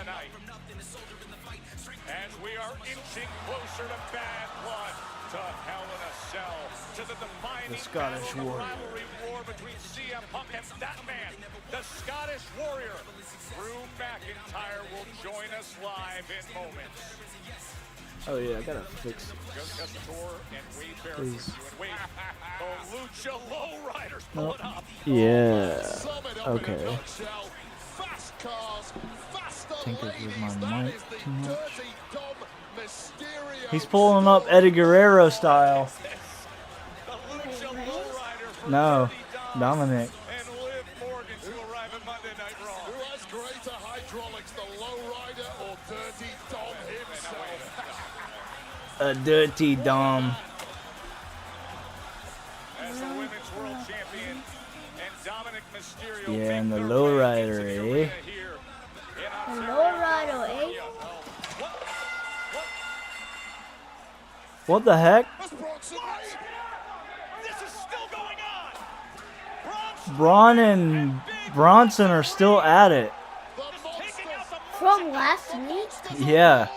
tonight. As we are inching closer to Bad Blood, to Hell in a Cell, to the defining Scottish battle of the Warrior. rivalry war between CM Punk and that man, the Scottish Warrior. Drew McINTYRE will join us live in moments. Oh yeah, I gotta fix it. Please. The Lucha Lowriders pull it up. Yeah. Okay. Tinkered with my mic too much. He's pulling up Eddie Guerrero style. No, Dominic. And Liv Morgan to arrive at Monday Night Raw. Who has greater hydraulics, the Lowrider or Dirty Dom himself? A dirty Dom. As the Women's World Champion and Dominic Mysterio. Yeah, and the Lowrider, eh? The Lowrider, eh? What the heck? This is still going on. Braun and Bronson are still at it. From last week? Yeah.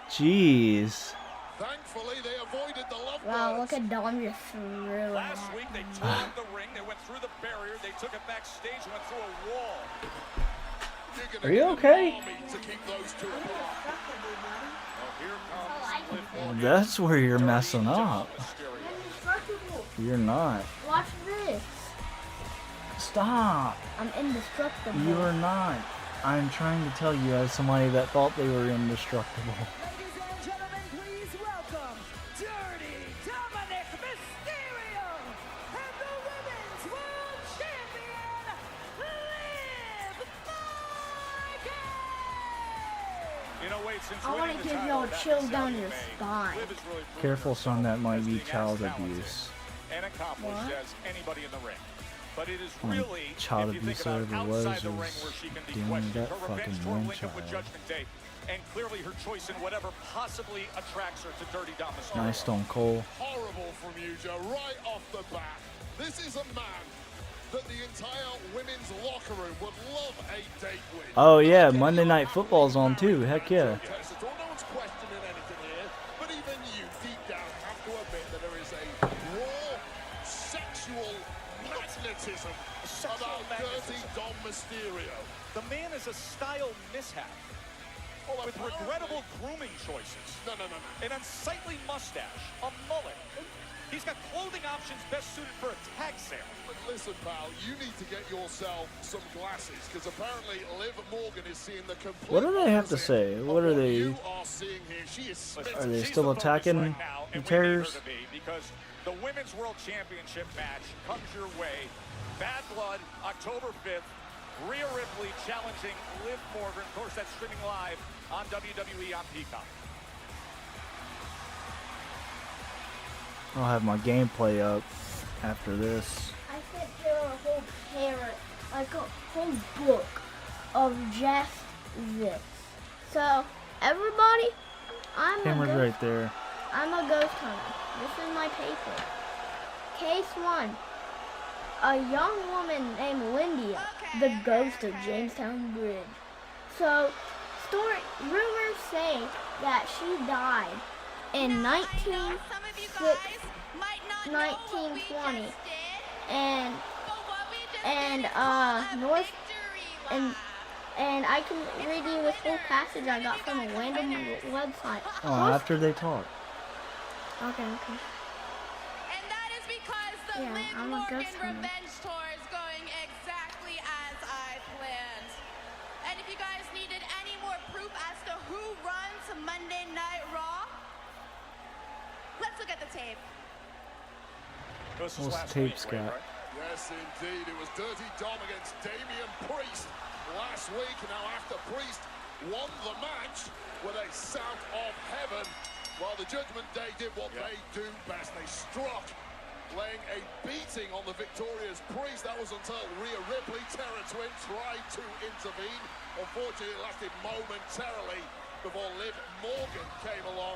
Jeez. Thankfully, they avoided the love Wow, look at Dom just threw it. Last week they tore the ring, they went through the barrier, they took it backstage, went through a wall. Are you okay? That's where you're messing up. You're not. Watch this. Stop. I'm indestructible. You are not. I'm trying to tell you as somebody that thought they were indestructible. Ladies and gentlemen, please welcome Dirty Dominic Mysterio and the Women's World Champion, Liv Morgan! You know, wait, since I want to give y'all chills down your spine. Careful, son, that might be child abuse. And accomplished as anybody in the ring. But it is really, child if you think abuse about ever outside was the ring where she can be dealing with questioned, that her revenge fucking toward one Lincoln with child. Judgment Day, and clearly her choice in whatever possibly attracts her to Dirty Dom Mysterio. Nice Stone Cold. Horrible from you, Joe, right off the bat. This is a man that the entire women's locker room would love a date with. Oh yeah, Monday Night Football's on too. Heck yeah. No one's questioning anything here, but even you, deep down, have to admit that there is a raw sexual magnetism about Dirty Dom Mysterio. The man is a style mishap with regrettable grooming choices, an unsightly mustache, a mullet. He's got clothing options best suited for a tag sale. But listen, pal, you need to get yourself some glasses, because apparently Liv Morgan is seeing the complete What do they have to say? What are they? Are they still attacking the terrors? Because the Women's World Championship match comes your way. Bad Blood, October 5th. Rhea Ripley challenging Liv Morgan. Of course, that's streaming live on WWE on Peacock. I'll have my gameplay up after this. I sent her a whole parrot, like a whole book of just this. So, everybody, Camera's right there. I'm a ghost hunter. This is my paper. Case 1. A young woman named Lindia, the ghost of Jamestown Bridge. So, rumors say that she died in 1920 and I can read you this whole passage I got from a random website. Oh, after they talk. Okay. And that is because the Liv Morgan Revenge Tour is going exactly as I planned. And if you guys needed any more proof as to who runs Monday Night Raw, let's look at the tape. What's tape, Scott? Yes, indeed. It was Dirty Dom against Damian Priest last week. Now, after Priest won the match with a sound of heaven, while the Judgment Day did what they do best. They struck, laying a beating on the victorious Priest. That was until Rhea Ripley, Terra Twin, tried to intervene. Unfortunately, it lasted momentarily before Liv Morgan came along,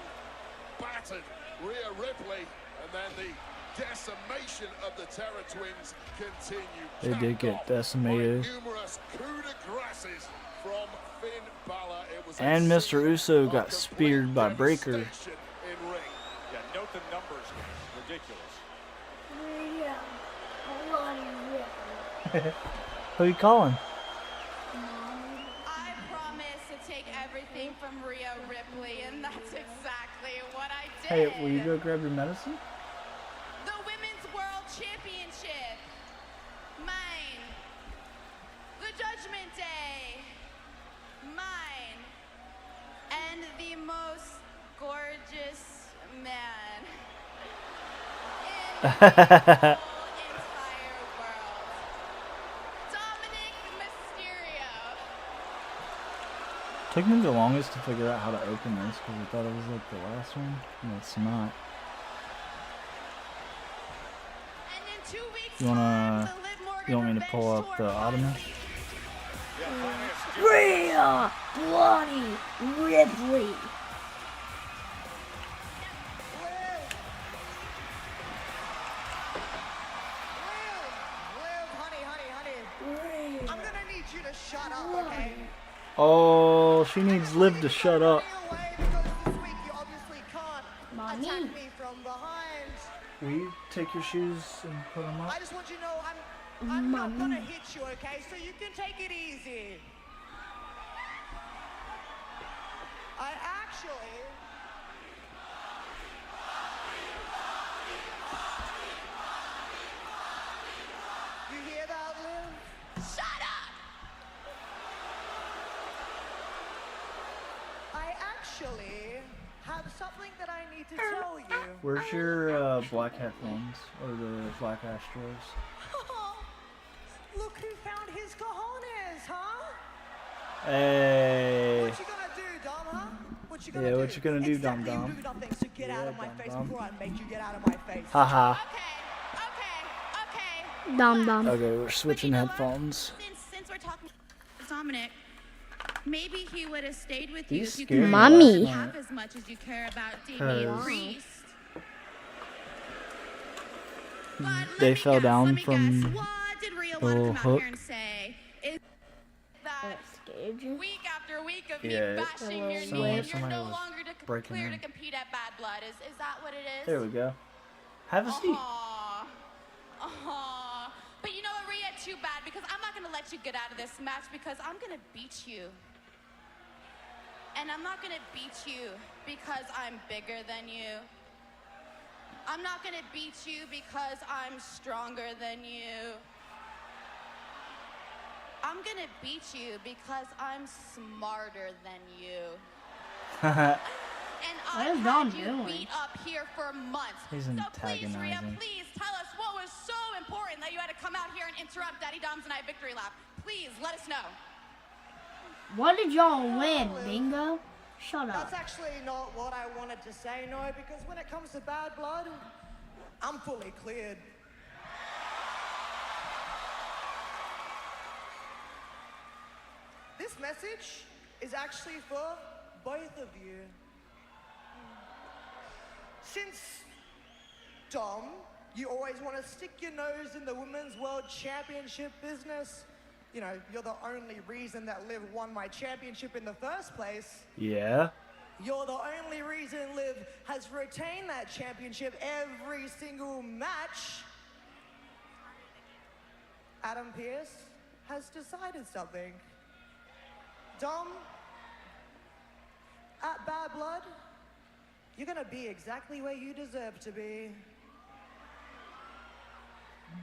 battered Rhea Ripley, and then the decimation of the Terror Twins continue. They did get decimated. Numerous coup de graces from Finn Balor. It was And Mr. Uso got speared by Breaker. in ring. Yeah, note the numbers. Ridiculous. Who you calling? I promise to take everything from Rhea Ripley, and that's exactly what I did. Hey, will you go grab your medicine? The Women's World Championship. Mine. The Judgment Day. Mine. And the most gorgeous man in the entire world. Dominic Mysterio. Took me the longest to figure out how to open this because I thought it was like the last one. No, it's not. And in 2 weeks You want me to pull up the ottoman? Rhea Bloody Ripley. Liv, honey. I'm gonna need you to shut up, okay? Oh, she needs Liv to shut up. Away because this week you obviously can't Mommy. attack me from behind. Will you take your shoes and put them up? I just want you to know I'm not gonna hit you, okay? So you can take it easy. I actually... You hear that, Liv? Shut up! I actually have something that I need to tell you. Where's your black headphones or the black Astros? Look who found his cojones, huh? Hey. What you gonna do, Dom, huh? What you gonna Yeah, do? what you gonna do, Dom Exactly, Dom? you do nothing, so get out of my Dom face Dom. before I make you get out of my face. Haha. Okay. Dum dum. Okay, we're switching But you know what? headphones. Since we're talking Dominic, maybe he would have stayed with He's you if you scared cared Mommy. about half as much as you care about Damian 'Cause Priest. But they let me fell guess, down let me from guess, what did Rhea the want to little come out hook. here and say? Is that That scared you? week after week of Yeah, me it- bashing your Someone- knee and you're somebody no was longer breaking clear to in. compete at Bad Blood? Is that what it is? There we go. Have a seat. But you know what, Rhea, too bad, because I'm not going to let you get out of this match because I'm going to beat you. And I'm not going to beat you because I'm bigger than you. I'm not going to beat you because I'm stronger than you. I'm going to beat you because I'm smarter than you. And What I've is Dom had you doing? beat up here for months. He's So please, Rhea, antagonizing. please tell us what was so important that you had to come out here and interrupt Daddy Dom's and I victory lap. Please let us know. What did y'all win, Bingo? Shut That's up. actually not what I wanted to say, no, because when it comes to Bad Blood, I'm fully cleared. This message is actually for both of you. Since, Dom, you always want to stick your nose in the Women's World Championship business, you know, you're the only reason that Liv won my championship in the first place. Yeah. You're the only reason Liv has retained that championship every single match. Adam Pearce has decided something. Dom, at Bad Blood, you're gonna be exactly where you deserve to be.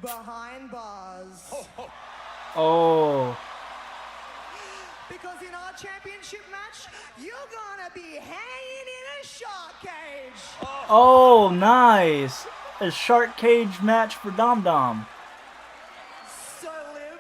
Behind bars. Oh. Because in our championship match, you're gonna be hanging in a shark cage. Oh, nice. A shark cage match for Dom Dom. So Liv,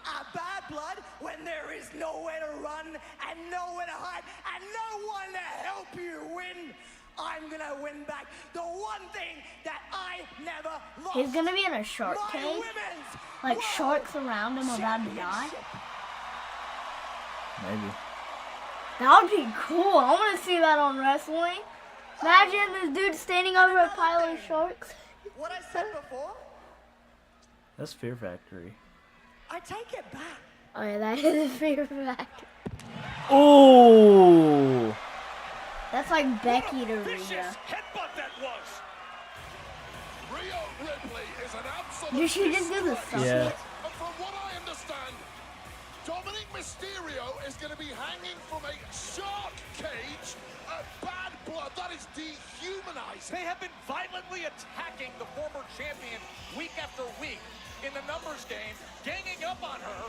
at Bad Blood, when there is nowhere to run and nowhere to hide and no one to help you win, I'm gonna win back the one thing that I never lost. He's gonna be in a shark My cage? Women's Like World sharks around him about to die? Championship. Maybe. That would be cool. I want to see that on wrestling. Imagine this dude standing over a pile of sharks. What I said before, That's Fear Factory. I take it back. Oh yeah, that is a Fear Factory. Oh! That's like Becky to Vicious Rhea. headbutt that was. Rhea Ripley is an absolute Did she just do the disgrace. Yeah. And from what I understand, Dominic Mysterio is going to be hanging from a shark cage at Bad Blood. That is dehumanizing. They have been violently attacking the former champion week after week in the numbers game, ganging up on her.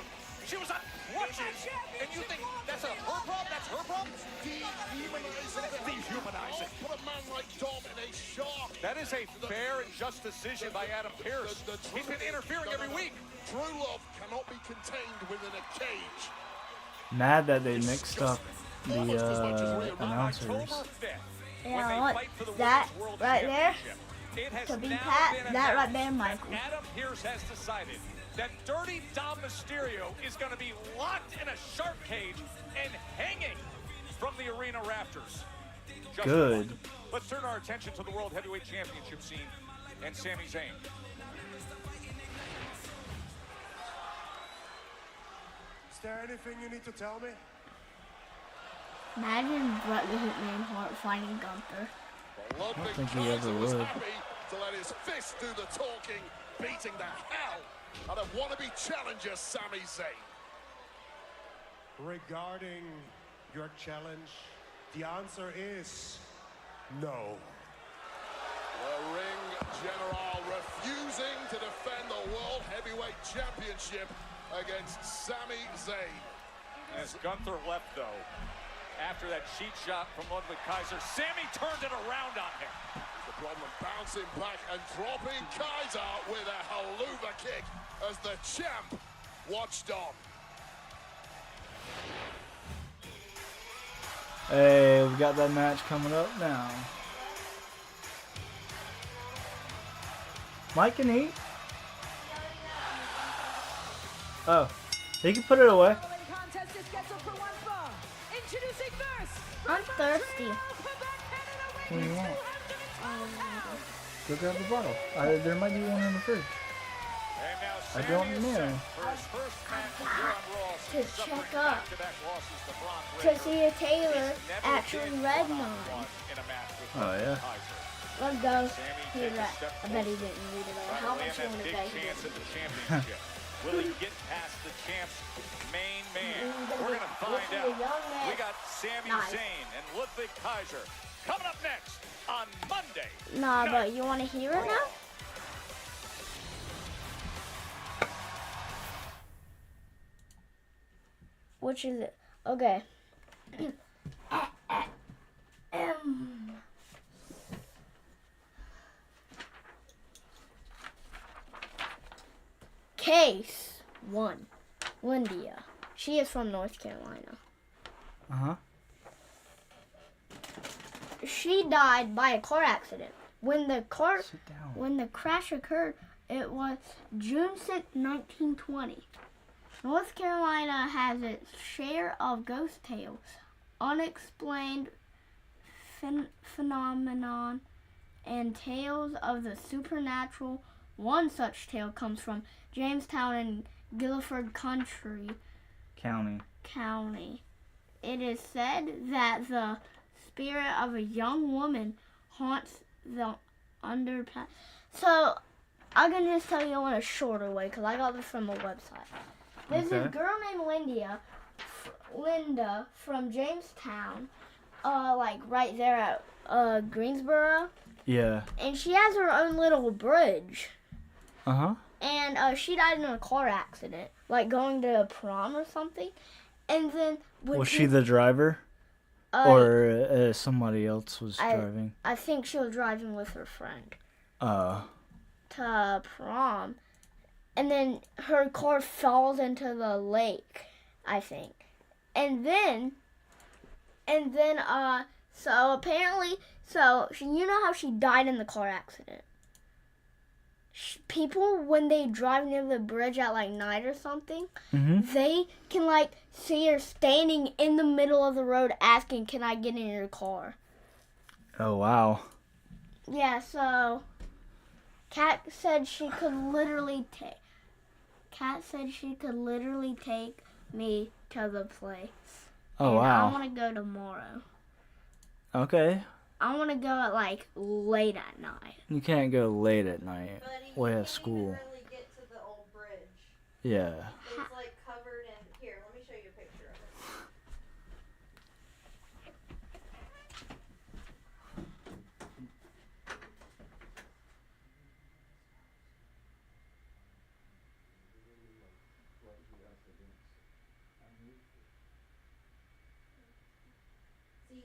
She was on crutches, and you think that's her problem? That's her problem? Dehumanizing. Dehumanizing. Put a man like Dom in a shark. That is a fair and just decision by Adam Pearce. He's been interfering every week. True love cannot be contained within a cage. Mad that they mixed up the announcers. October 5th, when Yeah, they look, fight for the that Women's World right there, Championship, it has to be now Pat, been that right announced there, that Michael. Adam Pearce has decided that Dirty Dom Mysterio is going to be locked in a shark cage and hanging from the arena rafters. Just Good. one. Let's turn our attention to the World Heavyweight Championship scene and Sami Zayn. Is there anything you need to tell me? Imagine Bret the Hitman Hart fighting Gunther. Ludwig think he Kaiser ever was would. happy to let his fist do the talking, beating the hell out of wannabe challenger Sami Zayn. Regarding your challenge, the answer is no. The ring general refusing to defend the World Heavyweight Championship against Sami Zayn. As Gunther left, though, after that cheat shot from Ludwig Kaiser, Sami turned it around on him. The problem bouncing back and dropping Kaiser with a haluva kick as the champ watched on. Hey, we got that match coming up now. Mike can eat. Oh, he can put it away. I'm thirsty. What do you want? Go grab the bottle. There might be one in the fridge. And now I Sami don't is know. set for his first match here on Raw To since suffering check up. back-to-back losses to Brock To Lesnar. see if Taylor He's never actually been read one-on-one mine. in a match with Oh, Ludwig yeah. Kaiser. Let's go. Sami He takes a read. step I bet he didn't read it all. Trying How to land much you that want to big bet he chance at didn't? the championship. Will he get past the champ's main man? We're going to find This is a out. young man. We got Sami Nice. Zayn and Ludwig Kaiser coming up next on Monday. Nah, Night but you want to hear it Raw. now? Which is it? Okay. Case 1. Lindia. She is from North Carolina. Uh-huh. She died by a car accident. When the Sit down. when the crash occurred, it was June 6, 1920. North Carolina has its share of ghost tales, unexplained phenomenon, and tales of the supernatural. One such tale comes from Jamestown in Guilford County. It is said that the spirit of a young woman haunts the underpass. So, I can just tell you in a shorter way because I got this from a website. There's Okay. this girl named Linda from Jamestown, like right there at Greensboro, Yeah. and she has her own little bridge. Uh-huh. And she died in a car accident, like going to prom or something. And then when Was she the driver? Or somebody else was driving? I think she was driving with her friend Uh, to prom, and then her car falls into the lake, I think. And then so apparently, you know how she died in the car accident. People, when they drive near the bridge at like night or something, they can like see her standing in the middle of the road asking, "Can I get in your car?" oh, wow. Yeah, so Kat said she could literally take. Kat said she could literally take me to the place. Oh, and wow. I want to go tomorrow. Okay. I want to go at like late at night. You can't go late at night. Buddy, We you have can't school. even really get to the old bridge. Yeah. It's like covered in. Here, let me show you a picture of it. See,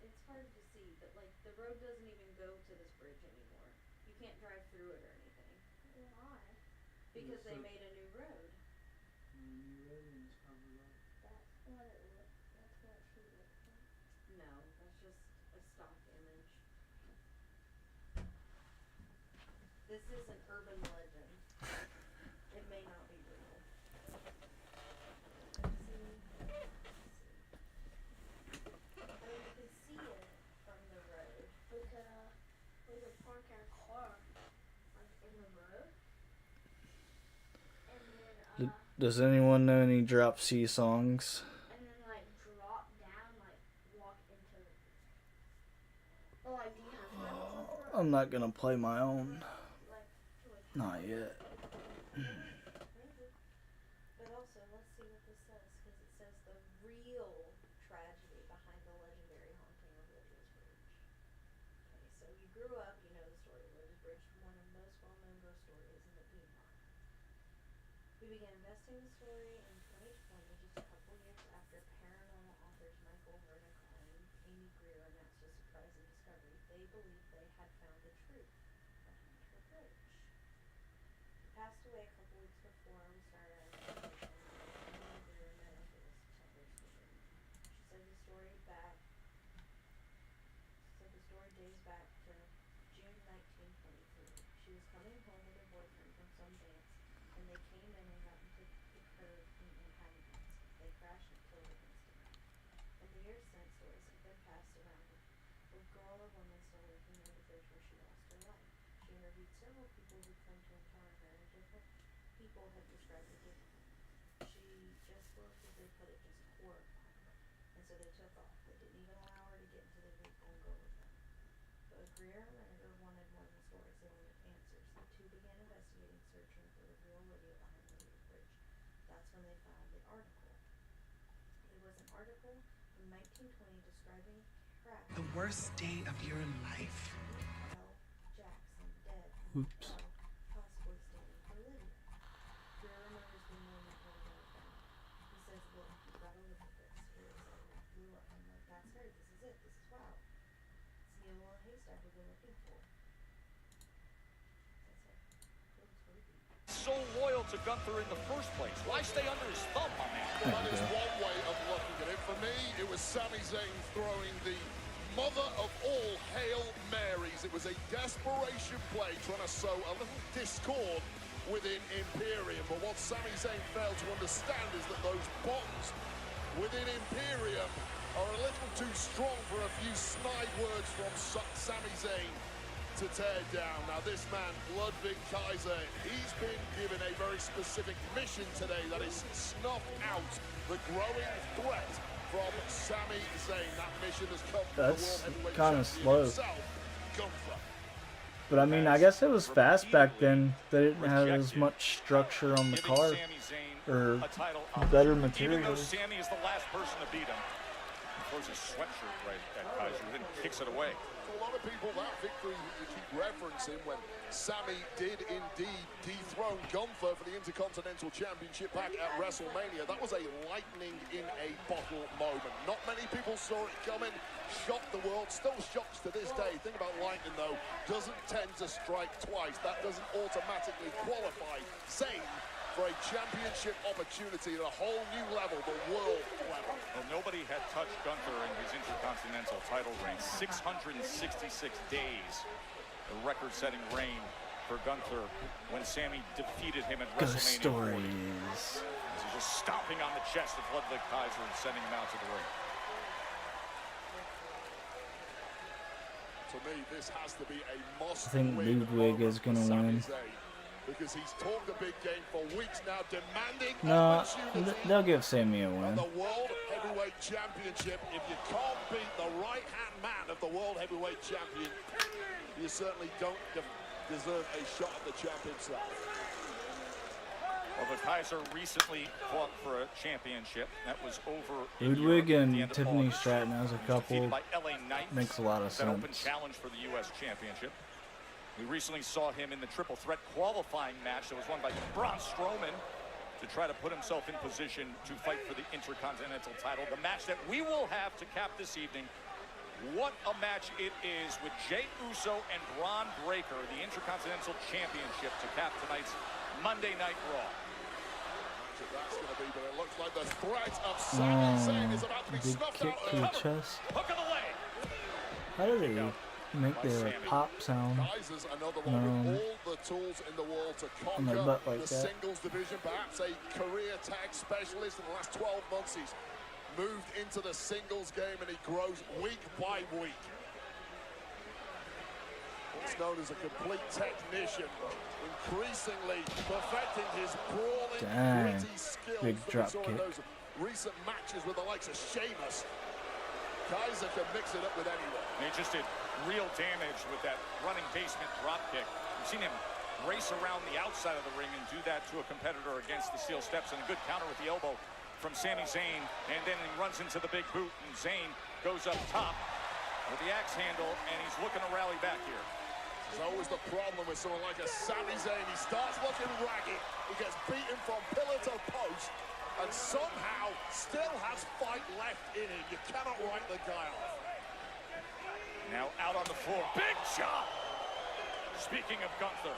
it's hard to see, but like the road doesn't even go to this bridge anymore. You can't drive through it or anything. Why? Because they made a new road. That's what it looks. That's what she looks like. No, that's just a stock image. This is an urban legend. It may not be real. I mean, you can see it from the road. We could park our car like in the road. And then Does anyone know any Drop C songs? and then like drop down, like walk into it. Or like, do you have friends? I'm not gonna play my own. Like, Not yet. Maybe. But also, let's see what this says, because it says the real tragedy behind the legendary haunting of Lydia's Bridge. Okay, so you grew up, you know the story of Lydia's Bridge, one of the most well-known ghost stories in the Piedmont. We began investing the story in 2020, just a couple years after paranormal authors Michael Vernica and Amy Greer announced a surprising discovery. They believed they had found the truth behind her bridge. He passed away a couple weeks before we started our investigation, and Amy Greer met up with us to tell her story. She said the story dates back to June 1923. She was coming home with her boyfriend from some dance, and they came in and got into the curve in Manhattan. They crashed and killed her instantly. In the years since, stories have been passed around of girl or woman still lurking near the bridge where she lost her life. She interviewed several people who claimed to encounter her, and different people have described it differently. She just looked, as they put it, just horrified. And so they took off. They didn't even allow her to get into the vehicle and go with them. But Greer and Renninger wanted more than stories. They wanted answers. The two began investigating, searching for the real Lydia behind Lydia's Bridge. That's when they found the article. It was an article from 1920 describing crash. The worst day of your life. Jackson dead. Oops. Possibly standing for Lydia. Greer remembers being on that road right down. He says, look, you've got to look at this. Here it is, and that blew up. I'm like, that's her. This is it. This is wow. It's the little haystack we've been looking for. That's it. Pretty creepy. So loyal to Gunther in the first place. Why stay under his thumb on that? Well, that is one way of looking at it. For me, it was Sami Zayn throwing the mother of all Hail Marys. It was a desperation play trying to sow a little discord within Imperium. But what Sami Zayn failed to understand is that those bonds within Imperium are a little too strong for a few snide words from Sami Zayn to tear down. Now this man, LUDWIG KAISER, he's been given a very specific mission today that is snuff out the growing threat from Sami Zayn. That mission has come from That's the World Heavyweight kinda Champion slow. himself, Gunther. But I mean, I guess it was fast back then. They didn't have as much structure on the Giving car Sami Zayn or a title better Even though materials. Sami is the last person to beat him, he throws his sweatshirt right at Kaiser, then kicks it away. For a lot of people, that victory you keep referencing when Sami did indeed dethrone Gunther for the Intercontinental Championship back at WrestleMania, that was a lightning in a bottle moment. Not many people saw it coming, shocked the world, still shocks to this day. Think about lightning though, doesn't tend to strike twice. That doesn't automatically qualify Zayn for a championship opportunity at a whole new level, the world level. Well, nobody had touched Gunther in his Intercontinental title reign. 666 days, a record-setting reign for Gunther when Sami defeated him at Ghost WrestleMania 40. stories. As he's just stomping on the chest of LUDWIG KAISER and sending him out to the ring. For me, this has to be a must I think Ludwig is going to win. Because he's talked a big game for weeks now, demanding No, offense unity they'll give Sammy a on win. the World Heavyweight Championship. If you can't beat the right-hand man of the World Heavyweight Champion, you certainly don't deserve a shot at the championship. Well, the Kaiser recently fought for a championship. That was over Ludwig and at the end of Tiffany August. Stratton as a couple By LA Knights. makes a lot of That open sense. challenge for the U.S. Championship. We recently saw him in the triple threat qualifying match that was won by Braun Strowman to try to put himself in position to fight for the Intercontinental title. The match that we will have to cap this evening. What a match it is with Jey Uso and Braun Breaker, the Intercontinental Championship, to cap tonight's Monday Night Raw. That's going to be, but it looks like the threat of Sami Zayn is about to be Big snuffed kick out. to the chest. Hook of the leg. How do they make their pop sound Kaiser's another one with all the tools in the world to on their conquer butt like the that? singles division. Perhaps a career tag specialist. In the last 12 months, he's moved into the singles game and he grows week by week. He's known as a complete technician, increasingly perfecting his brawling, gritty skills big that drop we saw in kick. those recent matches with the likes of Sheamus. Kaiser can mix it up with anyone. And he just did real damage with that running basement drop kick. We've seen him race around the outside of the ring and do that to a competitor against the steel steps, and a good counter with the elbow from Sami Zayn, and then he runs into the big boot, and Zayn goes up top with the axe handle, and he's looking to rally back here. There's always the problem with someone like a Sami Zayn. He starts looking ragged, he gets beaten from pillar to post, and somehow still has fight left in him. You cannot write the guy off. Now out on the floor, big shot! Speaking of Gunther,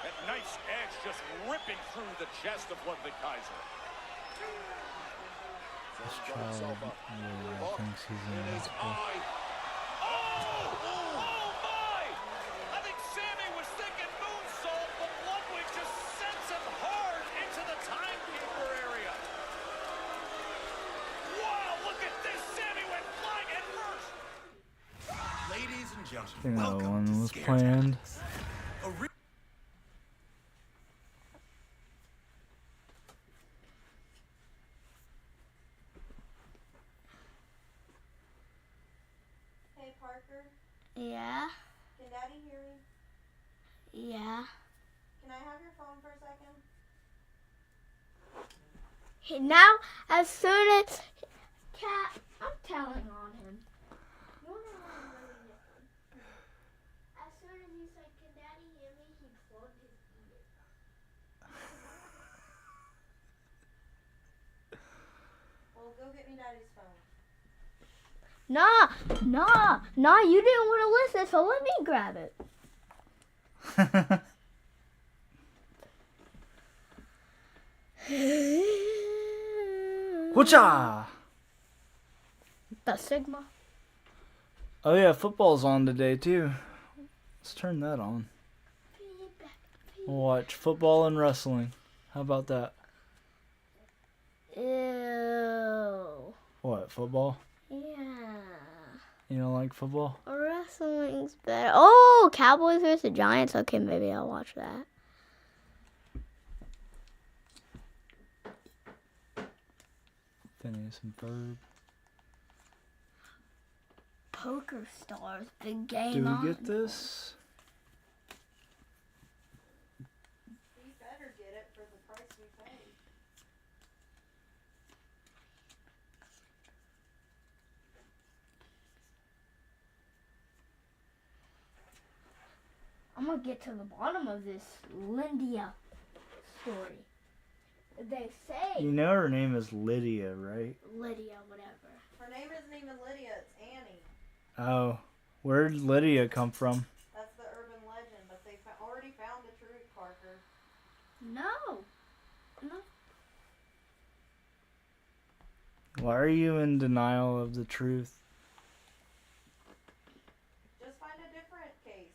that nice edge just ripping through the chest of Ludwig Kaiser. This child really thinks he's in In his this. eye. Oh my! I think Sammy was thinking moonsault, but Ludwig just sends him hard into the timekeeper area. Wow, look at this! Sammy went flying head first. Ladies and I gentlemen, think that welcome one to was Scare planned. Tactics. A re- Hey, Parker, Yeah. can Daddy hear me? Yeah. Can I have your phone for a second? Now, as soon as Cat, I'm telling on him. You wanna know what really different? As soon as he said, "Can Daddy hear me?" he plugged his ear. Well, go get me Daddy's phone. Nah, you didn't want to listen, so let me grab it. Whatcha? The Sigma. Oh yeah, football's on today too. Let's turn that on. We'll watch football and wrestling. How about that? Ew. What, football? Yeah. You don't like football? Wrestling's better. Oh, Cowboys versus Giants. Okay, maybe I'll watch that. Phineas and Ferb. Poker Stars, big game Do on. we get this? We better get it for the price we paid. I'm gonna get to the bottom of this Lindia story. They say You know her name is Lydia, right? Lydia, whatever. Her name isn't even Lydia, it's Annie. Oh, where'd Lydia come from? That's the urban legend, but they already found the truth, Parker. No. Why are you in denial of the truth? Just find a different case.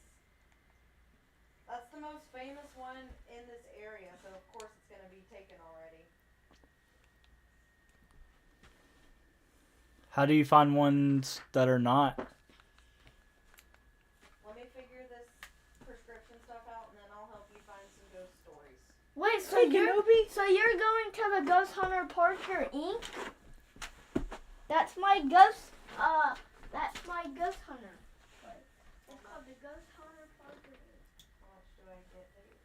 That's the most famous one in this area, so of course it's going to be taken already. How do you find ones that are not? Wait, so Hey, you're Kenobi? going to the Ghost Hunter Parker Inc.? That's my ghost. That's my Ghost Hunter. It's called the Ghost Hunter Parker Inc. How much do I get paid?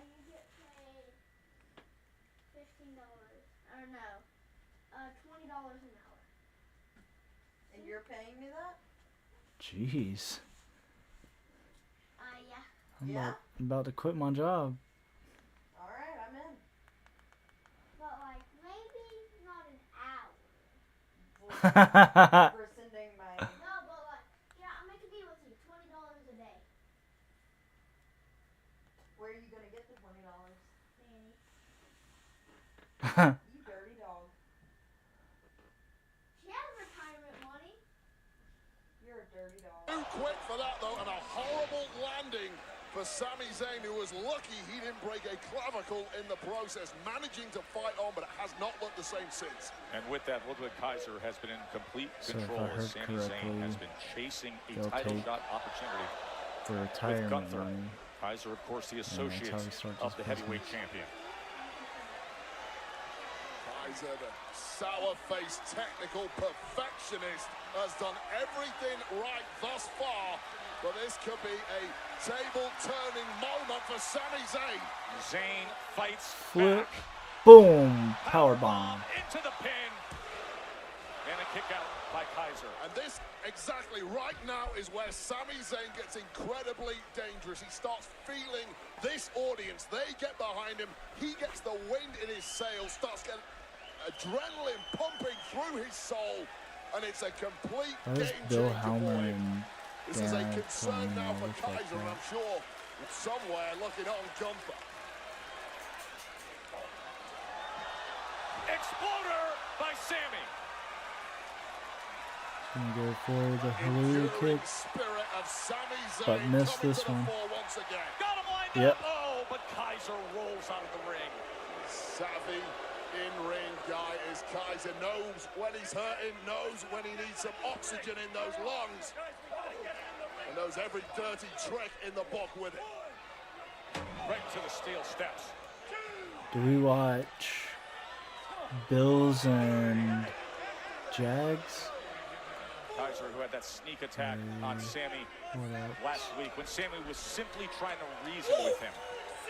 You get paid $15. Or no, $20 an hour. And you're paying me that? Jeez. Yeah. I'm about to quit my job. Alright, I'm in. But like maybe not an hour. For sending my... No, but like, yeah, I'll make a deal with you. $20 a day. Where are you gonna get the $20? Danny. You dirty dog. She has retirement money. You're a dirty dog. Too quick for that though, and a horrible landing for Sami Zayn, who was lucky he didn't break a clavicle in the process, managing to fight on, but it has not looked the same since. And with that, Ludwig KAISER has been in complete So if control I as heard Sami Zayn correctly, has been chasing a they'll title take shot opportunity the with retirement Gunther. money. KAISER, of course, the that's how associate he starts of his the heavyweight business. champion. KAISER, the sour-faced technical perfectionist, has done everything right thus far, but this could be a table-turning moment for Sami Zayn. Zayn fights Flip. back. Boom! Powerbomb. Into the pin. And a kick out by KAISER. And this, exactly right now, is where Sami Zayn gets incredibly dangerous. He starts feeling this audience. They get behind him. He gets the wind in his sails, starts getting adrenaline pumping through his soul. And it's a complete That is game Bill changer for Hellman him. and This is a Dad concern playing now for with like KAISER, and that. I'm sure somewhere looking on Gunther. Exploder by Sami. Gonna go for the Enduring Haluya kick. spirit of Sami Zayn But missed coming this to the one. fore once again. Got him lined Yep. up. Oh, but KAISER rolls out of the ring. Savvy in-ring guy is KAISER. Knows when he's hurting, knows when he needs some oxygen in those lungs, and knows every dirty trick in the book with it. Right to the steel steps. Do we watch Bills and Jags? KAISER, who had that sneak attack on Sami What else? last week, when Sami was simply trying to reason with him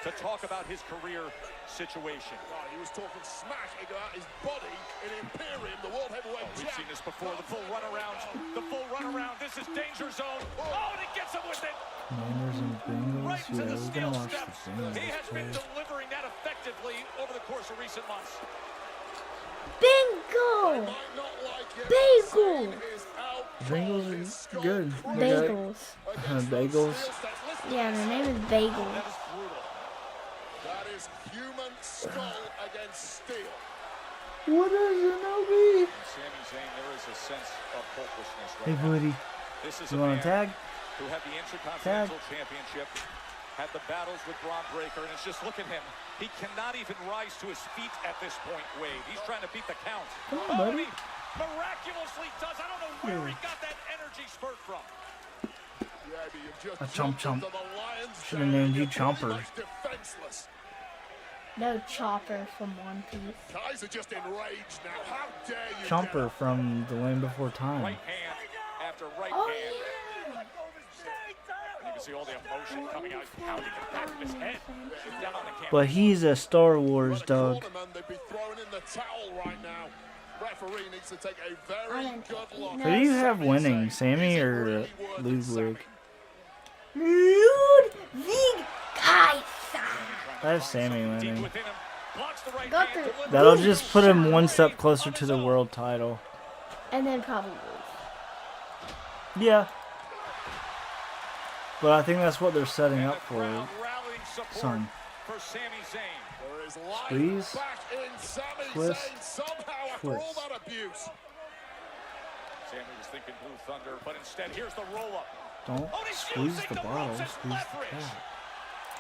to talk about his career situation. Oh, he was talking smack about his body in Imperium, the World Heavyweight We've champ. seen this before, the full runaround. The full runaround. This is danger zone. Oh, and he gets him with it. Niners and Bengals? Right to Yeah, the we're steel gonna watch the steps. He Bengals has been play. delivering that effectively over the course of recent months. Bingo! Might not like it, Bagel! Zayn is out Bengals cold. are He's skull good. crushing They got- Bagels. against those Bagels. steel steps. Listen to Yeah, this. their name is Bagel. That is brutal. That is human skull against steel. What is it, Obi? In Sami Zayn, there is a sense of hopelessness right Hey, now. buddy. This is You a want man to tag? who had the Intercontinental Championship, had the battles with BRON Breaker, and it's just look at him. He cannot even rise to his feet at this point, Wade. He's trying to beat the count. Come on, Oh, buddy. and he miraculously does. I don't know where he got that energy spurt from. Yeah, but you've just A chomp jumped chomp. into the lion's Should've den named and you you're pretty Chomper. much defenseless. No Chopper from One Piece. KAISER just enraged now. How dare you? Chomper from The Land Before Time. Right hand after right Oh, hand. yeah. You can see all the emotion coming out. He's pounding the back of his head. Down on the canvas. But he's a Star Wars dog. Cornerman, they'd be throwing in the towel right now. Referee needs to take a very good look. No. Who do you have Sami winning, Zayn. Sammy Is it or really worth it, Ludwig? Ludwig KAISER. I have Sammy Deep winning. within him. Blocks the right Got hand. the- delivers That'll a just put him shot one step on closer to his the own. world title. And then probably lose. Yeah. But I think that's what they're setting And up the for. crowd rallying support Son. for Sami Zayn. There is life Squeeze. back in Sami Twist. Zayn somehow after all Twist. that abuse. Sami was thinking Blue Thunder, but instead here's the roll-up. Don't Oh, he's squeeze using the the bottle, ropes as squeeze the leverage. cap.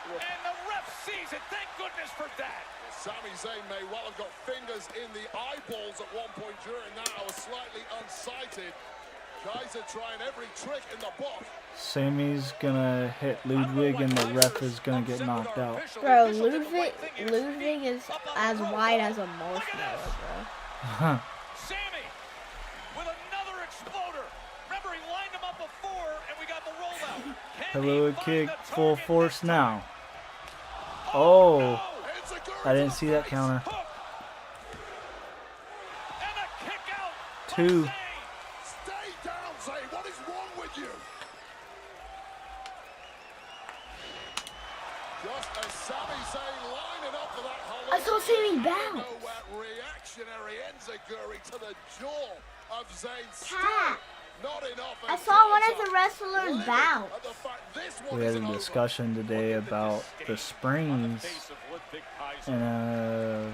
And the ref sees it. Thank goodness for that. Sami Zayn may well have got fingers in the eyeballs at one point during that. I was slightly unsighted. KAISER trying every trick in the book. Sami's gonna hit Ludwig and the ref is gonna get knocked out. Bro, Ludwig is as wide as a marshmallow, bro. Huh. Sami with another exploder. Remember, he lined him up before, and we got the rollout. Hello, kick, full force now. Oh, I didn't see that counter. Two. Stay down, Zayn. What is wrong with you? Just as Sami Zayn lining up for that whole. I saw Sami bounce. Reactionary enziguri to the jaw of Zayn's Cat. Not enough. I saw one of the wrestlers bounce. We had a discussion today about the springs in a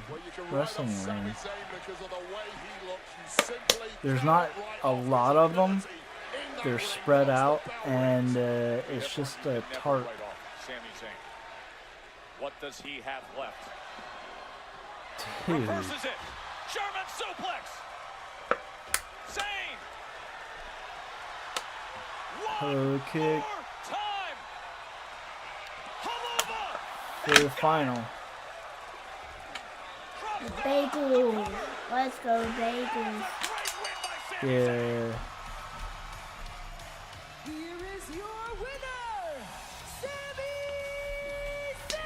wrestling ring. There's not a lot of them. They're spread out, and it's just a tart. Sami Zayn. What does he have left? Dude. Reverses it. German suplex. Zayn. Hello, kick Time. for the final. Bagels. Let's go, bagels. Yeah. Here is your winner, Sami Zayn!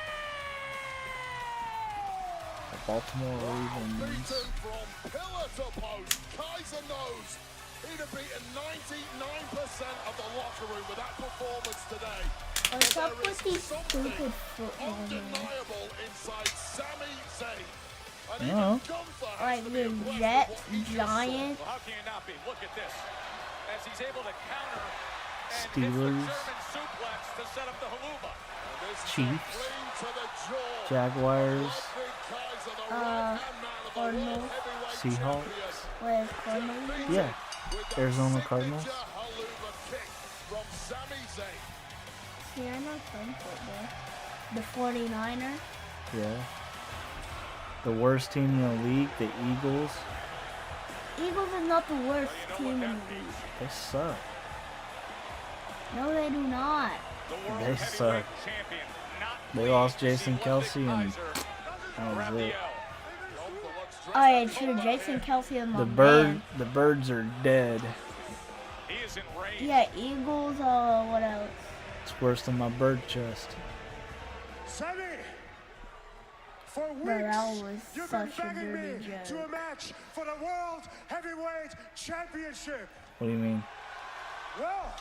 The Baltimore Ravens. Beaten from pillar to post. KAISER knows he'd have beaten 99% of the locker room with that performance today. What's up with these stupid football moves? Undeniable inside Sami Zayn. And Yeah. even Gunther has Like to the be impressed Jets, with what he just saw. Giants. Well, how can you not be? Look at this. As he's able to counter and hits the Steelers. German suplex to set up the haluva. Chiefs. Jaguars. Cardinals. Seahawks. Where's Cardinals? Yeah. Arizona Cardinals. See, I know some football. The 49ers. Yeah. The worst team in the league, the Eagles. Eagles is not the worst team in the league. They suck. No, they do not. They suck. They lost Jason Kelsey and that was it. Oh yeah, true. Jason Kelsey is my man. The birds are dead. Yeah, Eagles. What else? It's worse than my bird chest. Sami, for Bro, that weeks, was you've been such a begging dirty me to a joke. match for the World Heavyweight Championship. What do you mean? Well,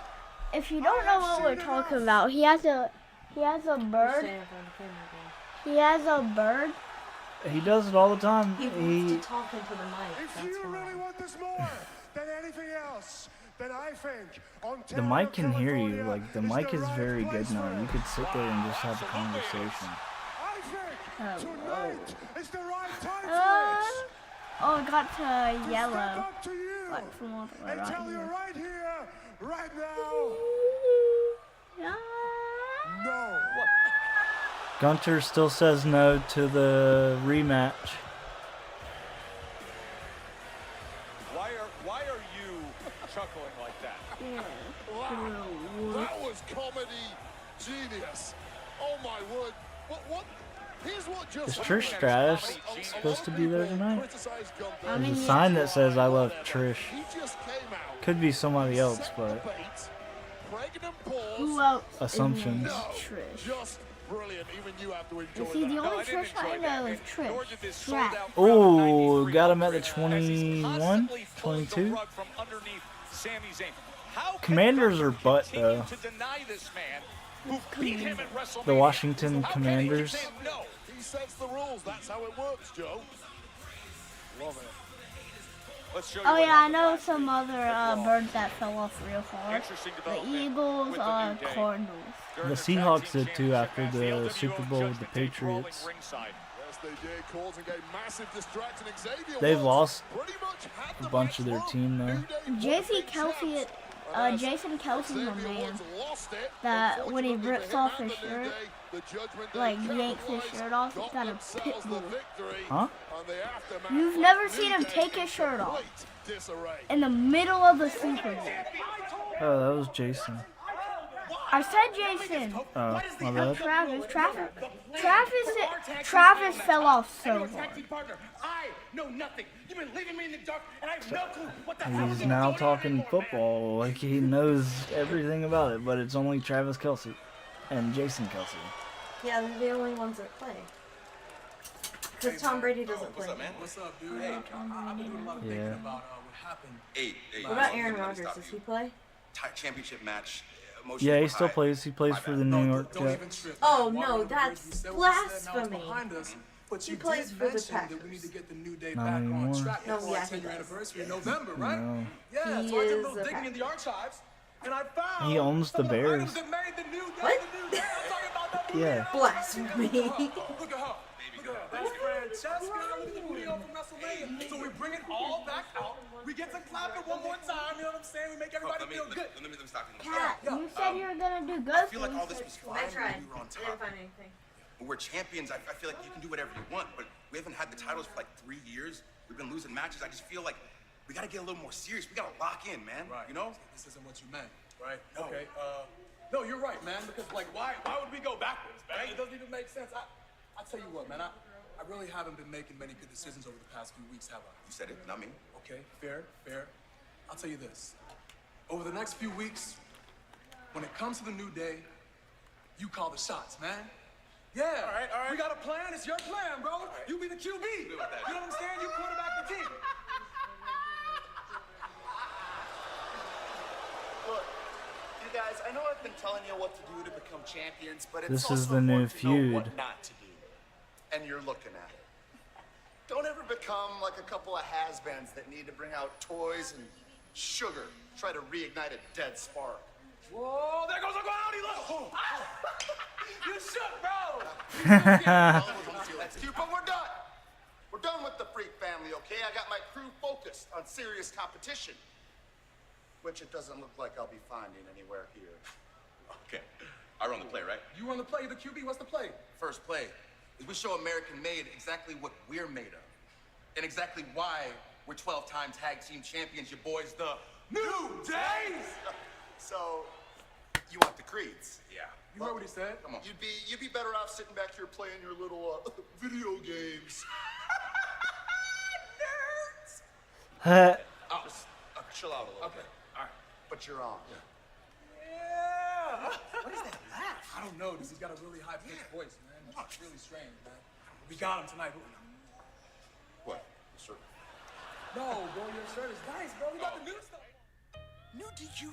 If you don't know what we're talking about, he has a bird. He has a bird. He does it all the time. He wants to talk into the mic. if That's you why. really want this more than anything else, then I think The mic can hear you. Like, the mic is very good now. You could sit there and just have a conversation. I think tonight is the right time for Oh, it got to it. yellow. Step up to you Like from all the way and tell you right right here, right now, here. no. Gunter still says no to the rematch. Why are you chuckling like that? Wow, that was comedy genius. Oh my word. What? Here's what just Is Trish Stratus supposed to be there tonight? criticized Gunther. There's a sign that says I love Trish. He just came out. Could be somebody else, but Pregnant pause. Who else? assumptions. Is Trish. Just brilliant. Even you have to enjoy See, the that. only Trish I know is Trish. Strat. Oh, got him at the 21, 22. Commanders are butt, though. The Washington Commanders. He sets the rules. That's how it works, Joe. Love it. Let's show you Oh what yeah, I happened know last some week. other birds that fell off real hard. Interesting The development Eagles with the are new day. Cardinals. During The their Seahawks tag team did too after championship match, the Super Bowl with the LUDWIG Judgment Day Patriots. trolling ringside. Yes, they did. Calls and gave massive distraction. Xavier They've Woods lost pretty much had a the bunch of match their won. team, though. New Day JC won Kelsey champs. Jason Kelsey's my man. That when he rips off his shirt, like yanks his shirt off, he's got a pit bull. Huh? You've never seen him take his shirt off in the middle of the Super Bowl. Oh, that was Jason. I said Jason. Oh, my bad. Travis fell off so hard. I know nothing. You've been leaving me in the dark, and I have no clue what the hell is He's now talking football like he knows everything about it, but it's only Travis Kelsey and Jason Kelsey. Yeah, they're the only ones that play. Because Tom Brady doesn't play. What's up, man? What's up, dude? Hey, I've been doing a lot of thinking about what happened. What about Aaron Rodgers? Does he play? Championship match. Yeah, he still plays. He plays for the New York Jets. Oh no, that's blasphemy. But he plays for the Packers. We need to get the new day Not back anymore. on track. No, yeah, It's 10-year anniversary in November, right? No. Yeah, He so I did a is little a digging in the archives, and I found He owns the some of Bears. items that made the new day. What? The new day. I'm talking about WWE. Yeah. Blasphemy. Look at her. Look at her. That's Francesca with the video from WrestleMania. So we bring it all back out. We get to clap it one more time. You know what I'm saying? We make everybody feel good. Let me stop you. Kat, you said you were gonna do good I feel like all this was fine I tried. when we were on I didn't top. find anything. When we're champions, I feel like you can do whatever you want, but we haven't had the titles for like 3 years. We've been losing matches. I just feel like we gotta get a little more serious. We gotta lock in, man. Right. You know? This isn't what you meant, right? No. Okay. No, you're right, man. Because like, why would we go backwards, man? It doesn't even make sense. I tell you what, man. I really haven't been making many good decisions over the past few weeks, have I? You said it, not me. Okay, fair. I'll tell you this. Over the next few weeks, when it comes to the new day, you call the shots, man. Yeah. All right. We got a plan. It's your plan, bro. Right. You be the QB. You know what I'm saying? You quarterback the team. Look, you guys, I know I've been telling you what to do to become champions, but it's This also is the new important to know feud. what not to do. And you're looking at it. Don't ever become like a couple of has-beens that need to bring out toys and sugar, try to reignite a dead spark. Whoa, there goes Uncle Howdy, look! You shook, bro! That's cute, but we're done. We're done with the Freak family, okay? I got my crew focused on serious competition, which it doesn't look like I'll be finding anywhere here. Okay. I run the play, right? You run the play, the QB, what's the play? First play is we show American made exactly what we're made of. And exactly why we're 12-time tag team champions, your boys, the New Days! So, you want the creeds? Yeah. You heard what he said? Come on. You'd be better off sitting back here playing your little video games. Oh, chill out a little bit. All right. But you're on. Yeah! What is that laugh? I don't know. This has got a really high-pitched voice, man. It's really strange, man. We got him tonight. What? Sir? No, bro, your shirt is nice, bro. We got the new stuff.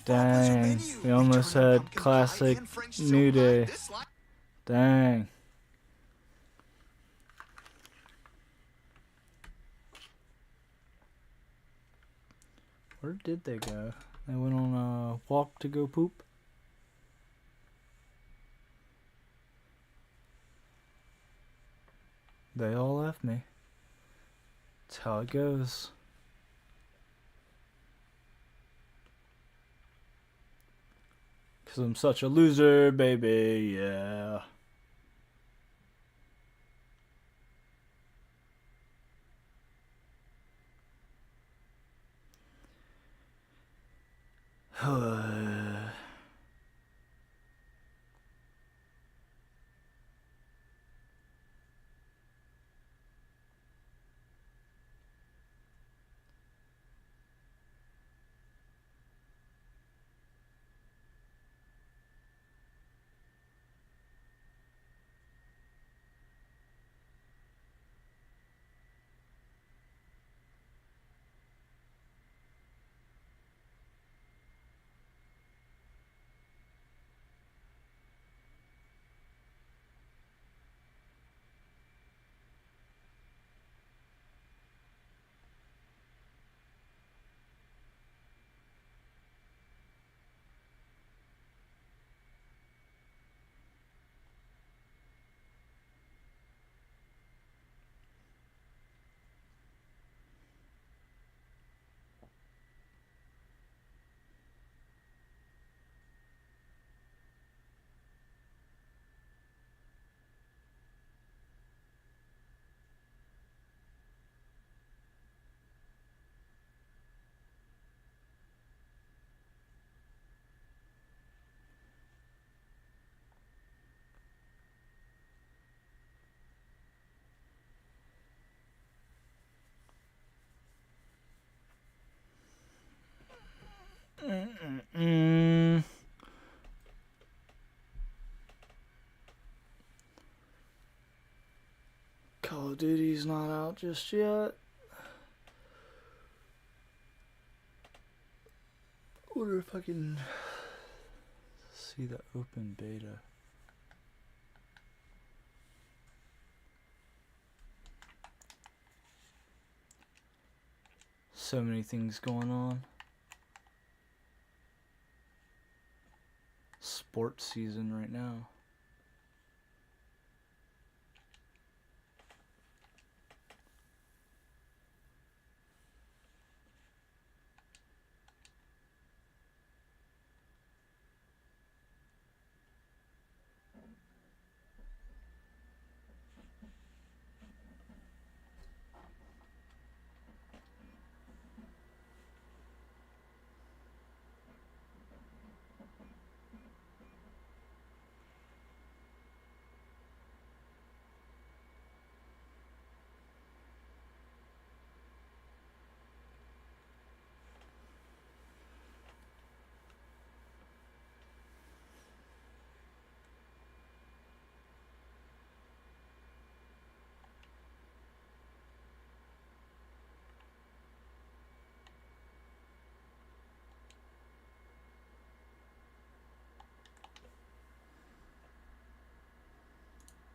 Dang, we almost had classic New Day. Dang. Where did they go? They went on a walk to go poop? They all left me. That's how it goes. Cause I'm such a loser, baby, yeah. Call of Duty's not out just yet. Wonder if I can see the open beta. So many things going on. Sports season right now.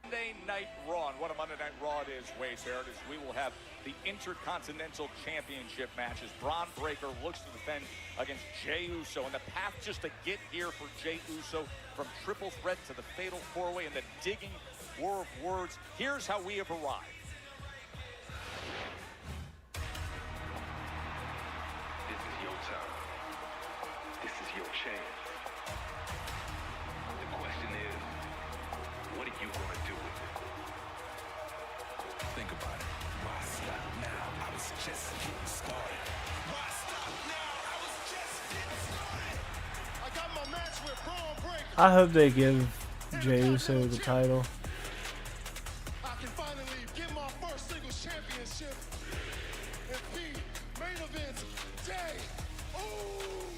Monday Night Raw, and what a Monday Night Raw it is, Waze Heritage. We will have the Intercontinental Championship matches. Braun Breaker looks to defend against Jey Uso, and the path just to get here for Jey Uso, from triple threat to the fatal four-way and the digging war of words. Here's how we have arrived. This is your time. This is your chance. The question is, what are you gonna do with it? Think about it. Why stop now? I was just getting started. Why stop now? I was just getting started. I got my match with Braun Breaker. I hope they give Jey Uso the title. I can finally get my first singles championship and be main event day. Ooh.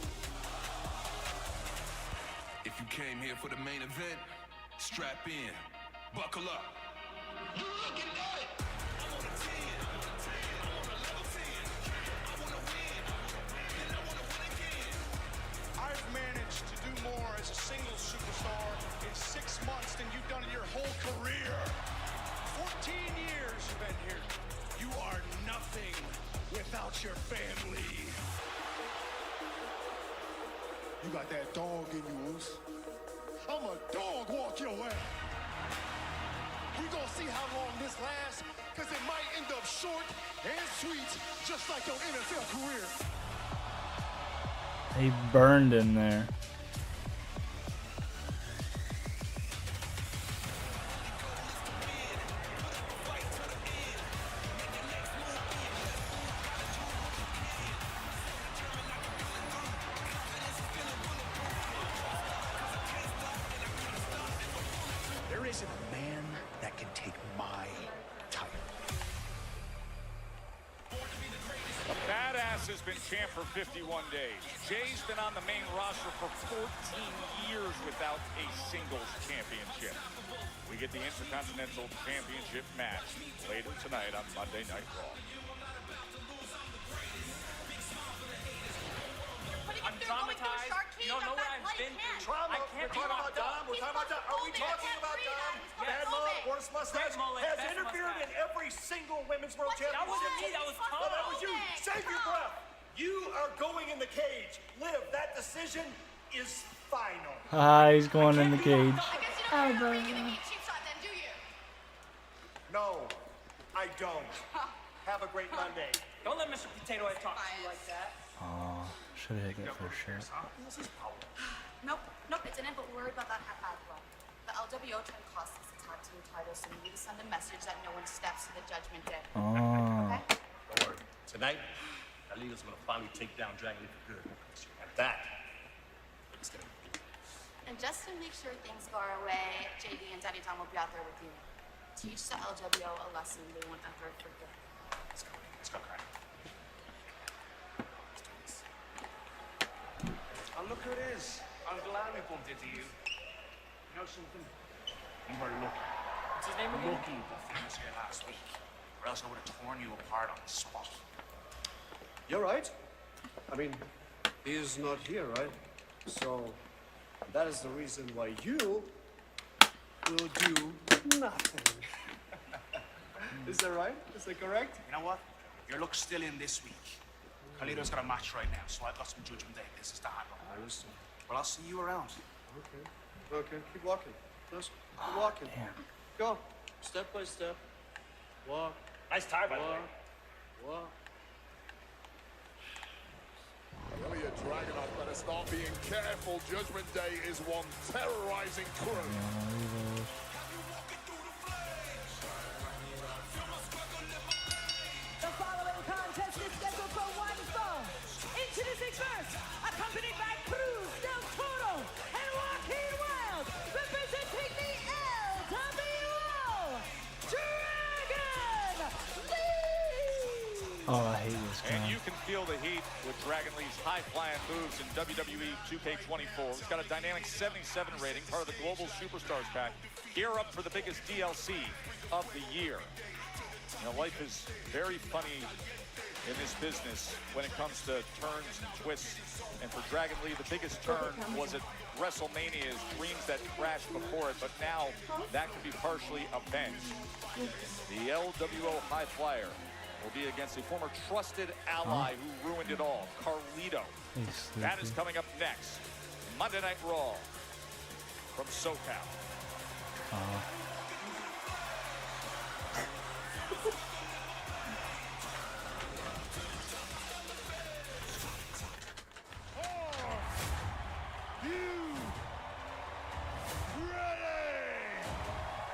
If you came here for the main event, strap in, buckle up. You looking at it? I'm on a 10, I'm on a level 10. I wanna win, and I wanna win again. I've managed to do more as a singles superstar in 6 months than you've done in your whole career. 14 years you've been here. You are nothing without your family. You got that dog in you, Oos. I'm a dog walk your way. We gonna see how long this lasts, because it might end up short and sweet, just like your NFL career. He burned in there. There isn't a man that can take my title. The Badass has been champ for 51 days. Jay's been on the main roster for 14 years without a singles championship. We get the Intercontinental Championship match later tonight on Monday Night Raw. I'm traumatized. You don't know what I've been through. Trauma. I can't We're talking about Dom. We're talking about Dom. Are we talking about Dom? Bad mullet, worst mustache, has interfered in every single women's world championship. That wasn't me. That was Tom. No, that was you. Save your breath. You are going in the cage. Liv, that decision is final. Ah, he's going in the cage. Oh, bro. No, I don't. Have a great Monday. Don't let Mr. Potato Head talk to you like that. Oh, should have taken it for sure. Nope, it's in it, but we're worried about that bad blood. The LWO trying to cost us the tag team title, so we need to send a message that no one steps to the Judgment Day. Oh. Okay? Don't worry. Tonight, Alina's gonna finally take down Dragon Lee for good. And that is gonna be. And just to make sure things go our way, JD and Daddy Tom will be out there with you. Teach the LWO a lesson they won't ever forget. Let's go. Let's go, Craig. Oh, look who it is. I'm glad we bumped into you. You know something? You are looking to his name again? Loki was here last week, or else I would have torn you apart on the spot. You're right. I mean, he is not here, right? So that is the reason why you will do nothing. Is that right? Is that correct? You know what? Your luck's still in this week. Carlito's got a match right now, so I've got some Judgment Day business to handle. I understand. Well, I'll see you around. Okay. Okay, keep walking. Just keep walking. Go. Step by step. Walk. Nice tie, by the way. Walk. Ilya Dragunov better start being careful. Judgment Day is one terrorizing crew. The following contest is scheduled for one fall. Introducing first, accompanied by Cruz Del Toro and Joaquin Wild, representing the LWO, Dragon Lee! Oh, I hate this guy. And you can feel the heat with Dragon Lee's high-flying moves in WWE 2K24. He's got a dynamic 77 rating, part of the Global Superstars pack. Gear up for the biggest DLC of the year. You know, life is very funny in this business when it comes to turns and twists. And for Dragon Lee, the biggest turn was at WrestleMania's dreams that crashed before it, but now that can be partially avenged. The LWO High Flyer will be against a former trusted ally who ruined it all, Carlito. That is coming up next. Monday Night Raw from SoCal.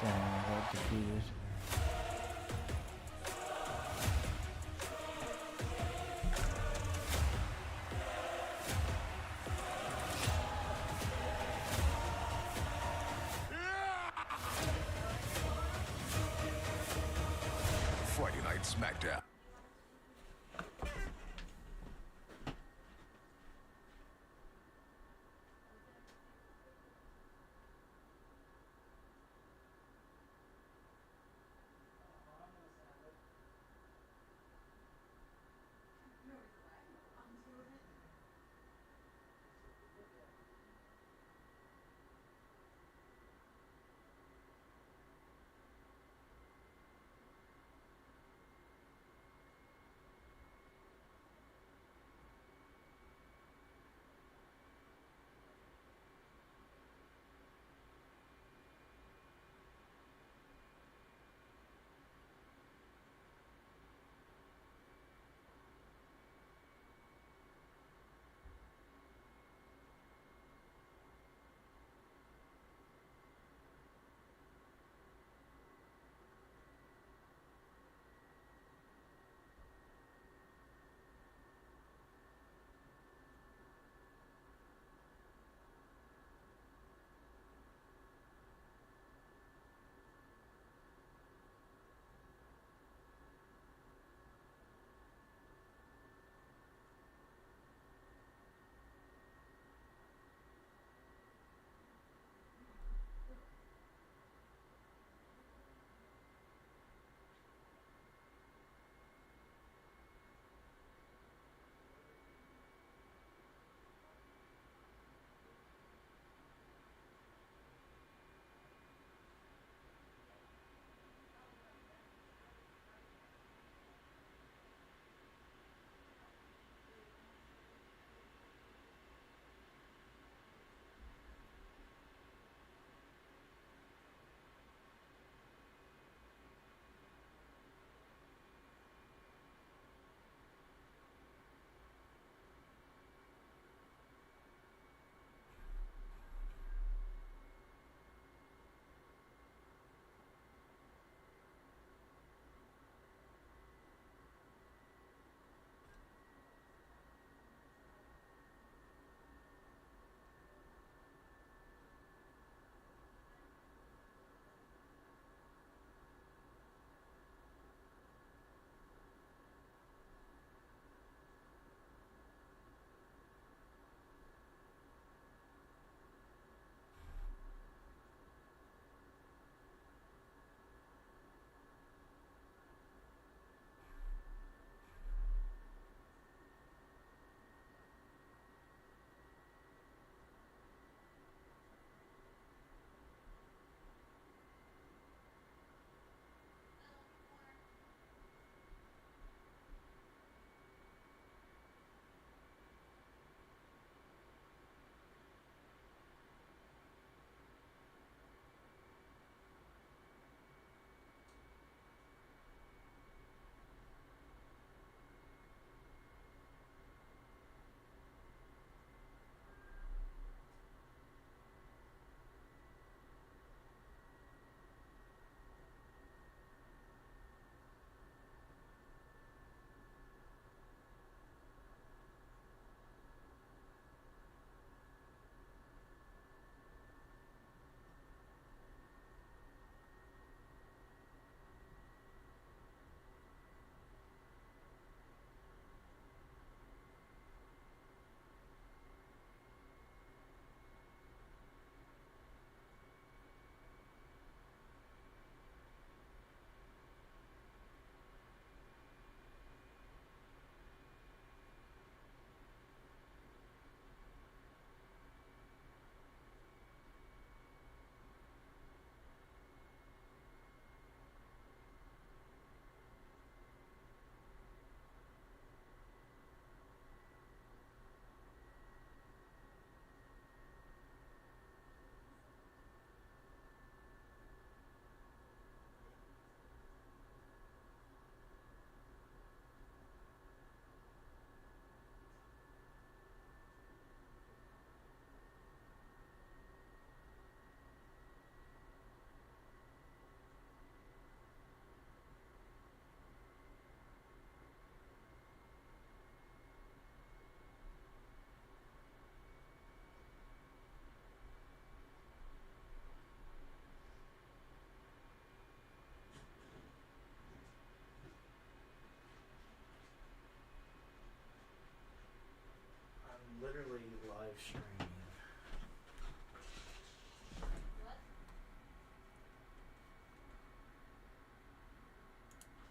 Damn, I got defeated. Friday Night SmackDown.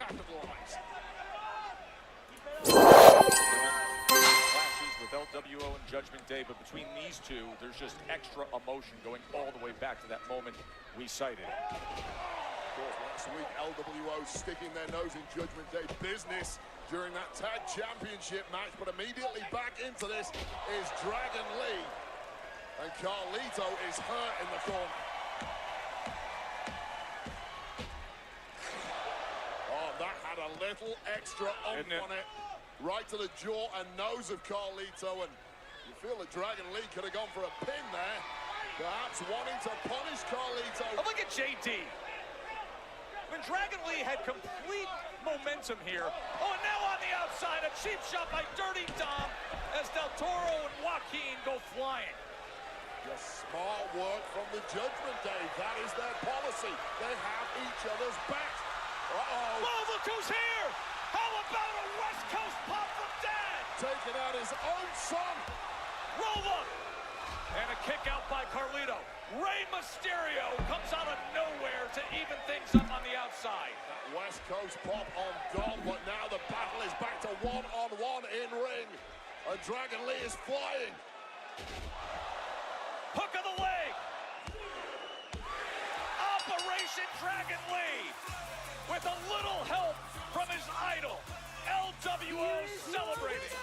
capitalize. Clashes with LWO and Judgment Day, but between these two, there's just extra emotion going all the way back to that moment we cited. Of course, last week, LWO sticking their nose in Judgment Day business during that tag championship match, but immediately back into this is Dragon Lee. And Carlito is hurt in the corner. Oh, that had a little extra oomph on it. Right to the jaw and nose of Carlito, and you feel that Dragon Lee could have gone for a pin there. Perhaps wanting to punish Carlito. Oh, look at JD. When Dragon Lee had complete momentum here. Oh, and now on the outside, a cheap shot by Dirty Dom as Del Toro and Joaquin go flying. Just smart work from the Judgment Day. That is their policy. They have each other's back. Uh-oh. Oh, look who's here! How about a West Coast pop from Dad? Taking out his own son. Roll up! And a kick out by Carlito. Rey Mysterio comes out of nowhere to even things up on the outside. That West Coast pop on Dom, but now the battle is back to one-on-one in ring. And Dragon Lee is flying. Hook of the leg. Operation Dragon Lee. With a little help from his idol. LWO celebrating.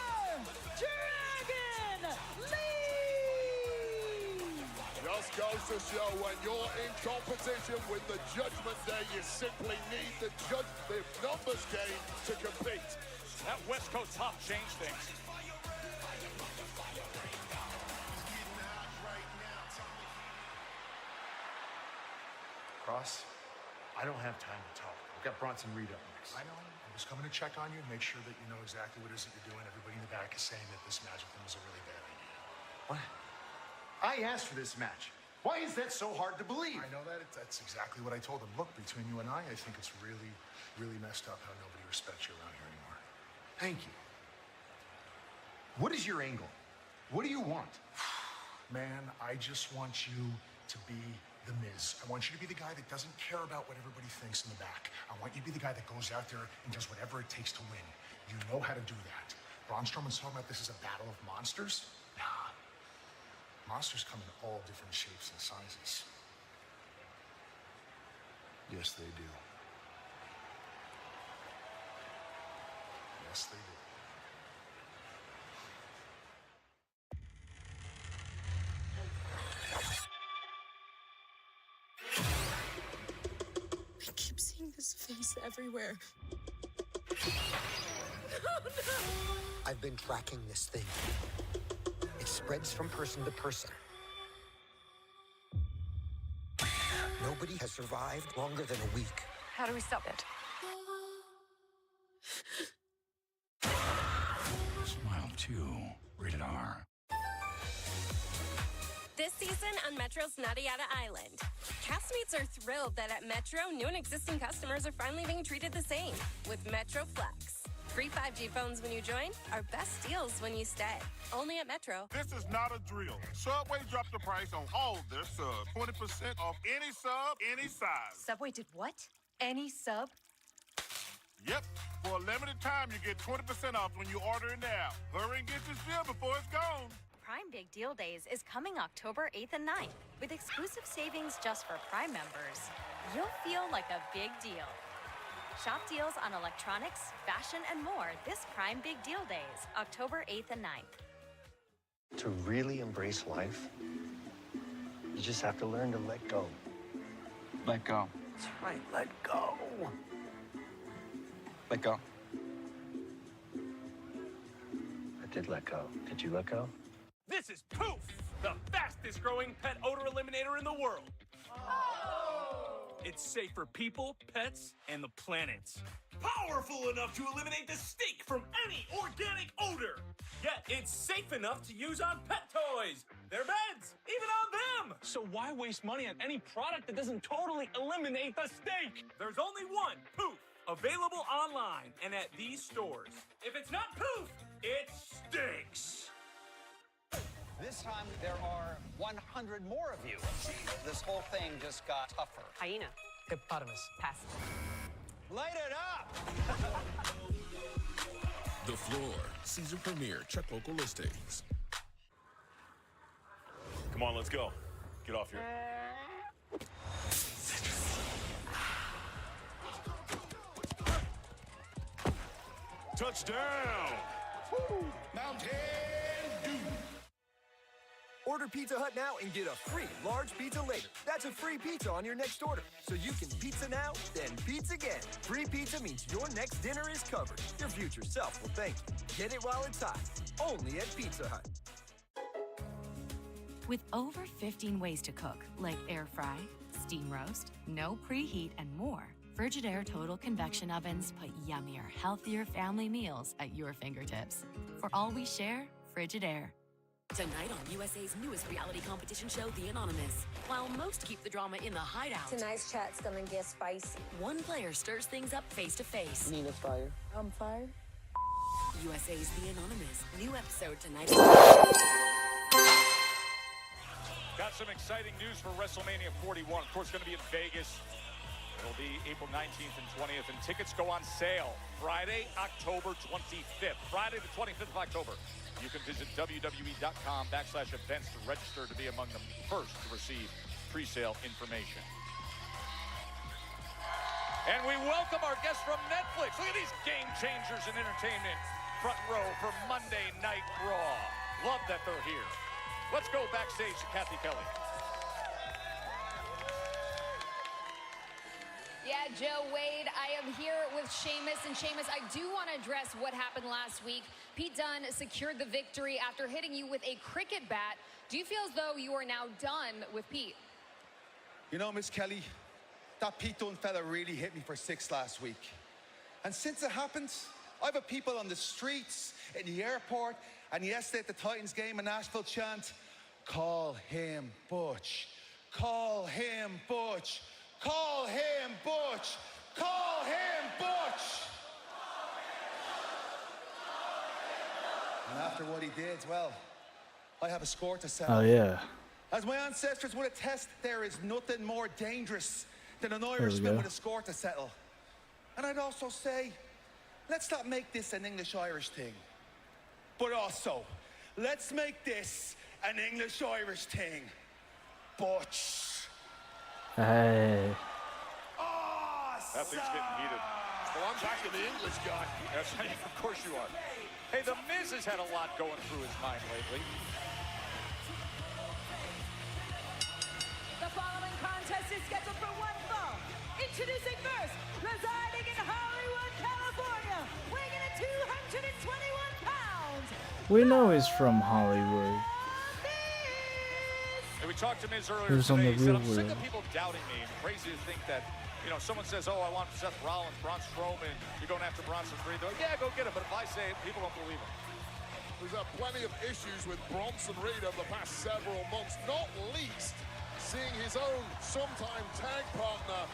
Dragon Lee! Just goes to show when you're in competition with the Judgment Day, you simply need the numbers game to compete. That West Coast pop changed things. Cross, I don't have time to talk. I've got Bronson Reed up next. I know. I'm just coming to check on you, make sure that you know exactly what it is that you're doing. Everybody in the back is saying that this magic thing was a really bad idea. What? I asked for this match. Why is that so hard to believe? I know that. That's exactly what I told him. Look, between you and I think it's really, really messed up how nobody respects you around here anymore. Thank you. What is your angle? What do you want? Man, I just want you to be The Miz. I want you to be the guy that doesn't care about what everybody thinks in the back. I want you to be the guy that goes out there and does whatever it takes to win. You know how to do that. Braun Strowman's talking about this as a battle of monsters. Nah. Monsters come in all different shapes and sizes. Yes, they do. Yes, they do. I keep seeing this face everywhere. I've been tracking this thing. It spreads from person to person. Nobody has survived longer than a week. How do we stop it? Smile 2, rated R. This season on Metro's Nada Yada Island, castmates are thrilled that at Metro, new and existing customers are finally being treated the same with Metro Flex. Free 5G phones when you join, our best deals when you stay. Only at Metro. This is not a drill. Subway dropped the price on all their subs. 20% off any sub, any size. Subway did what? Any sub? Yep. For a limited time, you get 20% off when you order in the app. Hurry and get this deal before it's gone. Prime Big Deal Days is coming October 8th and 9th. With exclusive savings just for Prime members, you'll feel like a big deal. Shop deals on electronics, fashion, and more this Prime Big Deal Days, October 8th and 9th. To really embrace life, you just have to learn to let go. Let go. That's right, let go. Let go. I did let go. Did you let go? This is Poof, the fastest growing pet odor eliminator in the world. It's safe for people, pets, and the planet. Powerful enough to eliminate the stink from any organic odor. Yet it's safe enough to use on pet toys, their beds, even on them. So why waste money on any product that doesn't totally eliminate the stink? There's only one, Poof, available online and at these stores. If it's not Poof, it stinks. This time, there are 100 more of you. This whole thing just got tougher. Hyena. Hippopotamus. Pass. Light it up! The Floor, season premiere. Check local listings. Come on, let's go. Get off here. Touchdown! Mountain Dew! Order Pizza Hut now and get a free large pizza later. That's a free pizza on your next order. So you can pizza now, then pizza again. Free pizza means your next dinner is covered. Your future self will thank you. Get it while it's hot. Only at Pizza Hut. With over 15 ways to cook, like air fry, steam roast, no preheat, and more, Frigidaire Total Convection Ovens put yummier, healthier family meals at your fingertips. For all we share, Frigidaire. Tonight on USA's newest reality competition show, The Anonymous. While most keep the drama in the hideout, Tonight's chat's gonna get spicy. one player stirs things up face to face. Nina's fire. I'm fire. USA's The Anonymous. New episode tonight. Got some exciting news for WrestleMania 41. Of course, going to be in Vegas. It'll be April 19th and 20th, and tickets go on sale Friday, October 25th. Friday the 25th of October. You can visit WWE.com/events to register to be among the first to receive pre-sale information. And we welcome our guests from Netflix. Look at these game changers in entertainment. Front row for Monday Night Raw. Love that they're here. Let's go backstage to Kathy Kelly. Yeah, Joe Wade, I am here with Sheamus. And Sheamus, I do want to address what happened last week. Pete Dunne secured the victory after hitting you with a cricket bat. Do you feel as though you are now done with Pete? You know, Miss Kelly, that Pete Dunne fella really hit me for 6 last week. And since it happened, I've had people on the streets, in the airport, and yesterday at the Titans game in Nashville chant, "Call him Butch. Call him Butch. Call him Butch. Call him Butch." And after what he did, well, I have a score to settle. Oh, yeah. As my ancestors would attest, there is nothing more dangerous than an we Irishman go. with a score to settle. And I'd also say, let's not make this an English-Irish thing. But also, let's make this an English-Irish thing. Butch. Hey. That thing's getting heated. Well, I'm back in the English guy. That's, of course you are. Hey, The Miz has had a lot going through his mind lately. The following contest is scheduled for one fall. Introducing first, residing in Hollywood, California, weighing in at 221 pounds. We know he's from Hollywood. And we talked to Miz earlier Who's on today. the He said, real I'm sick world? of people doubting me. And crazy to think that, you know, someone says, oh, I want Seth Rollins, Braun Strowman. You're going after Bronson Reed. They're like, yeah, go get him. But if I say it, people don't believe him. We've had plenty of issues with Bronson Reed over the past several months, not least seeing his own sometime tag partner,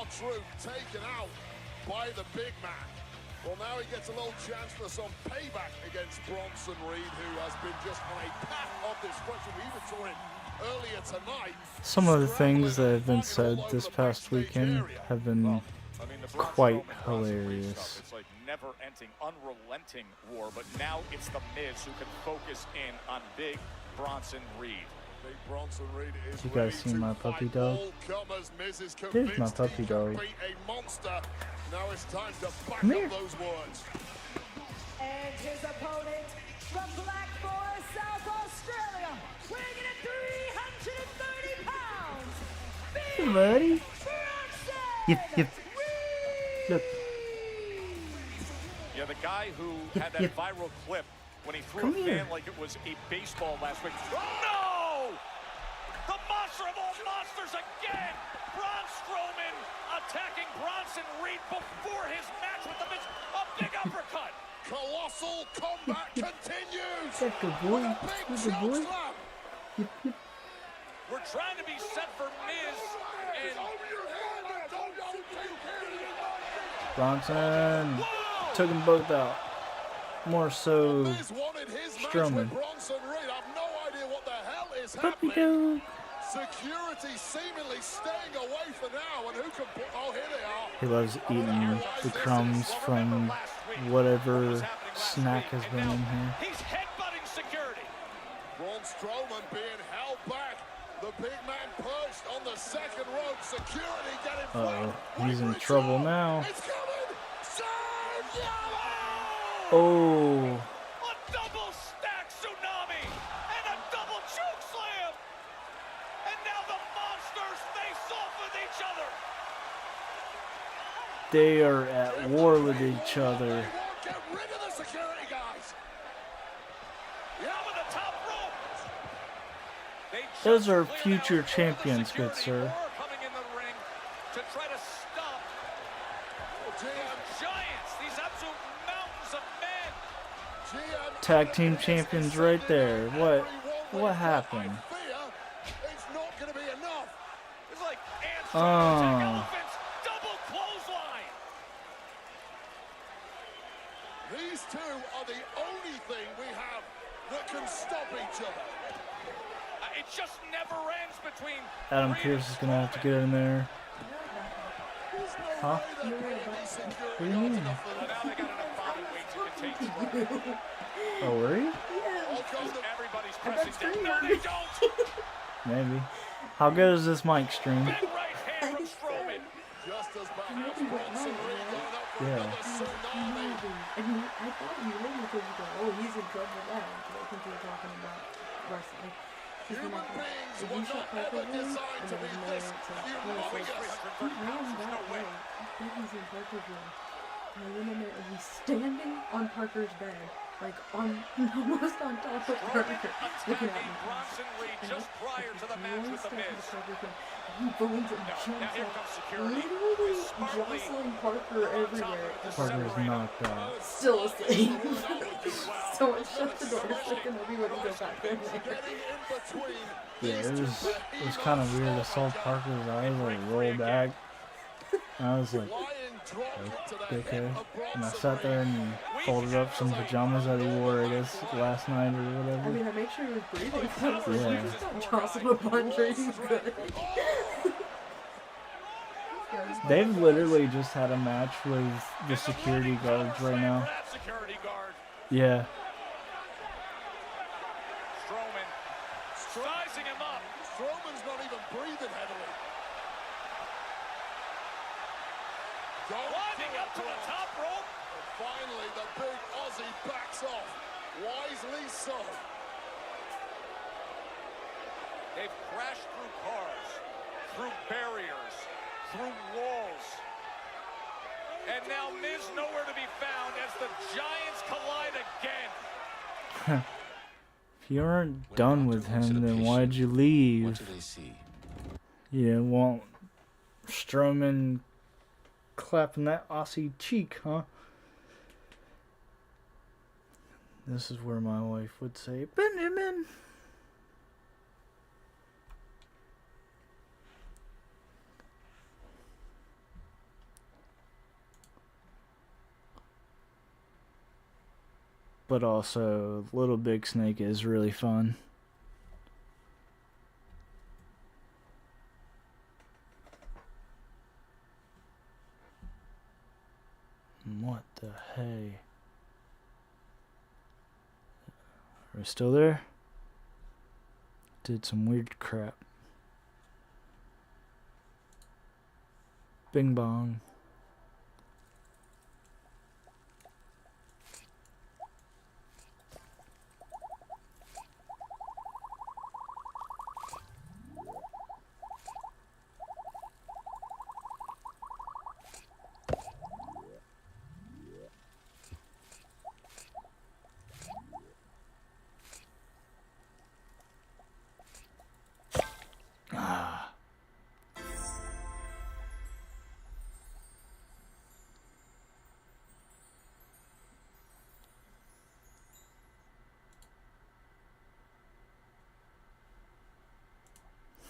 R-Truth, taken out by the big man. Well, now he gets a little chance for some payback against Bronson Reed, who has been just on a path of destruction. We even saw him earlier tonight. Some of the things that have been said this past weekend have been quite hilarious. It's like never-ending, unrelenting war, but now it's The Miz who can focus in on big Bronson Reed. Big Bronson Reed is You guys see my puppy dog? There's my puppy dog. A monster. Now it's time to back Come up here. those words. And his opponent from Black Forest, South Australia, weighing in at 330 pounds. Hey, buddy. Yep. Look. Yeah, the guy who had that viral clip when he threw Come a here. fan like it was a baseball last week. No! The monster of all monsters again! Braun Strowman attacking Bronson Reed before his match with The Miz. A big uppercut! Colossal combat continues! That's good boy. That's good boy. We're trying to be set for Miz and... Bronson took them both out. More so Miz wanted his match Strowman. with Bronson Reed. I've no idea what the hell is Puppy happening. dog. Security seemingly staying away for now, and who can put... Oh, here they are. He loves eating the crumbs from whatever snack has been in here. He's headbutting security. Braun Strowman being held back. The big man perched on the second rope. Security getting Uh-oh, he's in trouble now. It's coming! Oh. A double stack tsunami and a double choke slam. And now the monsters face off with each other. They are at war with each other. Get rid of the security guys. Over the top rope. Those are future champions, good sir. Coming in the ring to try to stop these giants, these absolute mountains of men. Tag team champions right there. What happened? It's not going to be enough. It's like ants trying to take Oh. elephants. Double clothesline. These two are the only thing we have that can stop each other. It just never ends between Adam Pearce is gonna have to get in there. Huh? What do you mean? Oh, were you? Everybody's pressing down. No, they don't. Maybe. How good is this mic stream? Big right hand from Strowman. Just as perhaps Bronson Reed going up for Yeah. another tsunami. And I thought you were because you go, oh, he's in trouble now. But I think you were talking about wrestling. Human beings were not ever designed to be this humongous. He ran that way. I think he's in Parker's room. And I went in there and he's standing on Parker's bed. Like almost on top of Parker. Looking at me. Bronson Reed just prior to the match with The Miz. He bones and jumps up. Literally jostling Parker everywhere. Parker's knocked out. Still asleep. So I shut the door so I can everybody go back in there. Yeah, it was kind of weird. I saw Parker's eyes like roll back. And I was like, okay. And I sat there and folded up some pajamas that he wore, I guess, last night or I whatever. mean, I make sure he was breathing. So I was like, Yeah. you just don't jostle a bunch or he's good. They've literally just had a match with the security guards right now. Security guard. Yeah. Strowman sizing him up. Strowman's not even breathing heavily. Climbing up to the top rope. And finally, the big Aussie backs off. Wisely so. They've crashed through cars, through barriers, through walls. And now Miz nowhere to be found as the Giants collide again. If you aren't done with him, then why'd you leave? What do they see? You didn't want Strowman clapping that Aussie cheek, huh? This is where my wife would say, Benjamin. But also, Little Big Snake is really fun. What the hey? Are we still there? Did some weird crap. Bing bong.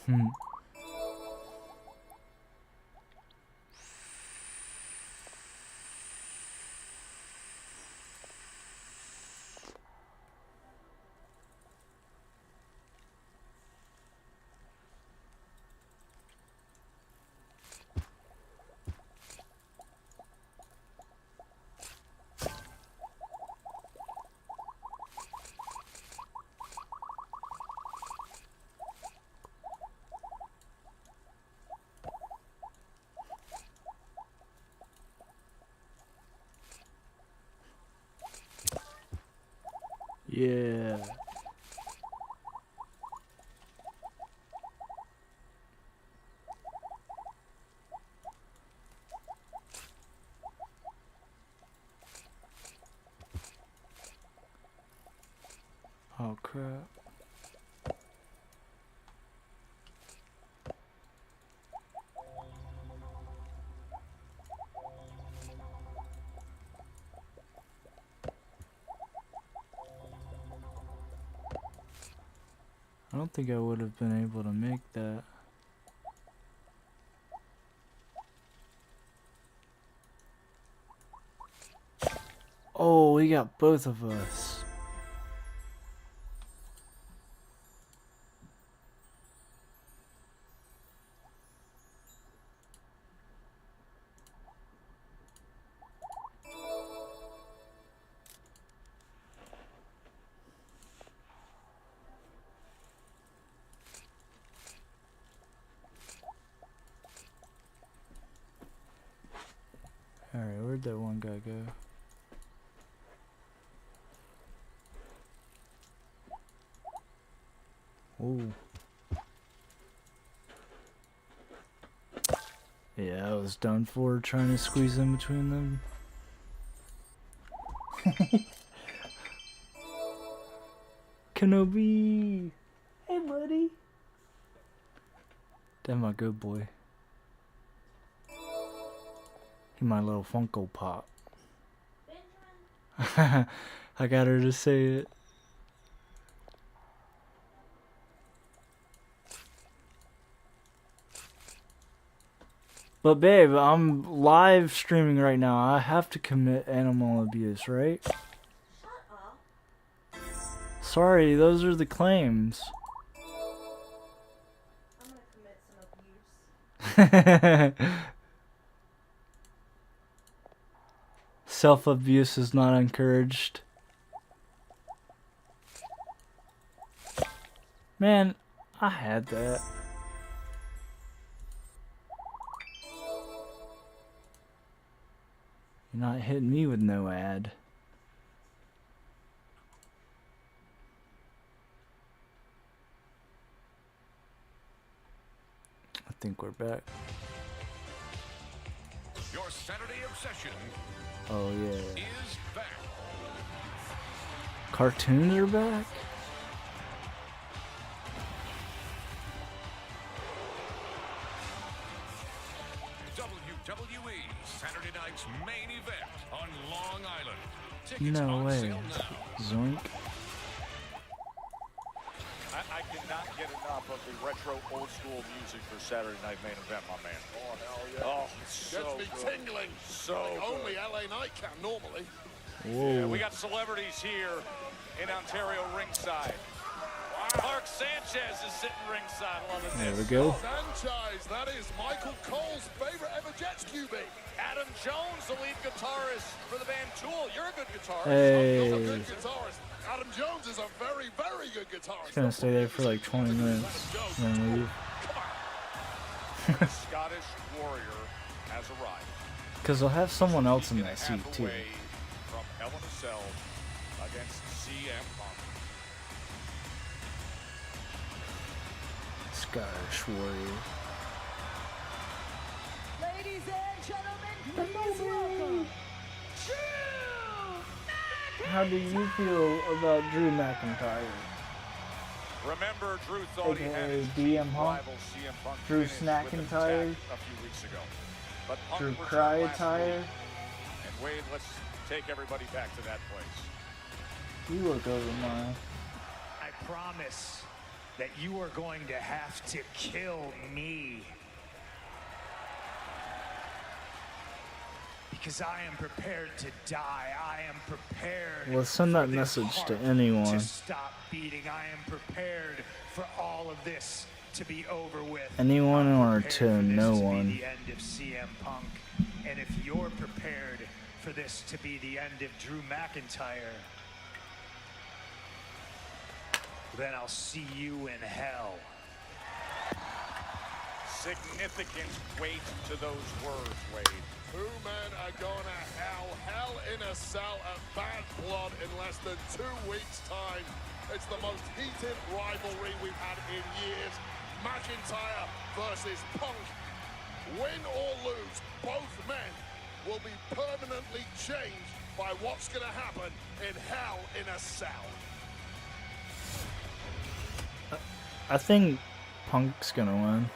Hmm. Yeah. Oh crap. I don't think I would have been able to make that. Oh, we got both of us. Alright, where'd that one guy go? Ooh. Yeah, I was done for trying to squeeze in between them. Kenobi! Hey, buddy! Damn, my good boy. He my little Funko Pop. I got her to say it. But babe, I'm live streaming right now. I have to commit animal abuse, right? Shut up. Sorry, those are the claims. I'm gonna commit some abuse. Self-abuse is not encouraged. Man, I had that. You're not hitting me with no ad. I think we're back. Your Saturday obsession Oh yeah. is back. Cartoons are back? WWE Saturday night's main event on Long Island. Tickets No on way. sale now. Zoink. I cannot get enough of the retro old school music for Saturday Night Main Event, my man. Oh, hell yeah. Oh, it's Gets so me good. tingling. So like good. only LA Knight can normally. Whoa. Yeah, we got celebrities here in Ontario ringside. Mark Sanchez is sitting ringside, loving There this. we go. Sanchez, that is Michael Cole's favorite ever Jets QB. Adam Jones, the lead guitarist for the band Tool. You're a good guitarist. Hey. He's a good guitarist. Adam Jones is a very, very good guitarist. Just gonna stay there for like 20 minutes and then leave. The Scottish Warrior has arrived. Because they'll have someone else in that seat too. Away from Hell in a Cell against CM Punk. Scottish Warrior. Ladies and gentlemen, please welcome How do you feel about Drew McINTYre? Remember, Drew thought he had AKA his DM Hump, rival CM Punk Drew finish with an Snackintire, attack a few weeks ago. But Punk Drew returned last Crytire. week. And Wade, let's take everybody back to that place. You look over mine. I promise that you are going to have to kill me. Because I am prepared to die. I am prepared. Well, send that for this message to heart anyone. to stop beating. I am prepared for all of this to be over with. Anyone or Prepared to for this no to be one. the end of CM Punk. And if you're prepared for this to be the end of Drew McINTYre, then I'll see you in hell. significant weight to those words, Wade. Two men are going to hell in a cell at Bad Blood in less than 2 weeks' time. It's the most heated rivalry we've had in years. McINTYRE versus Punk. Win or lose, both men will be permanently changed by what's going to happen in Hell in a Cell. I think Punk's gonna win.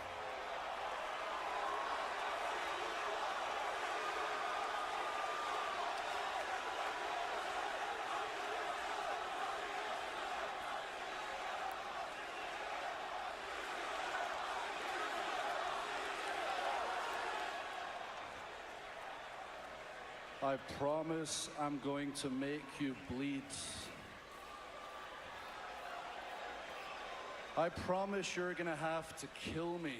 I promise I'm going to make you bleed. I promise you're gonna have to kill me.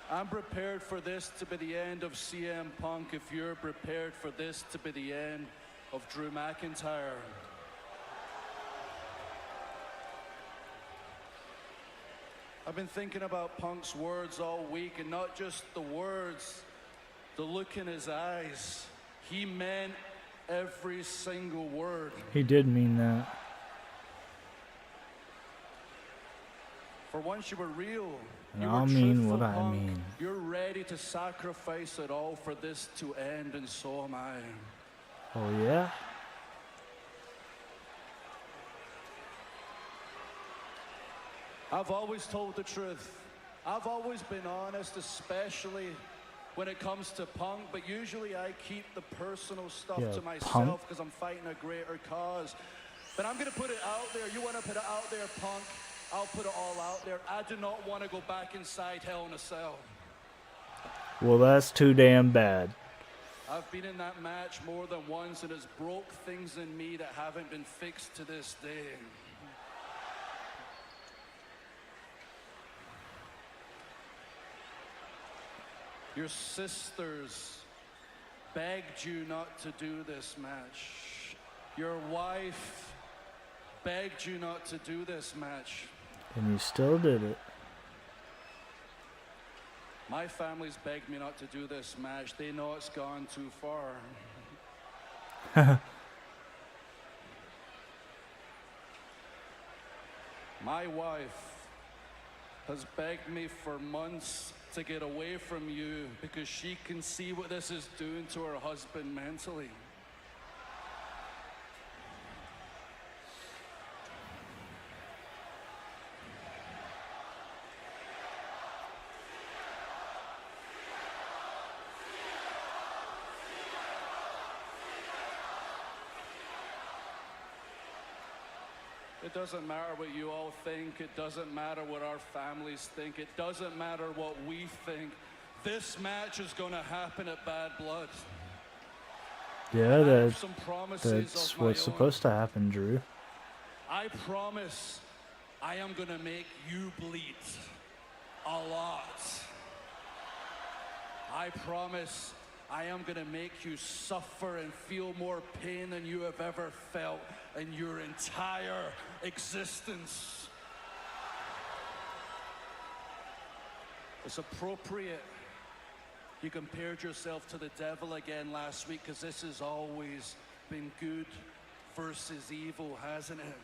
I'm prepared for this to be the end of CM Punk if you're prepared for this to be the end of Drew McINTYre. I've been thinking about Punk's words all week, and not just the words, the look in his eyes. He meant every single word. He did mean that. For once you were real. And you I'll were mean truthful, what I Punk. mean. You're ready to sacrifice it all for this to end, and so am I. Oh yeah? I've always told the truth. I've always been honest, especially when it comes to Punk, but usually I keep the personal stuff Yeah, to myself because I'm fighting a greater cause. But I'm gonna put it out there. You wanna put it out there, Punk? I'll put it all out there. I do not want to go back inside Hell in a Cell. Well, that's too damn bad. I've been in that match more than once, and it's broke things in me that haven't been fixed to this day. Your sisters begged you not to do this match. Your wife begged you not to do this match. And you still did it. My family's begged me not to do this match. They know it's gone too far. My wife has begged me for months to get away from you because she can see what this is doing to her husband mentally. It doesn't matter what you all think. It doesn't matter what our families think. It doesn't matter what we think. This match is going to happen at Bad Blood. Yeah, that's of my what's own. supposed to happen, Drew. I promise I am going to make you bleed a lot. I promise I am going to make you suffer and feel more pain than you have ever felt in your entire existence. It's appropriate you compared yourself to the devil again last week, because this has always been good versus evil, hasn't it?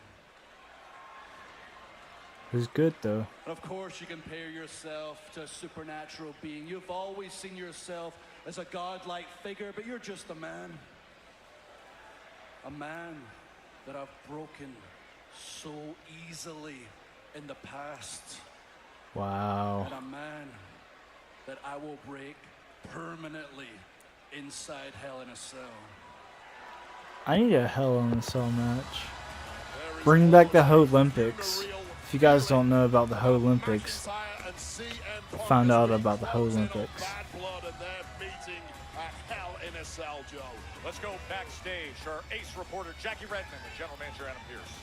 It was good, though. And of course, you compare yourself to a supernatural being. You've always seen yourself as a godlike figure, but you're just a man. A man that I've broken so easily in the past. Wow. And a man that I will break permanently inside Hell in a Cell. I need a Hell in a Cell match. Bring back the Olympics. If you guys don't know about the Olympics, found out about the Olympics. Bad Blood and their meeting at Hell in a Cell, Joe. Let's go backstage. Our ace reporter, Jackie Redmond, and general manager, Adam Pearce.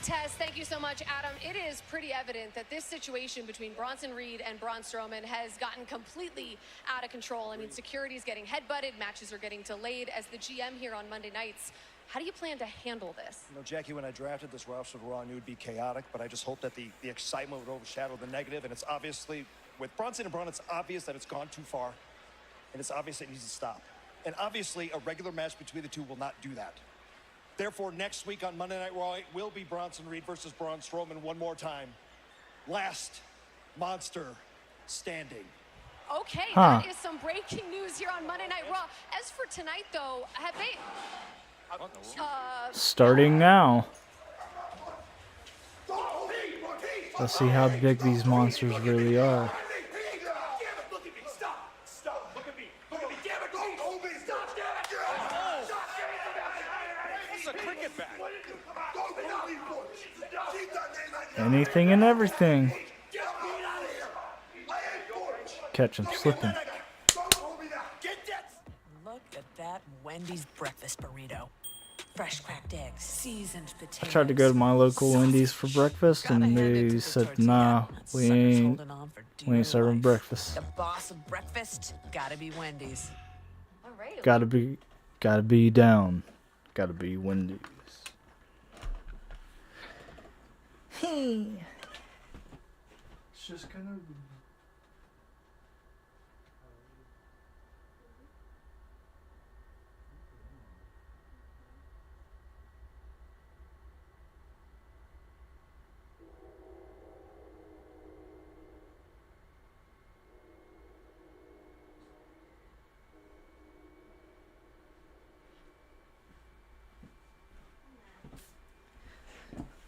Tess, thank you so much, Adam. It is pretty evident that this situation between Bronson Reed and Braun Strowman has gotten completely out of control. I mean, security's getting headbutted, matches are getting delayed. As the GM here on Monday nights, How do you plan to handle this? You know, Jackie, when I drafted this roster for Raw, I knew it'd be chaotic, but I just hope that the excitement would overshadow the negative. And it's obviously, with Bronson and Braun, it's obvious that it's gone too far. And it's obvious it needs to stop. And obviously, a regular match between the two will not do that. Therefore, next week on Monday Night Raw, it will be Bronson Reed versus Braun Strowman one more time. Last monster standing. Okay, that is some breaking news here on Monday Night Raw. As for tonight, though, have they... Starting now. Let's see how big these monsters really are. Anything and everything. Catch him slipping. Look at that Wendy's breakfast burrito. Fresh cracked eggs, seasoned potatoes. I tried to go to my local Wendy's for breakfast and they said, nah, we ain't serving breakfast. The boss of breakfast, gotta be Wendy's. All right. Gotta be down. Gotta be Wendy's. Hey. It's just kind of...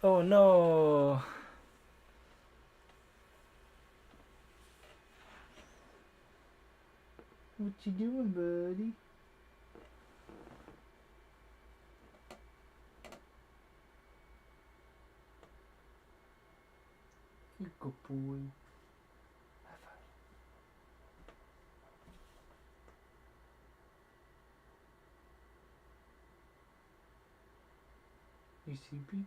Oh no. What you doing, buddy? You good boy. You sleepy?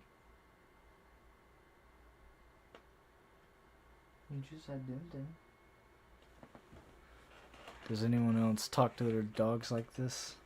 You just had them. Does anyone else talk to their dogs like this?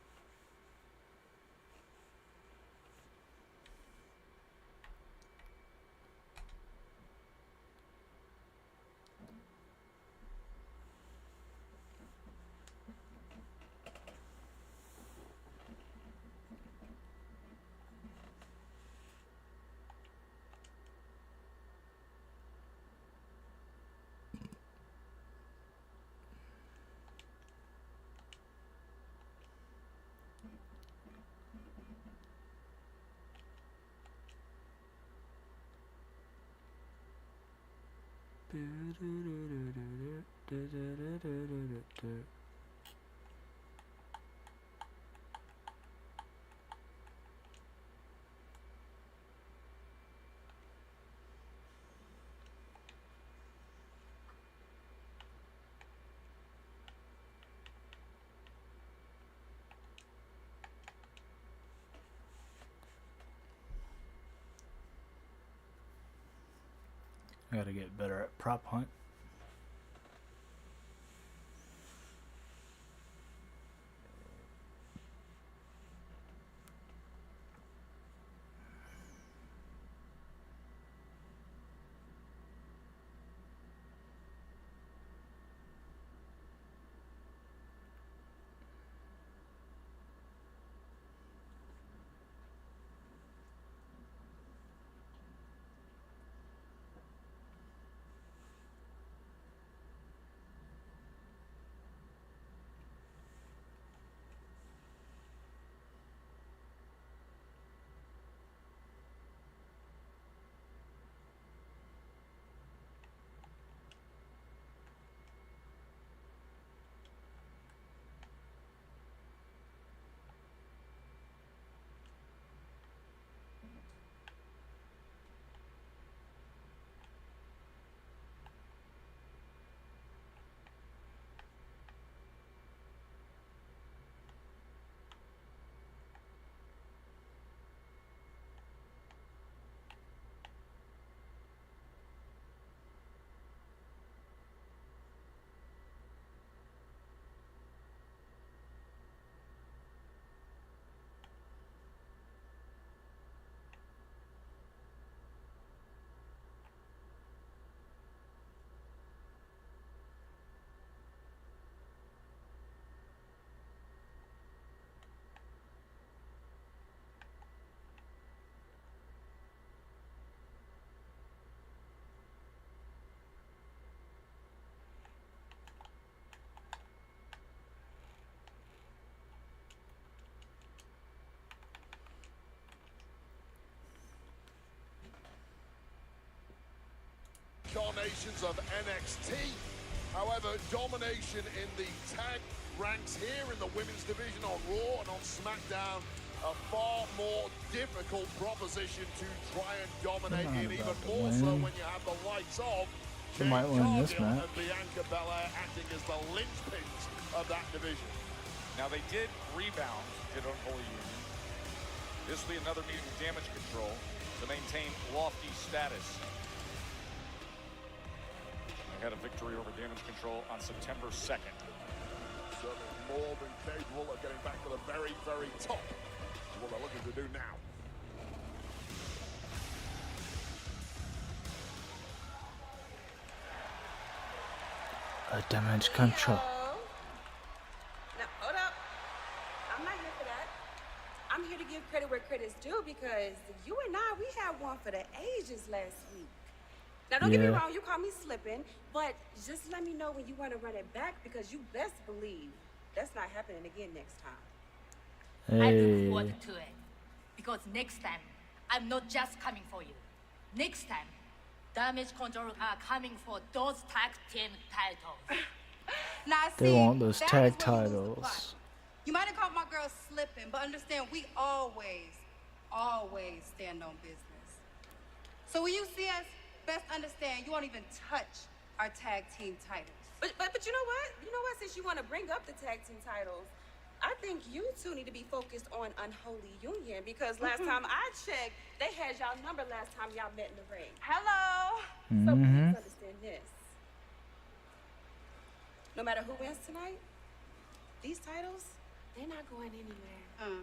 I gotta get better at prop hunt. foundations of NXT. However, domination in the tag ranks here in the women's division on Raw and on SmackDown, a far more difficult proposition to try and dominate in, even more so when you have the likes of She might win this match. and Bianca Belair acting as the linchpins of that division. Now they did rebound, did Unholy Union. This will be another meeting with Damage Control to maintain lofty status. They had a victory over Damage Control on September 2nd. Certainly more than capable of getting back to the very, very top. That's what they're looking to do now. Damage Control. Now, hold up. I'm not here for that. I'm here to give credit where credit's due because you and I, we had one for the ages last week. Now, don't get me wrong, you caught me slipping, but just let me know when you want to run it back because you best believe that's not happening again next time. I look forward to it because next time, I'm not just coming for you. Next time, Damage Control are coming for those tag team titles. Now, They see, want those that tag is where you lose the titles. plot. You might have caught my girl slipping, but understand we always stand on business. So when you see us, best understand you won't even touch our tag team titles. But you know what? You know what? Since you want to bring up the tag team titles, I think you two need to be focused on Unholy Union because last time I checked, they had y'all number last time y'all met in the ring. Hello. So please understand this. No matter who wins tonight, these titles, they're not going anywhere.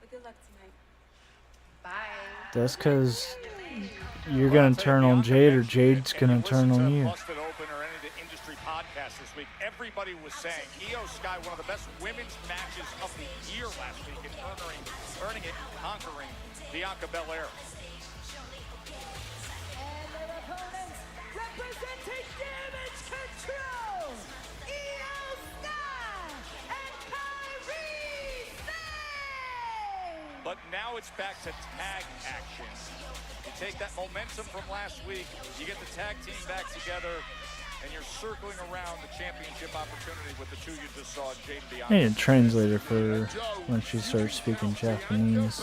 But good luck tonight. Bye. That's because you're gonna turn on Jade, or Jade's gonna turn on you. Busted Open or any of the industry podcasts this week, everybody was saying Io Sky, one of the best women's matches of the year last week, and earning it and conquering Bianca Belair. And their opponents, representing Damage Control, Io Sky and Kairi Sane! But now it's back to tag action. You take that momentum from last week, you get the tag team back together, and you're circling around the championship opportunity with the two you just saw, Jade and Bianca. I need a translator for when she starts speaking Japanese.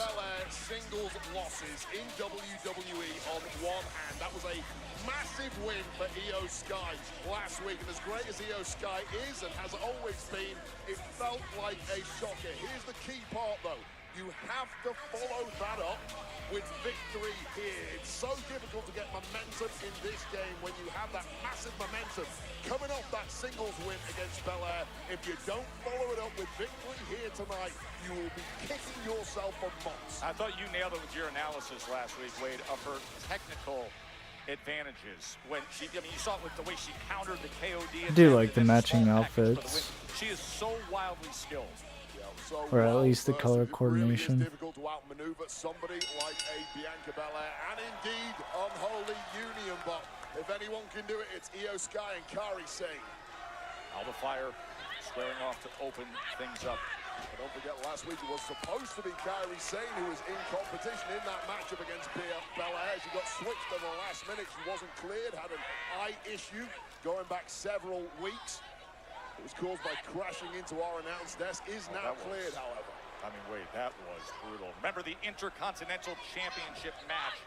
Singles losses in WWE on one hand. That was a massive win for Io Sky last week. And as great as Io Sky is and has always been, it felt like a shocker. Here's the key part, though. You have to follow that up with victory here. It's so difficult to get momentum in this game when you have that massive momentum coming off that singles win against Belair. If you don't follow it up with victory here tonight, you will be kicking yourself for months. I thought you nailed it with your analysis last week, Wade, of her technical advantages. When she, I mean, you saw it with the way she countered the KOD. I do like the matching outfits. She is so wildly skilled. Or at least the color coordination. It's difficult to outmaneuver somebody like a Bianca Belair and indeed Unholy Union, but if anyone can do it, it's Io Sky and Kairi Sane. Alba Fire squaring off to open things up. But don't forget, last week it was supposed to be Kairi Sane who was in competition in that matchup against Belair. She got switched at the last minute. She wasn't cleared, had an eye issue going back several weeks. It was caused by crashing into our announce desk. Is now cleared, however. I mean, wait, that was brutal. Remember, the Intercontinental Championship match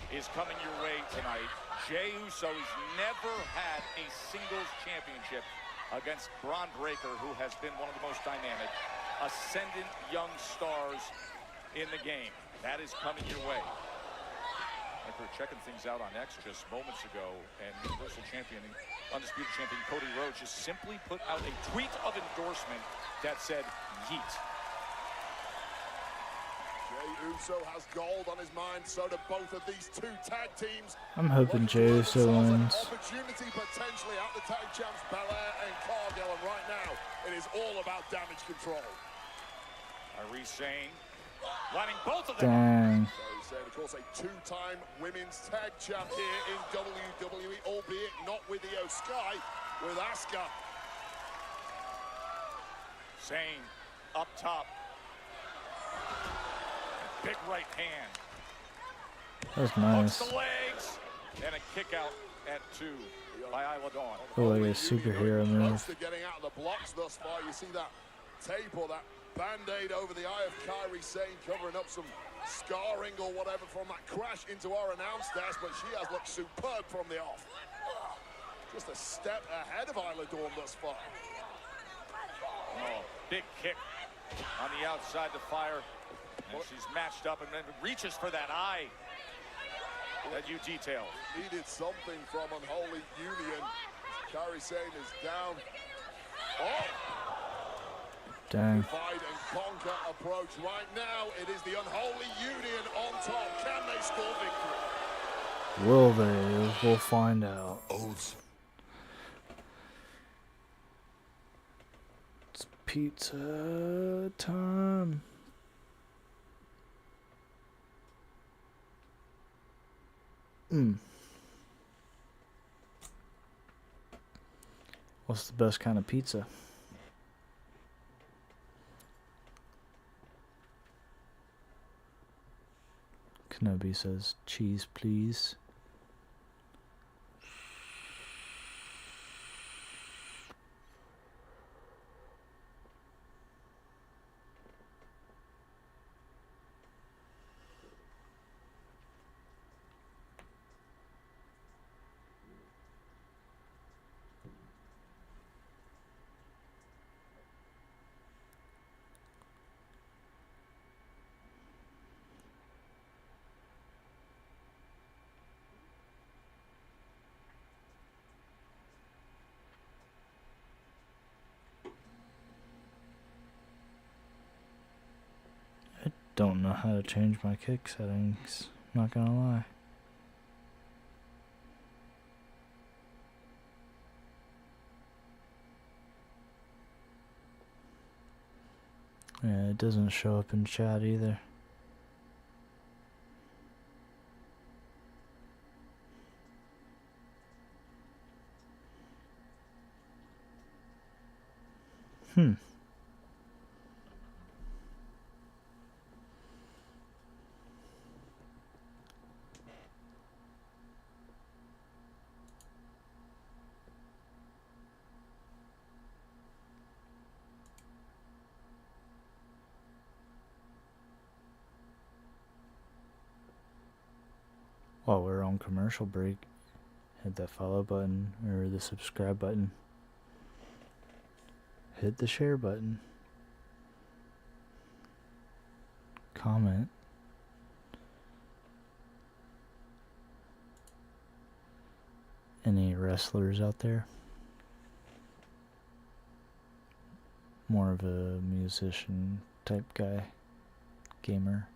is coming your way tonight. Jey Uso has never had a singles championship against Braun Breaker, who has been one of the most dynamic, ascendant young stars in the game. That is coming your way. Like we were checking things out on X just moments ago, and Universal Champion, Undisputed Champion Cody Rhodes just simply put out a tweet of endorsement that said, yeet. Jey Uso has gold on his mind, so do both of these two tag teams. I'm hoping Jey Uso wins. Opportunity potentially at the tag champs, Belair and Cargill, and right now it is all about Damage Control. Kairi Sane lining both of them. Dang. So, of course, a two-time women's tag champ here in WWE, albeit not with Io Sky, with Asuka. Zane up top. Big right hand. That was nice. Hooks the legs. And a kick out at 2 by Isla Dawn. Oh, like a superhero move. Close to getting out of the blocks thus far. You see that tape or that band-aid over the eye of Kairi Sane, covering up some scarring or whatever from that crash into our announce desk, but she has looked superb from the off. Just a step ahead of Isla Dawn thus far. Oh, big kick on the outside to Fire. And she's matched up and then reaches for that eye that you detailed. Needed something from Unholy Union. Kairi Sane is down. Oh! Dang. Divide and conquer approach right now. It is the Unholy Union on top. Can they score victory? Will they? We'll find out. It's pizza time. What's the best kind of pizza? Kenobi says, cheese, please. Don't know how to change my kick settings, not gonna lie. Yeah, it doesn't show up in chat either. While we're on commercial break, hit that follow button or the subscribe button. Hit the share button. Comment. Any wrestlers out there? More of a musician type guy, gamer.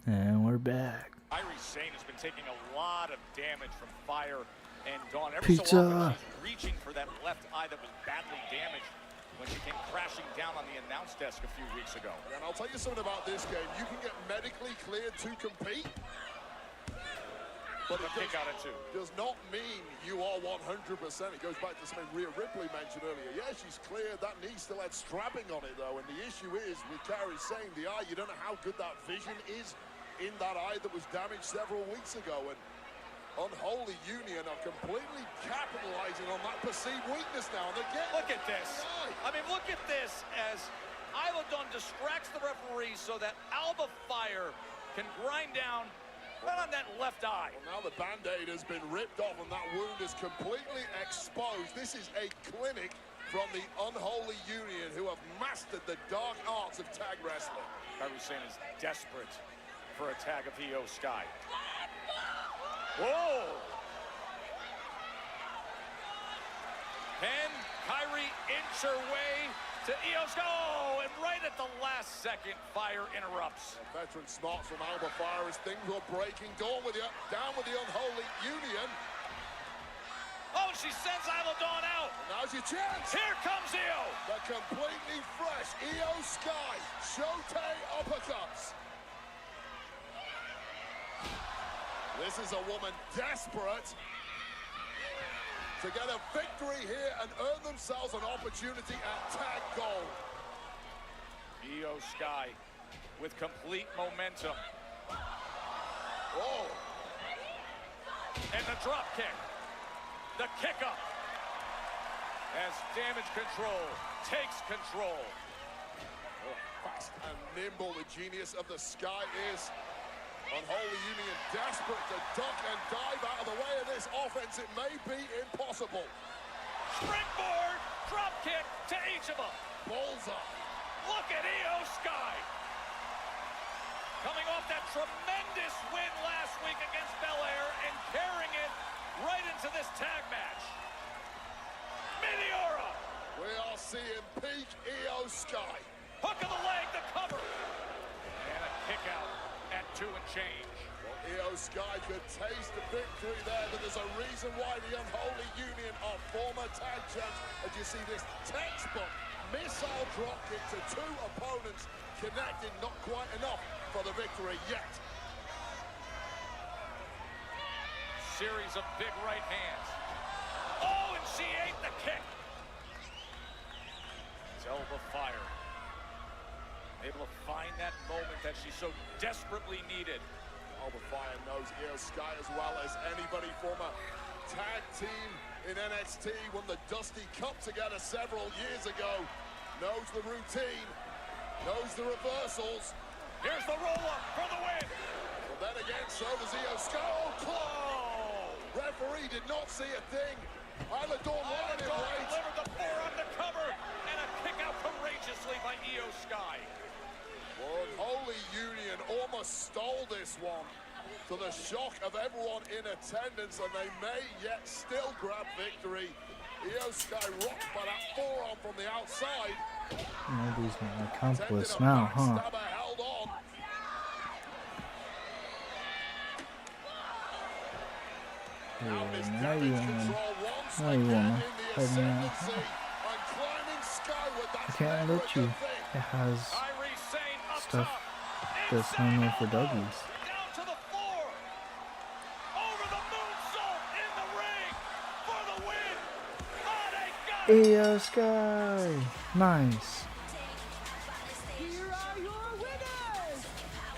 And we're back. Kairi Sane has been taking a lot of damage from Fire and Dawn. Every Pizza. so often she's reaching for that left eye that was badly damaged when she came crashing down on the announce desk a few weeks ago. And I'll tell you something about this game. You can get medically cleared to compete, but it does not mean you are 100%. It goes back to something Rhea Ripley mentioned earlier. Yeah, she's cleared. That knee still had strapping on it, though. And the issue is, with Kairi Sane, the eye, you don't know how good that vision is in that eye that was damaged several weeks ago. And Unholy Union are completely capitalizing on that perceived weakness now. And again, look at this. I mean, look at this as Isla Dawn distracts the referee so that Alba Fire can grind down right on that left eye. Well, now the Band-Aid has been ripped off and that wound is completely exposed. This is a clinic from the unholy union who have mastered the dark arts of tag wrestling. Kairi Sane is desperate for a tag of Io Sky. Whoa! Can Kairi inch her way to Io Sky? Oh, and right at the last second, Fire interrupts. Veteran smarts from Alba Fire as things were breaking. Dawn with down with the unholy union. Oh, she sends Isla Dawn out. And now's your chance. Here comes Io. The completely fresh Io Sky Shote uppercuts. This is a woman desperate to get a victory here and earn themselves an opportunity at tag gold. Io Sky with complete momentum. Oh. And the drop kick. The kick up. As Damage Control takes control. Oh, fast and nimble the genius of the Sky is. Unholy Union desperate to duck and dive out of the way of this offense. It may be impossible. Springboard, drop kick to each of them. Bullseye. Look at Io Sky. Coming off that tremendous win last week against Belair and carrying it right into this tag match. Meteora. We are seeing peak Io Sky. Hook of the leg, the cover. And a kick out at 2 and change. Well, Io Sky could taste the victory there, but there's a reason why the Unholy Union are former tag champs. As you see this textbook missile drop kick to 2 opponents, connecting not quite enough for the victory yet. Series of big right hands. Oh, and she ate the kick. Elba Fire. Able to find that moment that she so desperately needed. Alba Fire knows Io Sky as well as anybody. Former tag team in NXT, won the Dusty Cup together several years ago. Knows the routine, knows the reversals. Here's the roll-up for the win. But then again, so does Io Sky. Oh, close. Referee did not see a thing. Isla Dawn lying in wait. Delivered the forearm to cover, and a kick out courageously by Io Sky. Unholy Union almost stole this one, to the shock of everyone in attendance, and they may yet still grab victory. Io Sky rocked by that forearm from the outside. Nobody's my accomplice now, huh? Held on. Yeah, now you wanna head me out. I can't let you. It has stuff that's not made for doggies. Down to the floor. Over the moonsault in the ring for the win. Oh, they got it. Io Sky. Nice. Here are your winners,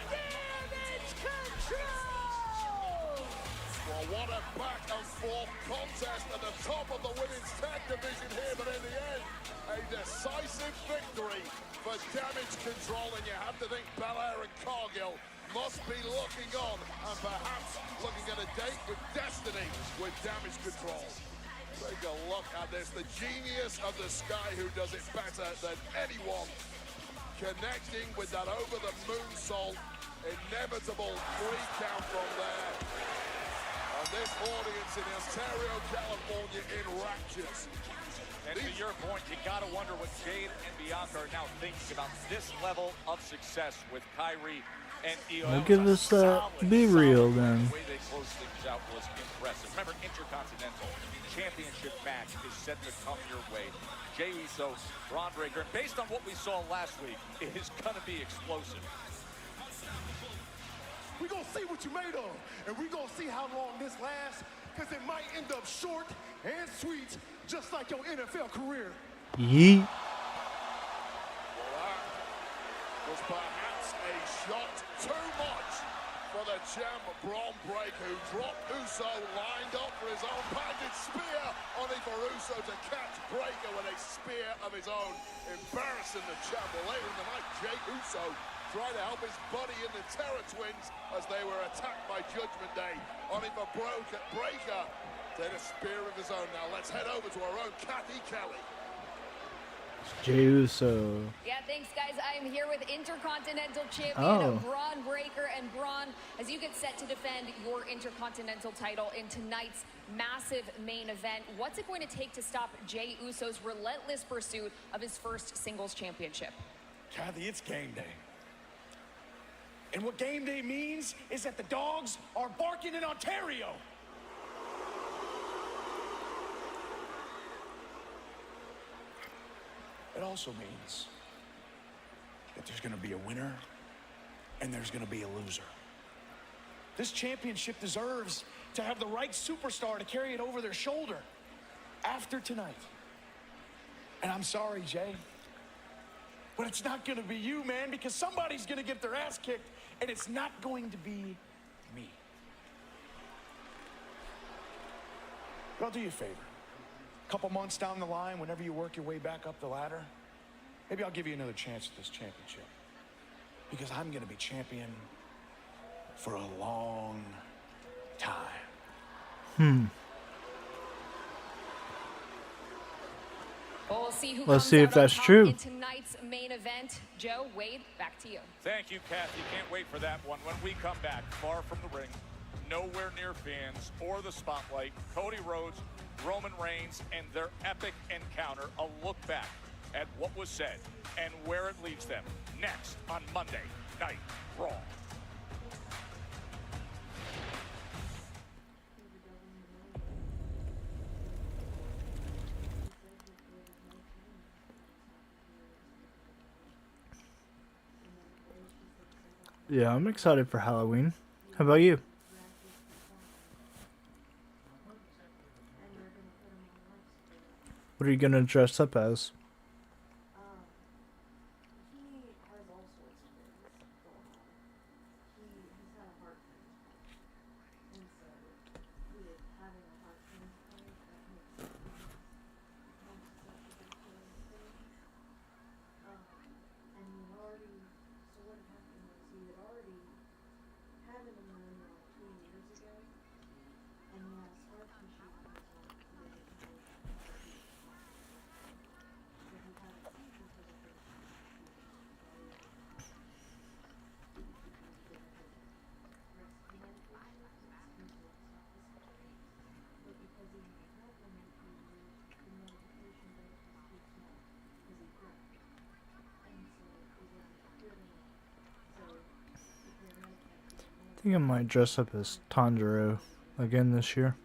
Damage Control! Well, what a back and forth contest at the top of the women's tag division here, but in the end, a decisive victory for Damage Control, and you have to think Belair and Cargill must be looking on and perhaps looking at a date with destiny with Damage Control. Take a look at this, the genius of the Sky who does it better than anyone. Connecting with that over the moonsault, inevitable 3 count from there. And this audience in Ontario, California in raptures. And to your point, you got to wonder what Jade and Bianca are now thinking about this level of success with Kairi and Io. Look at this, be real then. The way they closed things out was impressive. Remember, Intercontinental Championship match is set to come your way. Jey Uso, Braun Breaker, and based on what we saw last week, it is going to be explosive. We're going to see what you made of, and we're going to see how long this lasts, because it might end up short and sweet, just like your NFL career. Yeet. Well, that was perhaps a shot too much for the champ Braun Breaker, who dropped Uso, lined up for his own patented spear, only for Uso to catch Breaker with a spear of his own, embarrassing the champ. Well, later in the night, Jey Uso tried to help his buddy in the Terror Twins as they were attacked by Judgment Day, only for Breaker to hit a spear of his own. Now let's head over to our own Kathy Kelly. Jey Uso. Yeah, thanks, guys. I am here with Intercontinental Champion Braun Breaker. And Braun, as you get set to defend your Intercontinental title in tonight's massive main event, what's it going to take to stop Jey Uso's relentless pursuit of his first singles championship? Kathy, it's game day. And what game day means is that the dogs are barking in Ontario. It also means that there's going to be a winner and there's going to be a loser. This championship deserves to have the right superstar to carry it over their shoulder after tonight. And I'm sorry, Jay, but it's not going to be you, man, because somebody's going to get their ass kicked, and it's not going to be me. But I'll do you a favor. A couple months down the line, whenever you work your way back up the ladder, maybe I'll give you another chance at this championship. Because I'm going to be champion for a long time. Well, we'll see who Let's comes see out if that's on top true. in tonight's main event. Joe, Wade, back to you. Thank you, Kathy. Can't wait for that one. When we come back, far from the ring, nowhere near fans or the spotlight, Cody Rhodes, Roman Reigns, and their epic encounter. A look back at what was said and where it leads them next on Monday Night Raw. Yeah, I'm excited for Halloween. How about you? What are you gonna dress up as? I think I might dress up as Tanjiro again this year.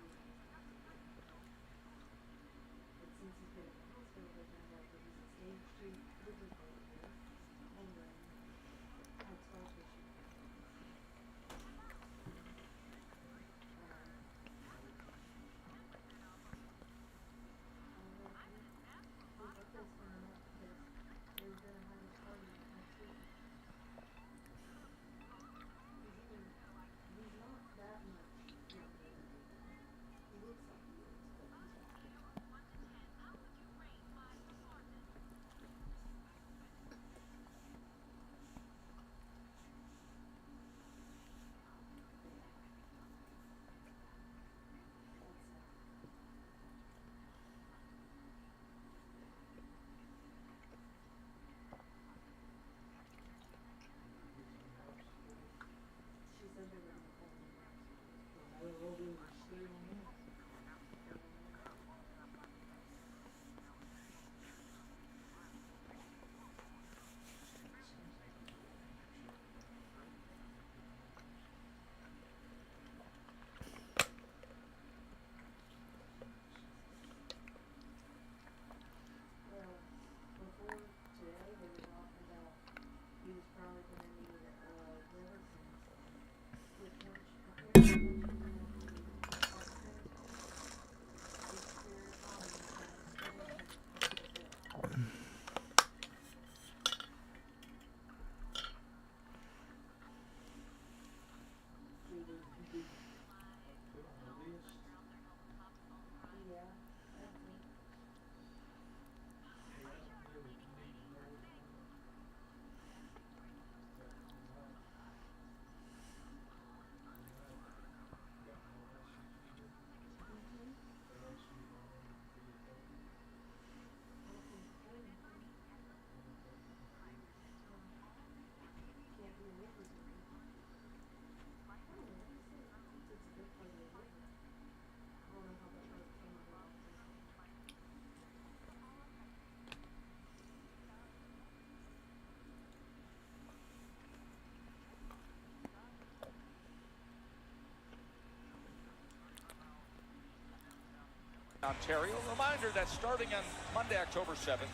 Ontario. Reminder that starting on Monday, October 7th,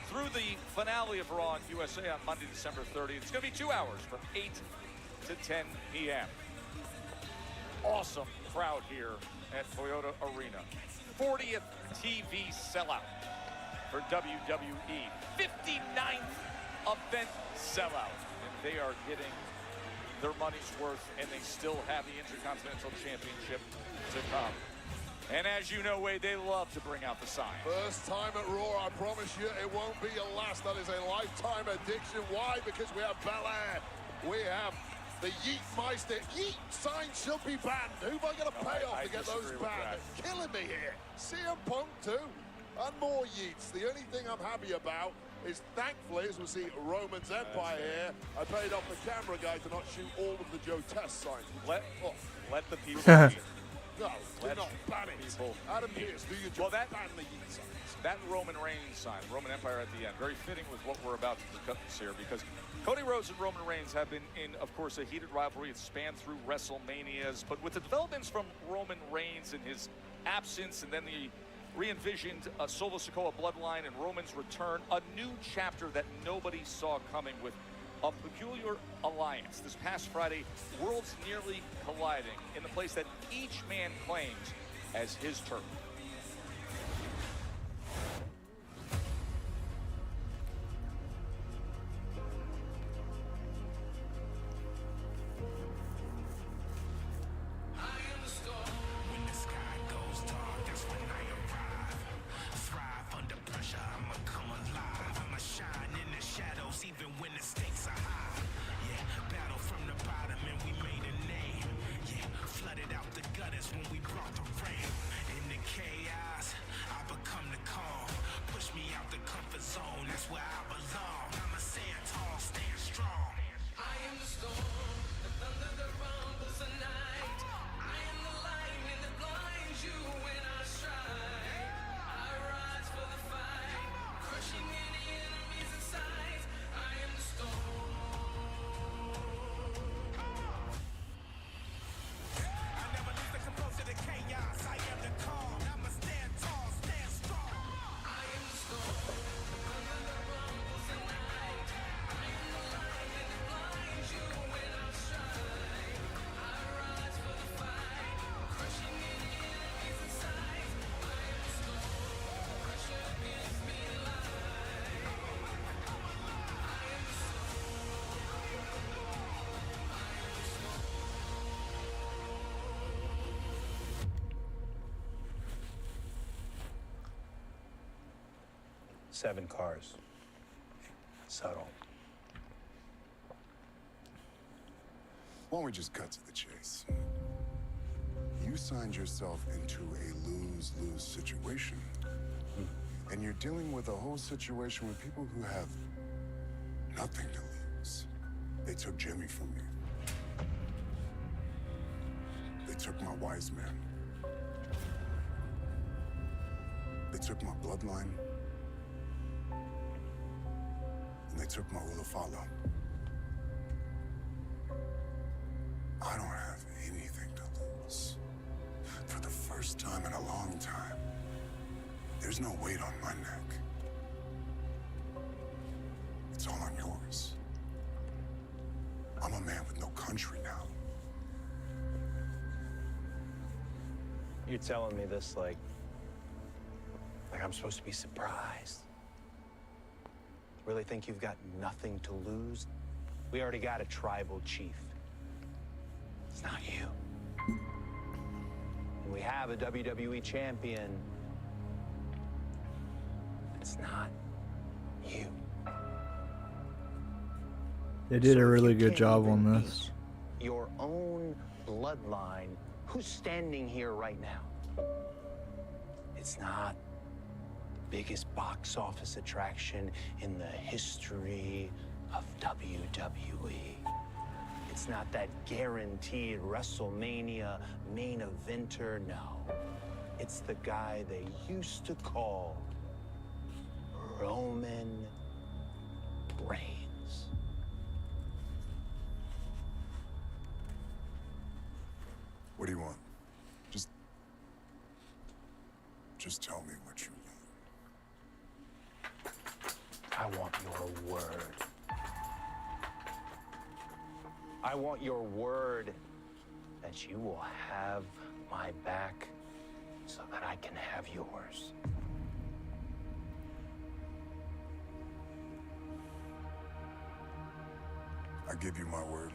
through the finale of Raw on USA on Monday, December 30th, it's going to be 2 hours from 8 to 10 p.m. Awesome crowd here at Toyota Arena. 40th TV sellout for WWE. 59th event sellout. And they are getting their money's worth, and they still have the Intercontinental Championship to come. And as you know, Wade, they love to bring out the sign. First time at Raw, I promise you, it won't be your last. That is a lifetime addiction. Why? Because we have Belair. We have the Yeet Meister. Yeet sign should be banned. Who am I going to pay off to get those banned? They're killing me here. CM Punk too. And more Yeets. The only thing I'm happy about is, thankfully, as we see Roman's Empire here, I paid off the camera guy to not shoot all of the Joe Test signs. Let the people see it. No, do not ban it. Adam Pearce, do your job. Ban the Yeet signs. That Roman Reigns sign, Roman Empire at the end, very fitting with what we're about to discuss here, because Cody Rhodes and Roman Reigns have been in, of course, a heated rivalry. It's spanned through WrestleManias, but with the developments from Roman Reigns and his absence, and then the re-envisioned Solo Sikoa bloodline and Roman's return, a new chapter that nobody saw coming with a peculiar alliance. This past Friday, worlds nearly colliding in the place that each man claims as his turf. Seven cars. Subtle. Why don't we just cut to the chase? You signed yourself into a lose-lose situation. And you're dealing with a whole situation with people who have nothing to lose. They took Jimmy from me. They took my wise man. They took my bloodline. And they took my Ulafala. I don't have anything to lose. For the first time in a long time, there's no weight on my neck. It's all on yours. I'm a man with no country now. You're telling me this like I'm supposed to be surprised? Really think you've got nothing to lose? We already got a tribal chief. It's not you. And we have a WWE champion. It's not you. They did a really good job on this. Your own bloodline, who's standing here right now? It's not the biggest box office attraction in the history of WWE. It's not that guaranteed WrestleMania main eventer, no. It's the guy they used to call Roman Reigns. What do you want? Just tell me what you want. I want your word. I want your word that you will have my back so that I can have yours. I give you my word.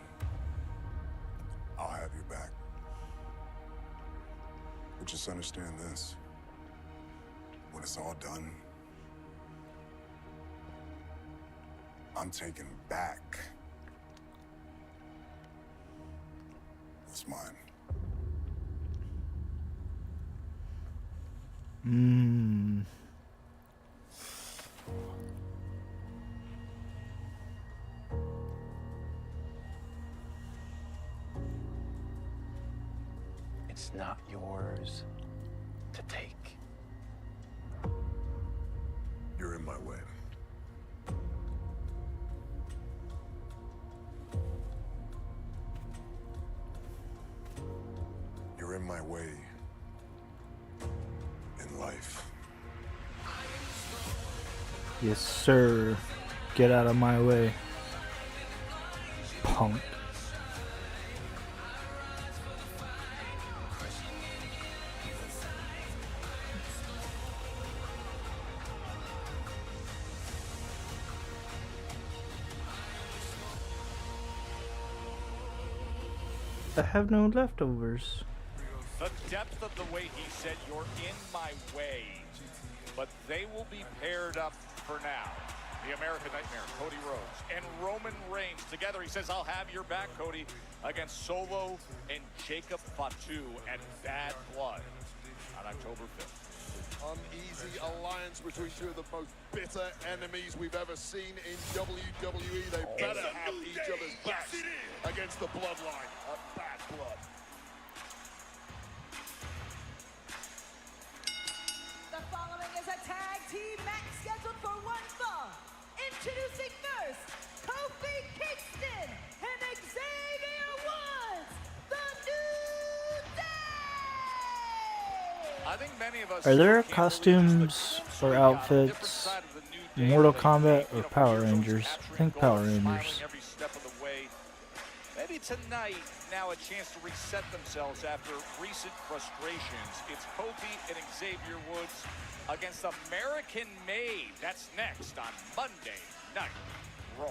I'll have your back. But just understand this. When it's all done, I'm taking back what's mine. It's not yours to take. You're in my way. You're in my way in life. Yes, sir. Get out of my way, punk. I have no leftovers. The depth of the way he said, "You're in my way," but they will be paired up for now. The American Nightmare, Cody Rhodes, and Roman Reigns together. He says, "I'll have your back, Cody," against Solo and Jacob Fatu at Bad Blood on October 5th. Uneasy alliance between two of the most bitter enemies we've ever seen in WWE. They better have each other's backs against the Bloodline at Bad Blood. The following is a tag team match scheduled for one fall. Introducing first, Kofi Kingston and Xavier Woods, the New Day! I think many of us Are there costumes or outfits in Mortal Kombat or Power Rangers? I think Power Rangers. every step of the way. Maybe tonight, now a chance to reset themselves after recent frustrations. It's Kofi and Xavier Woods against American Made. That's next on Monday Night Raw.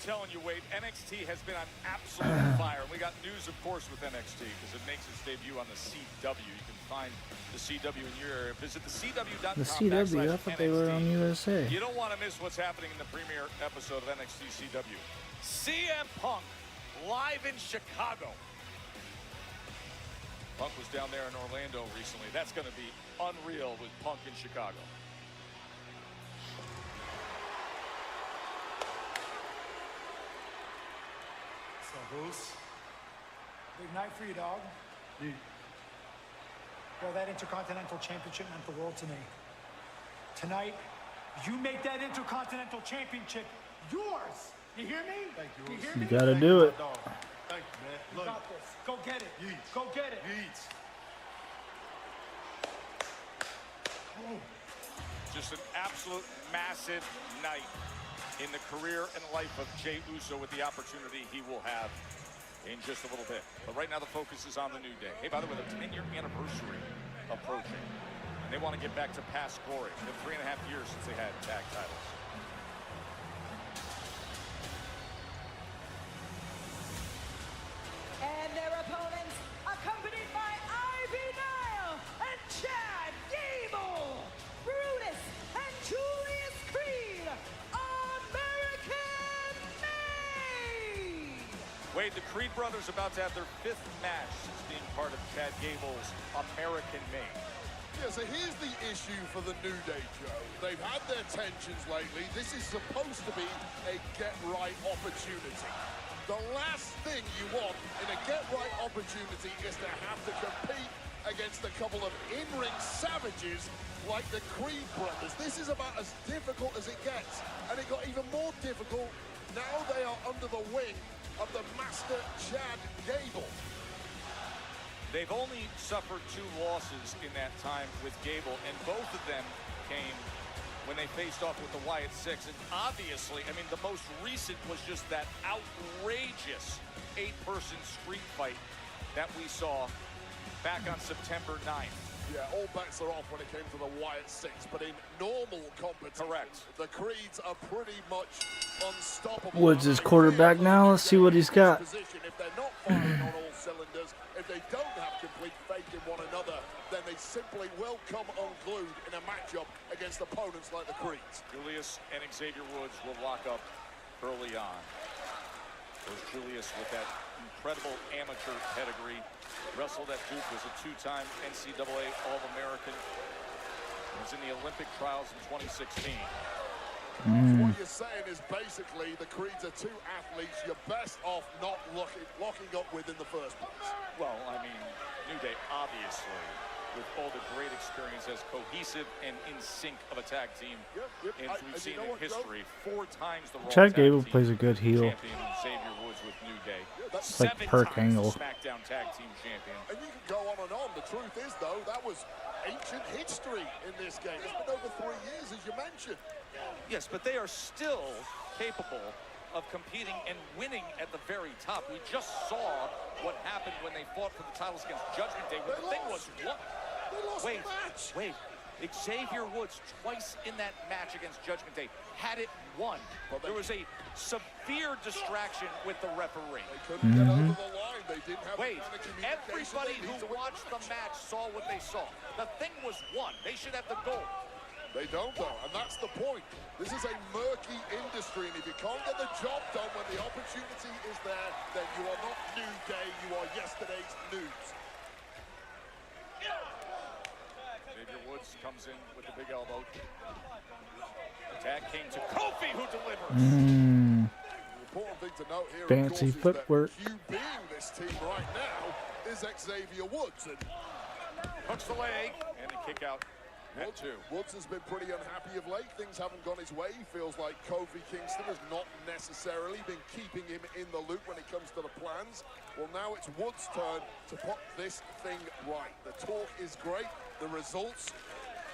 telling you, Wade, NXT has been on absolute fire. We got news, of course, with NXT because it makes its debut on the CW. You can find the CW in your area. Visit the CW.com. The CW, I thought they were on USA. You don't want to miss what's happening in the premiere episode of NXT CW. CM Punk live in Chicago. Punk was down there in Orlando recently. That's going to be unreal with Punk in Chicago. So, Bruce, big night for you, dog. Well, that Intercontinental Championship meant the world to me. Tonight, you make that Intercontinental Championship yours. You hear me? Thank you. You hear me? You gotta do it. Thank you, man. You got this. Go get it. Yeets. Go get it. Yeets. Just an absolute massive night in the career and life of Jey Uso with the opportunity he will have in just a little bit. But right now the focus is on the New Day. Hey, by the way, the 10-year anniversary approaching. And they want to get back to past glory. It's been 3.5 years since they had tag titles. And their opponents, accompanied by Ivy Nile and Chad Gable, Brutus and Julius Creed, American made. Wade, the Creed brothers about to have their 5th match since being part of Chad Gable's American made. Yeah, so here's the issue for the New Day, Joe. They've had their tensions lately. This is supposed to be a get-right opportunity. The last thing you want in a get-right opportunity is to have to compete against a couple of in-ring savages like the Creed brothers. This is about as difficult as it gets. And it got even more difficult now they are under the wing of the master Chad Gable. They've only suffered 2 losses in that time with Gable, and both of them came when they faced off with the Wyatt Six. And obviously, I mean, the most recent was just that outrageous 8-person street fight that we saw back on September 9th. Yeah, all bets are off when it came to the Wyatt Six, but in normal competition, the Creeds are pretty much unstoppable. Woods is quarterback now. Let's see what he's got. If they're not firing on all cylinders, if they don't have complete faith in one another, then they simply will come unglued in a matchup against opponents like the Creeds. Julius and Xavier Woods will lock up early on. There's Julius with that incredible amateur pedigree. Wrestled at Duke, was a 2-time NCAA All-American. Was in the Olympic trials in 2016. What you're saying is basically the Creeds are 2 athletes you're best off not locking up with in the first place. Well, I mean, New Day, obviously, with all the great experience as cohesive and in sync of a tag team. And we've seen in history 4 times the Raw Chad Tag Gable Team plays a good heel. champion Xavier Woods with New Day. It's like 7 Perk times Angle. the SmackDown Tag Team champion. And you can go on and on. The truth is, though, that was ancient history in this game. It's been over 3 years, as you mentioned. Yes, but they are still capable of competing and winning at the very top. We just saw what happened when they fought for the titles against Judgment Day. When the thing was, what? Wait. Xavier Woods twice in that match against Judgment Day had it won. There was a severe distraction with the referee. They couldn't get over the line. They didn't have Wait, the kind of communication everybody they need who to win watched the match saw what they saw. The thing was won. They should have the gold. They don't, though, and that's the point. This is a murky industry, and if you can't get the job done when the opportunity is there, then you are not New Day, you are yesterday's news. Xavier Woods comes in with the big elbow. Tag came to Kofi, who delivers. The important thing to note here, Fancy of course, footwork. is that QBing this team right now is Xavier Woods. And hooks the leg, and a kick out. Woods has been pretty unhappy of late. Things haven't gone his way. He feels like Kofi Kingston has not necessarily been keeping him in the loop when it comes to the plans. Well, now it's Woods' turn to put this thing right. The talk is great. The results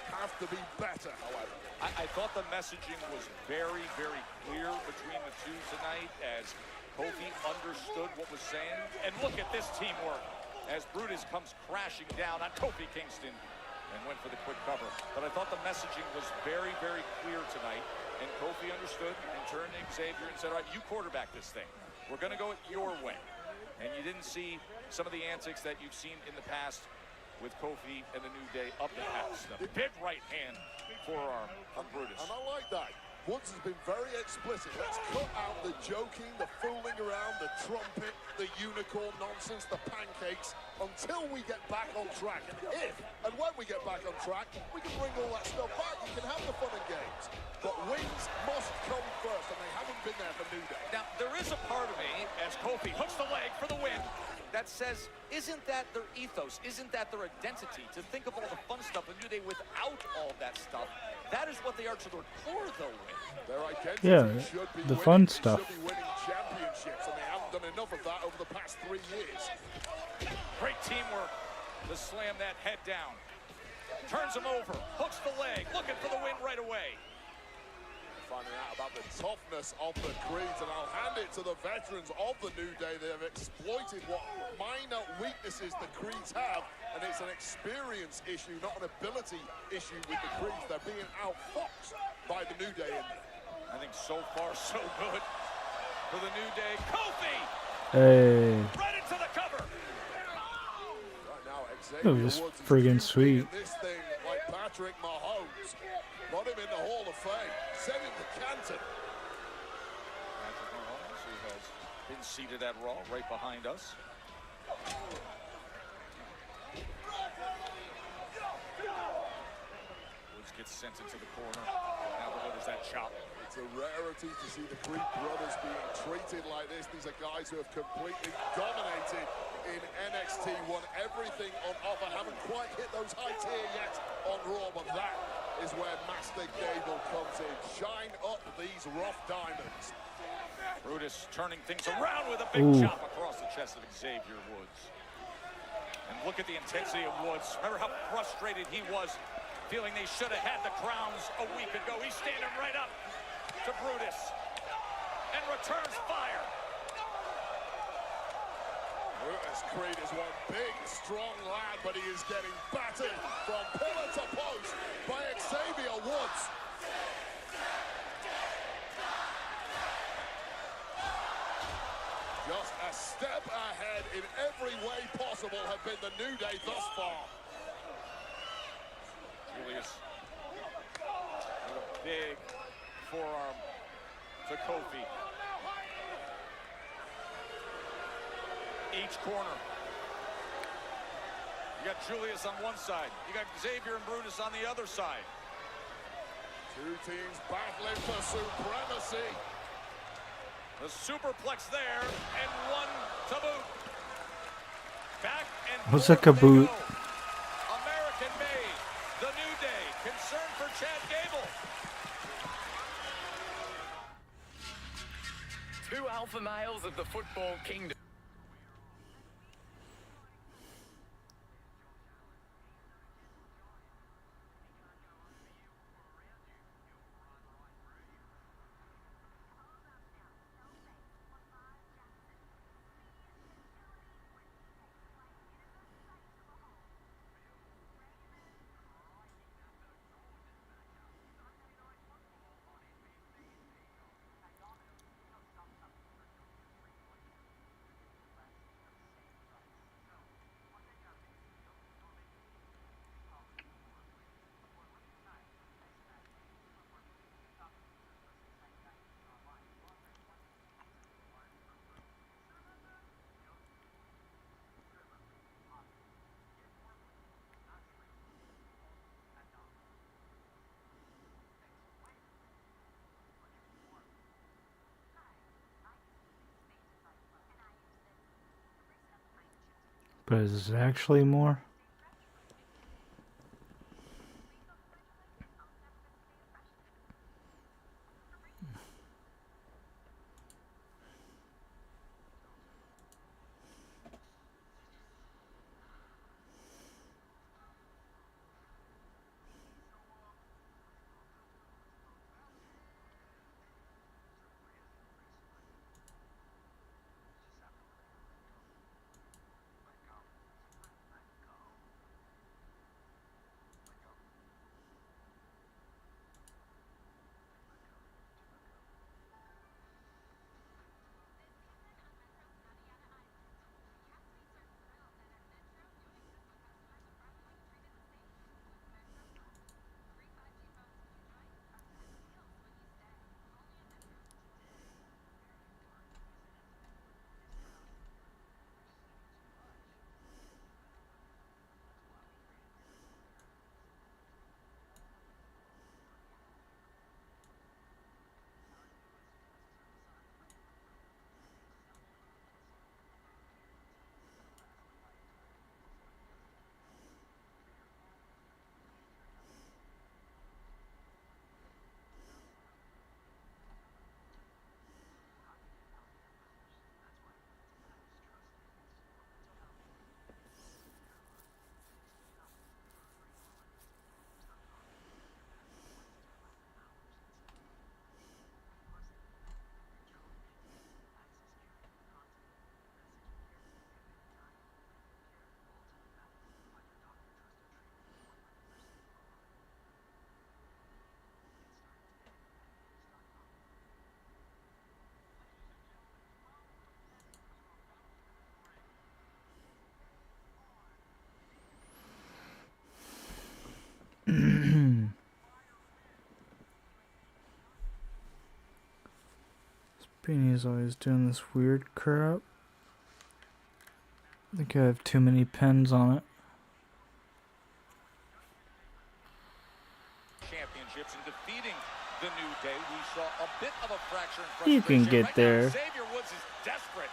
have to be better, however. I thought the messaging was very, very clear between the two tonight as Kofi understood what was saying. And look at this teamwork as Brutus comes crashing down on Kofi Kingston and went for the quick cover. But I thought the messaging was very, very clear tonight. And Kofi Kofi understood and turned to Xavier and said, all right, you quarterback this thing. We're going to go it your way. And you didn't see some of the antics that you've seen in the past with Kofi and the New Day up the past. The big right hand forearm from Brutus. And I like that. Woods has been very explicit. Let's cut out the joking, the fooling around, the trumpet, the unicorn nonsense, the pancakes, until we get back on track. And if and when we get back on track, we can bring all that stuff back. We can have the fun and games. But wins must come first, and they haven't been there for New Day. Now, there is a part of me, as Kofi hooks the leg for the win, that says, isn't that their ethos? Isn't that their identity? To think of all the fun stuff in New Day without all that stuff. That is what they are to their core, though, with. Their identity Yeah, should be the winning. fun They stuff. should be winning championships, and they haven't done enough of that over the past 3 years. Great teamwork to slam that head down. Turns him over, hooks the leg, looking for the win right away. Finding out about the toughness of the Creeds, and I'll hand it to the veterans of the New Day. They have exploited what minor weaknesses the Creeds have, and it's an experience issue, not an ability issue with the Creeds. They're being outfoxed by the New Day in there. I think so far so good for the New Day. Kofi! Hey. Right into the cover. Right now, It was friggin' sweet. This thing like Patrick Mahomes. Put him in the Hall of Fame. Send him to Canton. Patrick Mahomes, who has been seated at Raw right behind us. Woods gets sent into the corner. Now delivers that chop. It's a rarity to see the Creed brothers being treated like this. These are guys who have completely dominated in NXT, won everything on offer. Haven't quite hit those high tier yet on Raw, but that is where Master Gable comes in. Shine up these rough diamonds. Brutus turning things around with a big chop across the chest of Xavier Woods. And look at the intensity of Woods. Remember how frustrated he was, feeling they should have had the crowns a week ago. He's standing right up to Brutus and returns fire. Brutus Creed is one big, strong lad, but he is getting battered from pillar to post by Xavier Woods. Just a step ahead in every way possible have been the New Day thus far. Julius with a big forearm to Kofi. Each corner. You got Julius on one side. You got Xavier and Brutus on the other side. Two teams battling for supremacy. The superplex there, and one to boot. Back and What's a forth they kaboot? go. American made. The New Day. Concern for Chad Gable. Two alpha males of the football kingdom. But is it actually more? Beanie's always doing this weird crap. I think I have too many pens on it. Championships and defeating the New Day, we saw a bit of a fracture in You can frustration. get Right there. now, Xavier Woods is desperate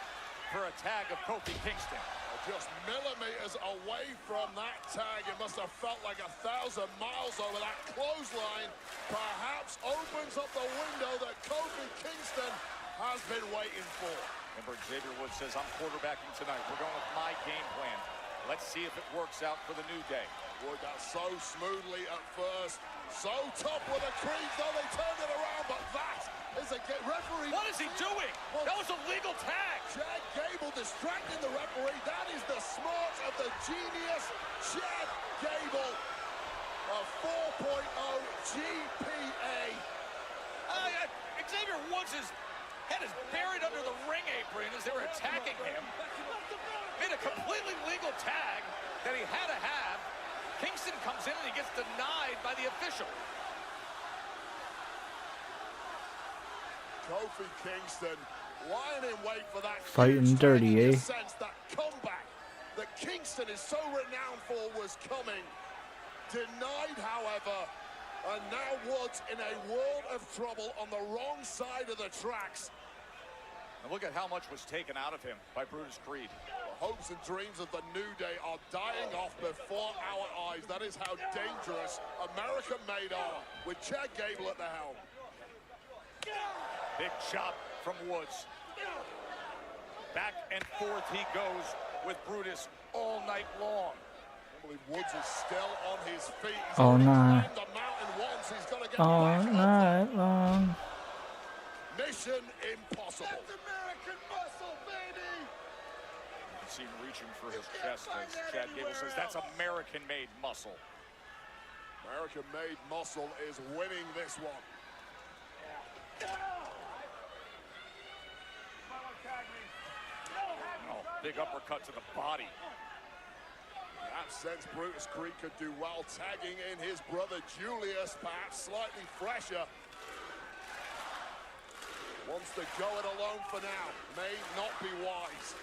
for a tag of Kofi Kingston. Just millimeters away from that tag. It must have felt like 1,000 miles over that clothesline. Perhaps opens up the window that Kofi Kingston has been waiting for. Remember, Xavier Woods says, I'm quarterbacking tonight. We're going with my game plan. Let's see if it works out for the New Day. Wood that so smoothly at first. So tough with the creeds, though they turned it around, but that is a referee. What is he doing? Well, that was a legal tag. Chad Gable distracting the referee. That is the smarts of the genius, Chad Gable. A 4.0 GPA. Xavier Woods' head is buried under the ring apron as they were attacking him. Made a completely legal tag that he had to have. Kingston comes in and he gets denied by the official. Kofi Kingston lying in wait for that. Fighting dirty, eh? Sense that comeback that Kingston is so renowned for was coming. Denied, however, and now Woods in a world of trouble on the wrong side of the tracks. And look at how much was taken out of him by Brutus Creed. The hopes and dreams of the New Day are dying off before our eyes. That is how dangerous American made are, with Chad Gable at the helm. Big chop from Woods. Back and forth he goes with Brutus all night long. I believe Woods is still on his feet. He's All night. climbed the mountain once. He's got to get All back up. night long. Mission impossible. That's American muscle, baby. You can see him reaching for his chest as Chad Gable says, that's American-made muscle. American-made muscle is winning this one. Oh, big uppercut to the body. In that sense, Brutus Creed could do well tagging in his brother Julius, perhaps slightly fresher. Wants to go it alone for now. May not be wise.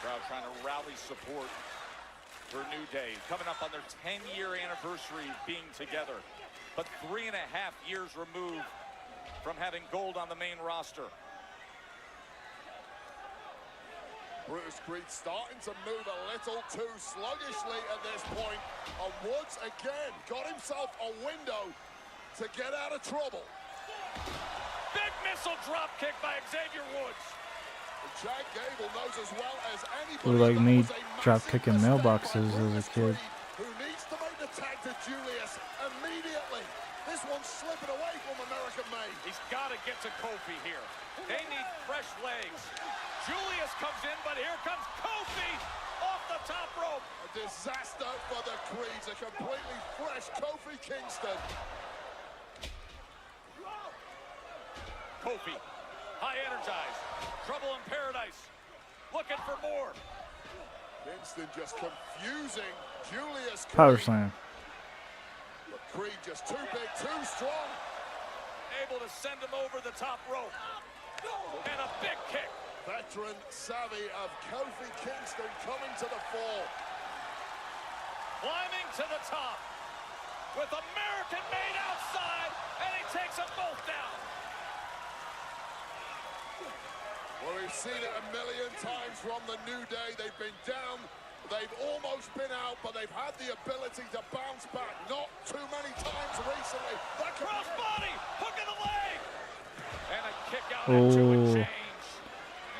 Crowd trying to rally support for New Day. Coming up on their 10-year anniversary being together. But 3.5 years removed from having gold on the main roster. Brutus Creed starting to move a little too sluggishly at this point. And Woods again got himself a window to get out of trouble. Big missile drop kick by Xavier Woods. Chad Gable knows as well as anybody. Looked like me drop kicking mailboxes as a kid. Who needs to make the tag to Julius immediately? This one's slipping away from American Made. He's got to get to Kofi here. They need fresh legs. Julius comes in, but here comes Kofi off the top rope. A disaster for the Creeds. A completely fresh Kofi Kingston. Kofi, high energized. Trouble in paradise. Looking for more. Kingston just confusing Julius Creed. Power slam. But Creed just too big, too strong. Able to send him over the top rope. And a big kick. Veteran savvy of Kofi Kingston coming to the fore. Climbing to the top. With American Made outside. And he takes them both down. Well, we've seen it a million times from the New Day. They've been down, they've almost been out, but they've had the ability to bounce back. Not too many times recently. That crossbody, hook of the leg, and a kick out at 2 and change.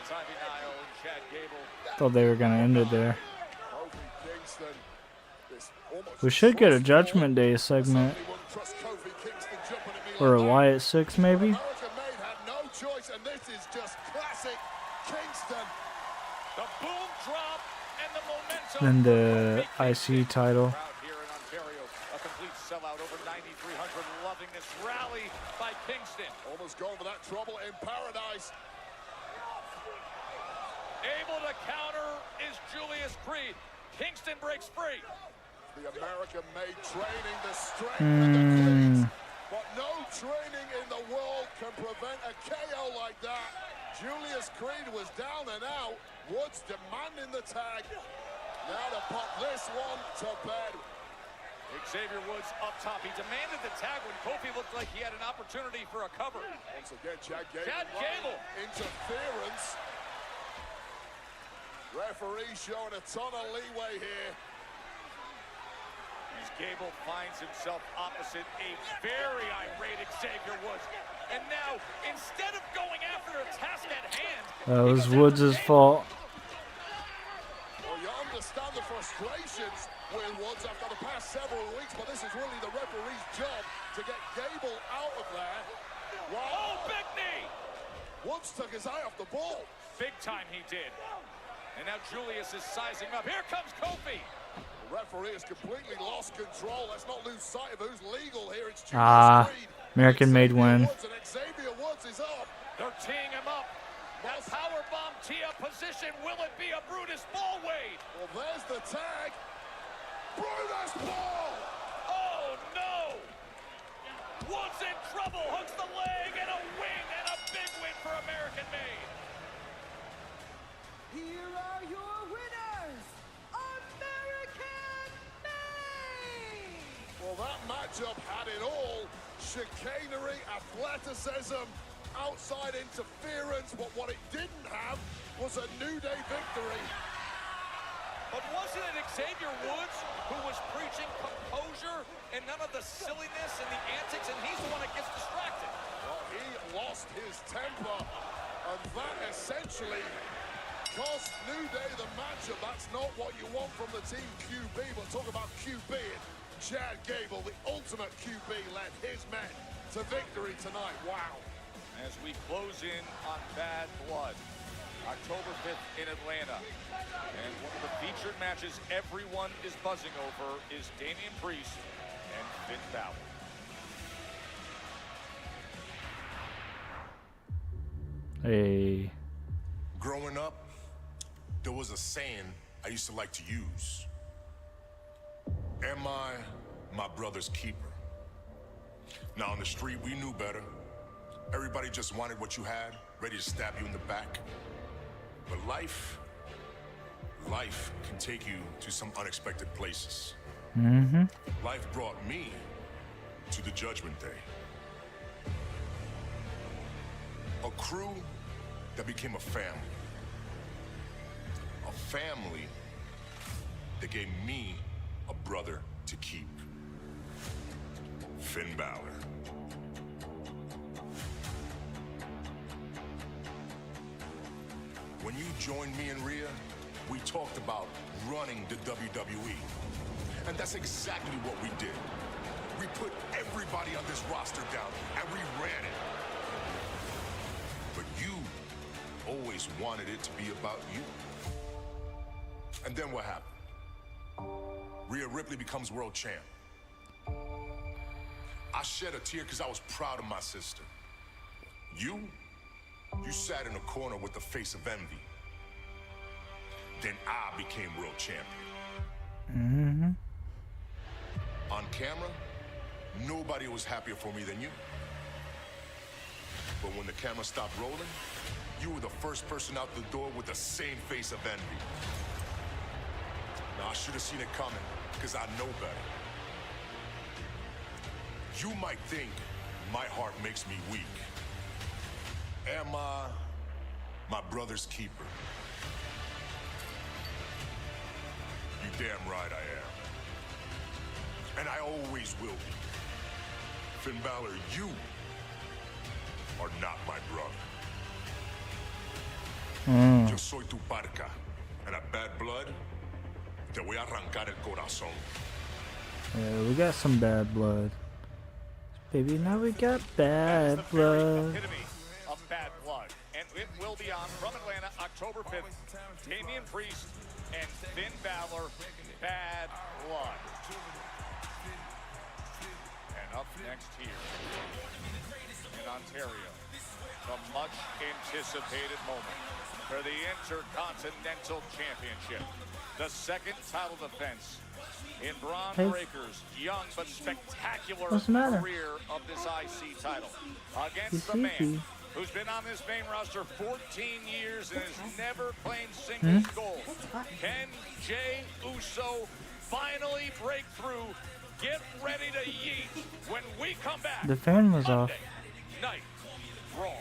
As Ivy Nile and Chad Gable. Thought they were gonna end it there. Kofi Kingston, this almost We should get a Judgment Day segment. Or a Wyatt 6 maybe. American Made had no choice, and this is just classic Kingston. The boom drop and the momentum. Then the IC title. Crowd here in Ontario, a complete sellout, over 9,300 loving this rally by Kingston. Almost going for that trouble in paradise. Able to counter is Julius Creed. Kingston breaks free. The American Made training, the strength of the Creeds. But no training in the world can prevent a KO like that. Julius Creed was down and out. Woods demanding the tag. Now to pop this one to bed. Xavier Woods up top. He demanded the tag when Kofi looked like he had an opportunity for a cover. Once again, Chad Gable. Chad Gable. Interference. Referee showing a ton of leeway here. As Gable finds himself opposite a very irate Xavier Woods. And now, instead of going after a task at hand... That was Woods' fault. Well, you understand the frustrations with Woods after the past several weeks, but this is really the referee's job to get Gable out of there. Wow. Oh, big knee! Woods took his eye off the ball. Big time he did. And now Julius is sizing up. Here comes Kofi. The referee has completely lost control. Let's not lose sight of who's legal here. It's Julius Creed. American-made win. Woods, and Xavier Woods is up. They're teeing him up. That powerbomb tee-up position. Will it be a Brutus Ball Wade? Well, there's the tag. Brutus Ball! Oh, no! Woods in trouble. Hooks the leg and a win, and a big win for American-made. Here are your winners, American-made! Well, that matchup had it all. Chicanery, athleticism, outside interference, but what it didn't have was a New Day victory. But wasn't it Xavier Woods who was preaching composure and none of the silliness and the antics, and he's the one that gets distracted? Well, he lost his temper, and that essentially cost New Day the matchup. That's not what you want from the team QB, but talk about QB. Chad Gable, the ultimate QB, led his men to victory tonight. Wow. As we close in on Bad Blood, October 5th in Atlanta. And one of the featured matches everyone is buzzing over is Damian Priest and Finn Balor. Hey. Growing up, there was a saying I used to like to use. Am I my brother's keeper? Now on the street, we knew better. Everybody just wanted what you had, ready to stab you in the back. But life can take you to some unexpected places. Life brought me to the Judgment Day. A crew that became a family. A family that gave me a brother to keep. Finn Balor. When you joined me and Rhea, we talked about running the WWE. And that's exactly what we did. We put everybody on this roster down and we ran it. But you always wanted it to be about you. And then what happened? Rhea Ripley becomes world champ. I shed a tear because I was proud of my sister. You sat in a corner with the face of envy. Then I became world champion. On camera, nobody was happier for me than you. But when the camera stopped rolling, you were the first person out the door with the same face of envy. Now, I should have seen it coming, because I know better. You might think my heart makes me weak. Am I my brother's keeper? You damn right I am. And I always will be. Finn Balor, you are not my brother. Yo soy tu parca. And at Bad Blood, te voy a arrancar el corazón. Yeah, we got some bad blood. Baby, now we got bad blood. Epitome of Bad Blood. And it will be on from Atlanta, October 5th. Damian Priest and Finn Balor, Bad Blood. And up next here in Ontario, the much anticipated moment for the Intercontinental Championship. The second title defense in Bron Breaker's young but spectacular What's the matter? career of this IC title. Against He's the man sleepy. who's been on this main roster 14 years and has never claimed singles gold. Can Jey Uso finally break through? Get ready to yeet when we come back. The fan was off. Night Raw.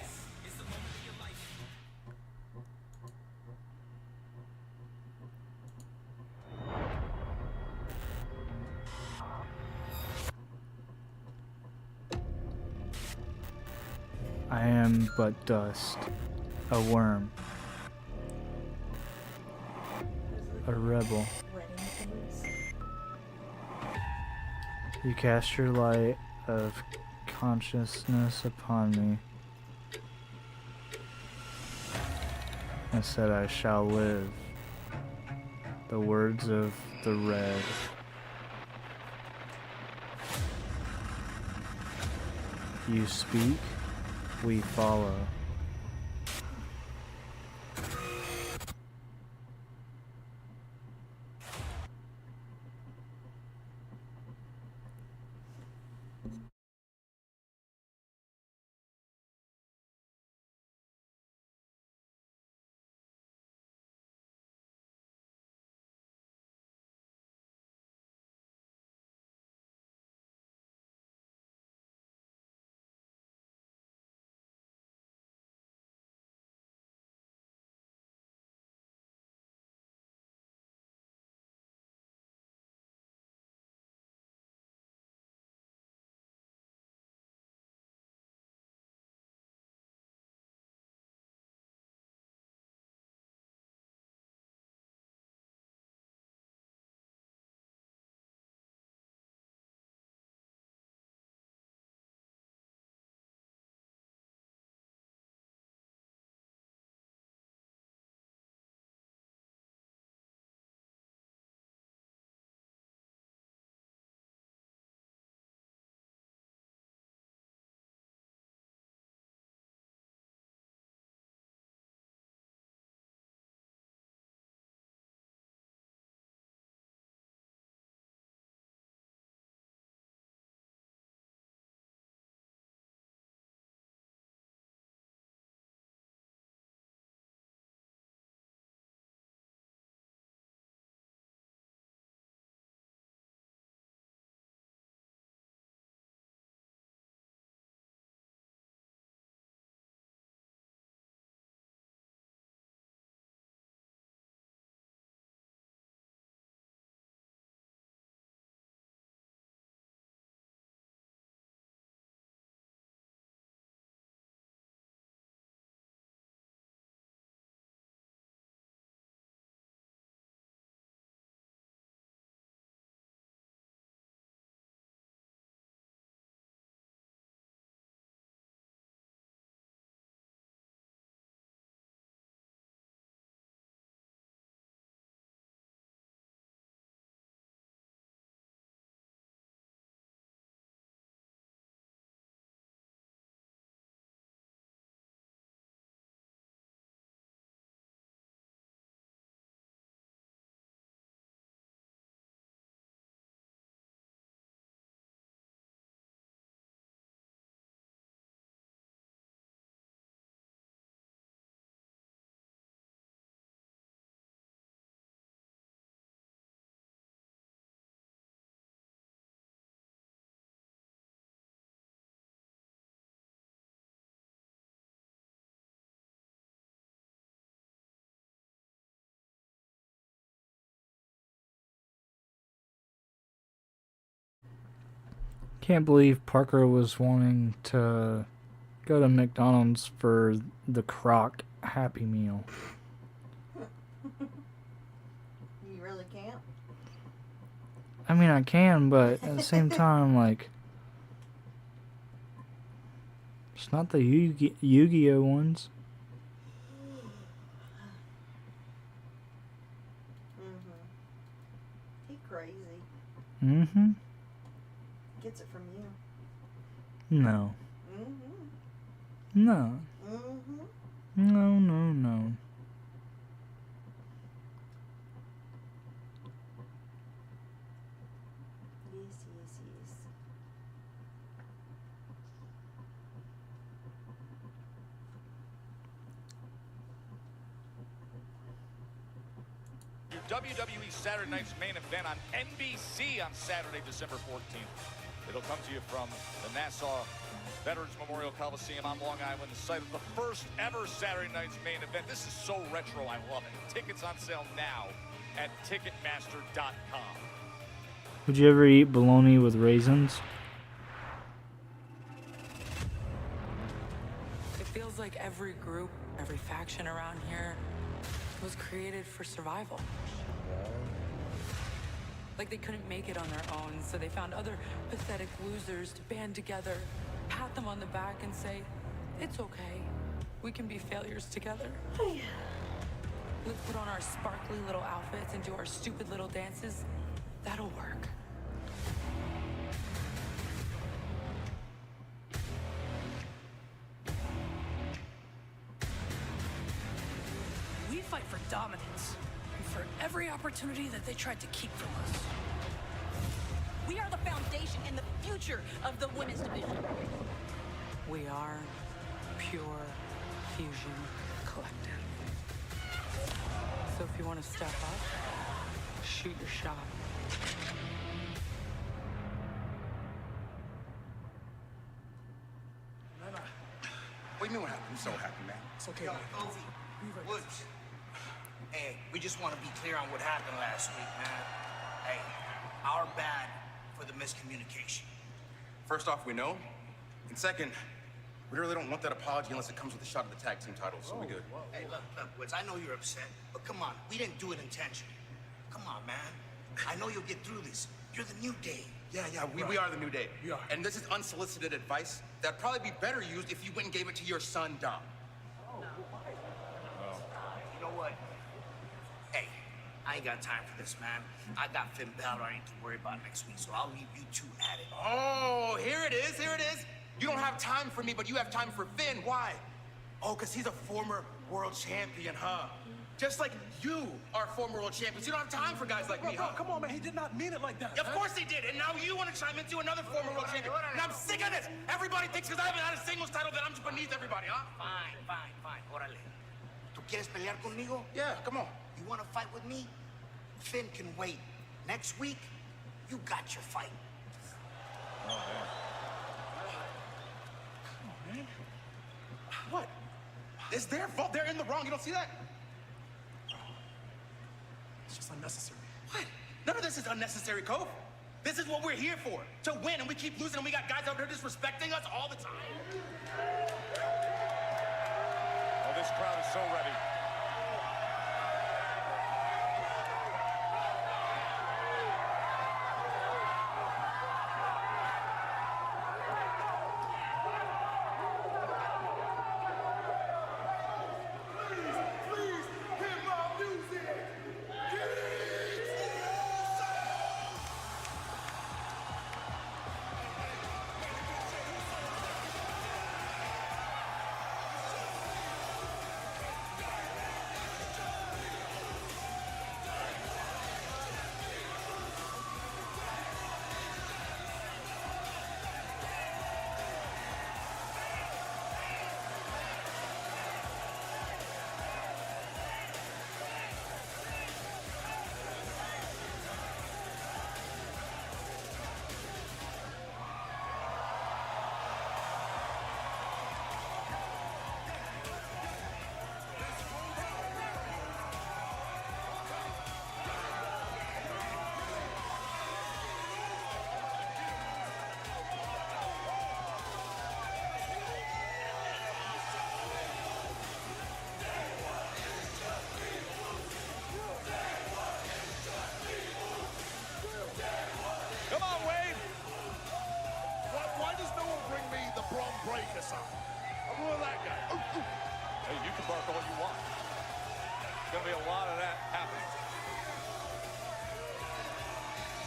I am but dust, a worm, a rebel. You cast your light of consciousness upon me, and said I shall live. The words of the red. You speak, we follow. Can't believe Parker was wanting to go to McDonald's for the Croc Happy Meal. You really can't? I mean, I can, but at the same time, like, it's not the Yu-Gi-Oh ones. He crazy. Mm-hmm. Gets it from you. No. No. No, no, no. Yes, yes, yes. WWE Saturday Night's main event on NBC on Saturday, December 14th. It'll come to you from the Nassau Veterans Memorial Coliseum on Long Island, the site of the first ever Saturday Night's main event. This is so retro, I love it. Tickets on sale now at Ticketmaster.com. Would you ever eat bologna with raisins? It feels like every group, every faction around here was created for survival. Like they couldn't make it on their own, so they found other pathetic losers to band together, pat them on the back and say, it's okay, we can be failures together. Let's put on our sparkly little outfits and do our stupid little dances. That'll work. We fight for dominance, and for every opportunity that they tried to keep from us. We are the foundation and the future of the women's division. We are Pure Fusion Collective. So if you want to step up, shoot your shot. What do you mean what happened? I'm so happy, man. It's okay, man. Woods. Hey, we just want to be clear on what happened last week, man. Hey, our bad for the miscommunication. First off, we know. And second, we really don't want that apology unless it comes with a shot at the tag team titles, so we're good. Hey, look, Woods, I know you're upset, but come on, we didn't do it intentionally. Come on, man. I know you'll get through this. You're the New Day. Yeah, we are the New Day. We are. And this is unsolicited advice that'd probably be better used if you went and gave it to your son, Dom. You know what? Hey, I ain't got time for this, man. I got Finn Balor I need to worry about next week, so I'll leave you two at it. Oh, here it is, here it is. You don't have time for me, but you have time for Finn. Why? Oh, because he's a former world champion, huh? Just like you are former world champions. You don't have time for guys like me, huh? Come on, man. He did not mean it like that. Of course he did, and now you want to chime into another former world champion. And I'm sick of this. Everybody thinks because I haven't had a singles title that I'm just beneath everybody, huh? Fine. Órale. ¿Tú quieres pelear conmigo? Yeah, come on. You want to fight with me? Finn can wait. Next week, you got your fight. Oh, man. Come on, man. What? It's their fault. They're in the wrong. You don't see that? It's just unnecessary. What? None of this is unnecessary, Cove. This is what we're here for. To win, and we keep losing, and we got guys out there disrespecting us all the time. Oh, this crowd is so ready. breaker, son. I'm more that guy. Hey, you can bark all you want. There's going to be a lot of that happening.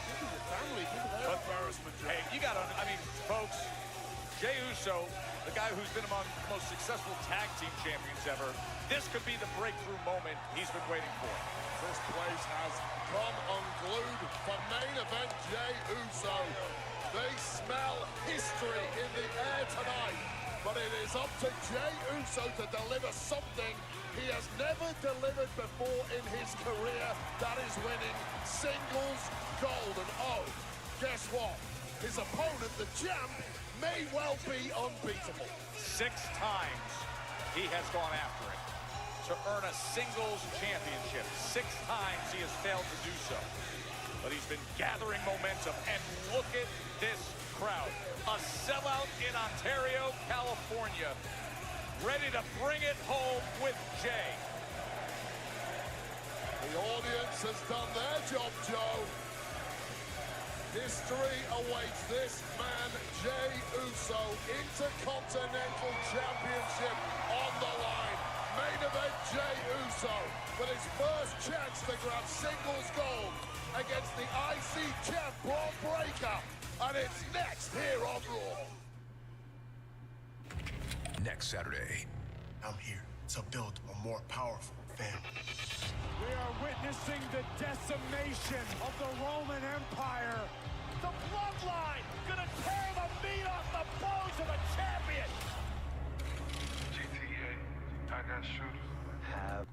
This is your family. This is their embarrassment. Hey, you got to, I mean, folks, Jey Uso, the guy who's been among the most successful tag team champions ever, this could be the breakthrough moment he's been waiting for. This place has come unglued for main event Jey Uso. They smell history in the air tonight. But it is up to Jey Uso to deliver something he has never delivered before in his career. That is winning singles gold. And oh, guess what? His opponent, the champ, may well be unbeatable. 6 times he has gone after it to earn a singles championship. 6 times he has failed to do so. But he's been gathering momentum, and look at this crowd. A sellout in Ontario, California, ready to bring it home with Jey. The audience has done their job, Joe. History awaits this man, Jey Uso, Intercontinental Championship on the line. Main event, Jey Uso, with his first chance to grab singles gold against the IC champ, Braun Breaker. And it's next here on Raw. Next Saturday. I'm here to build a more powerful family. We are witnessing the decimation of the Roman Empire. The bloodline gonna tear the meat off the bones of a champion. GTA, I got shooters. Have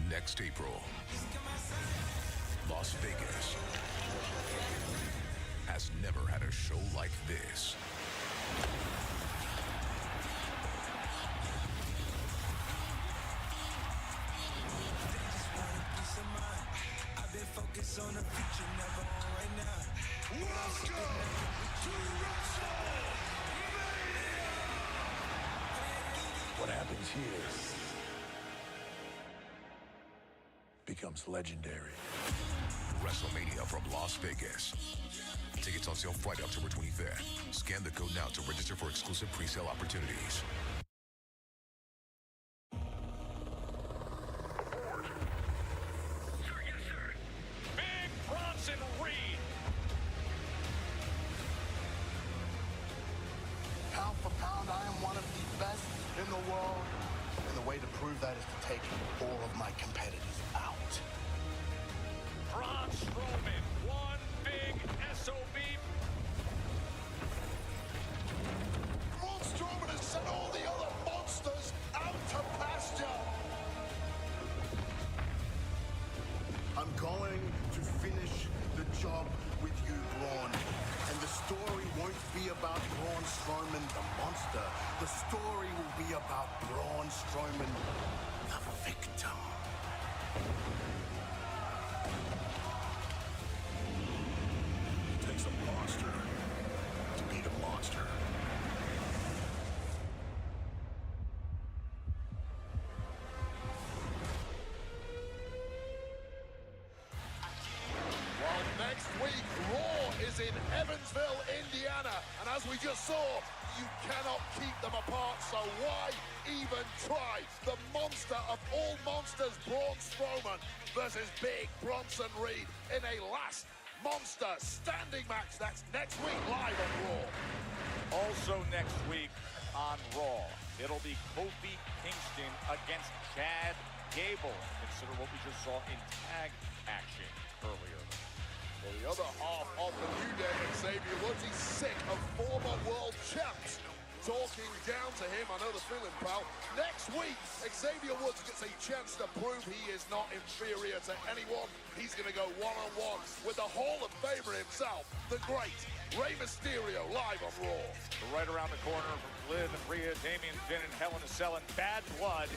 next April. Las Vegas has never had a show like this. I've been focused on the future, never on right now. Welcome to WrestleMania! What happens here becomes legendary. WrestleMania from Las Vegas. Tickets on sale Friday, October 25th. Scan the code now to register for exclusive pre-sale opportunities. Big Bronson Reed. Pound for pound, I am one of the best in the world. And the way to prove that is to take all of my competitors out. Braun Strowman, one big SOB. Braun Strowman has sent all the other monsters out to pasture. I'm going to finish the job with you, Braun. And the story won't be about Braun Strowman, the monster. The story will be about Braun Strowman, the victim. It takes a monster to beat a monster. Well, next week, Raw is in Evansville, Indiana. And as we just saw, you cannot keep them apart, so why even try? The monster of all monsters, Braun Strowman, versus Big Bronson Reed in a last monster standing match. That's next week live on Raw. Also next week on Raw, it'll be Kofi Kingston against Chad Gable. Consider what we just saw in tag action earlier. Well, the other half of the New Day, Xavier Woods, he's sick of former world champs talking down to him. I know the feeling, pal. Next week, Xavier Woods gets a chance to prove he is not inferior to anyone. He's going to go one-on-one with the Hall of Famer himself, the great Rey Mysterio, live on Raw. Right around the corner from Liv and Rhea, Damian Finn and Hell in a Cell, and Bad Blood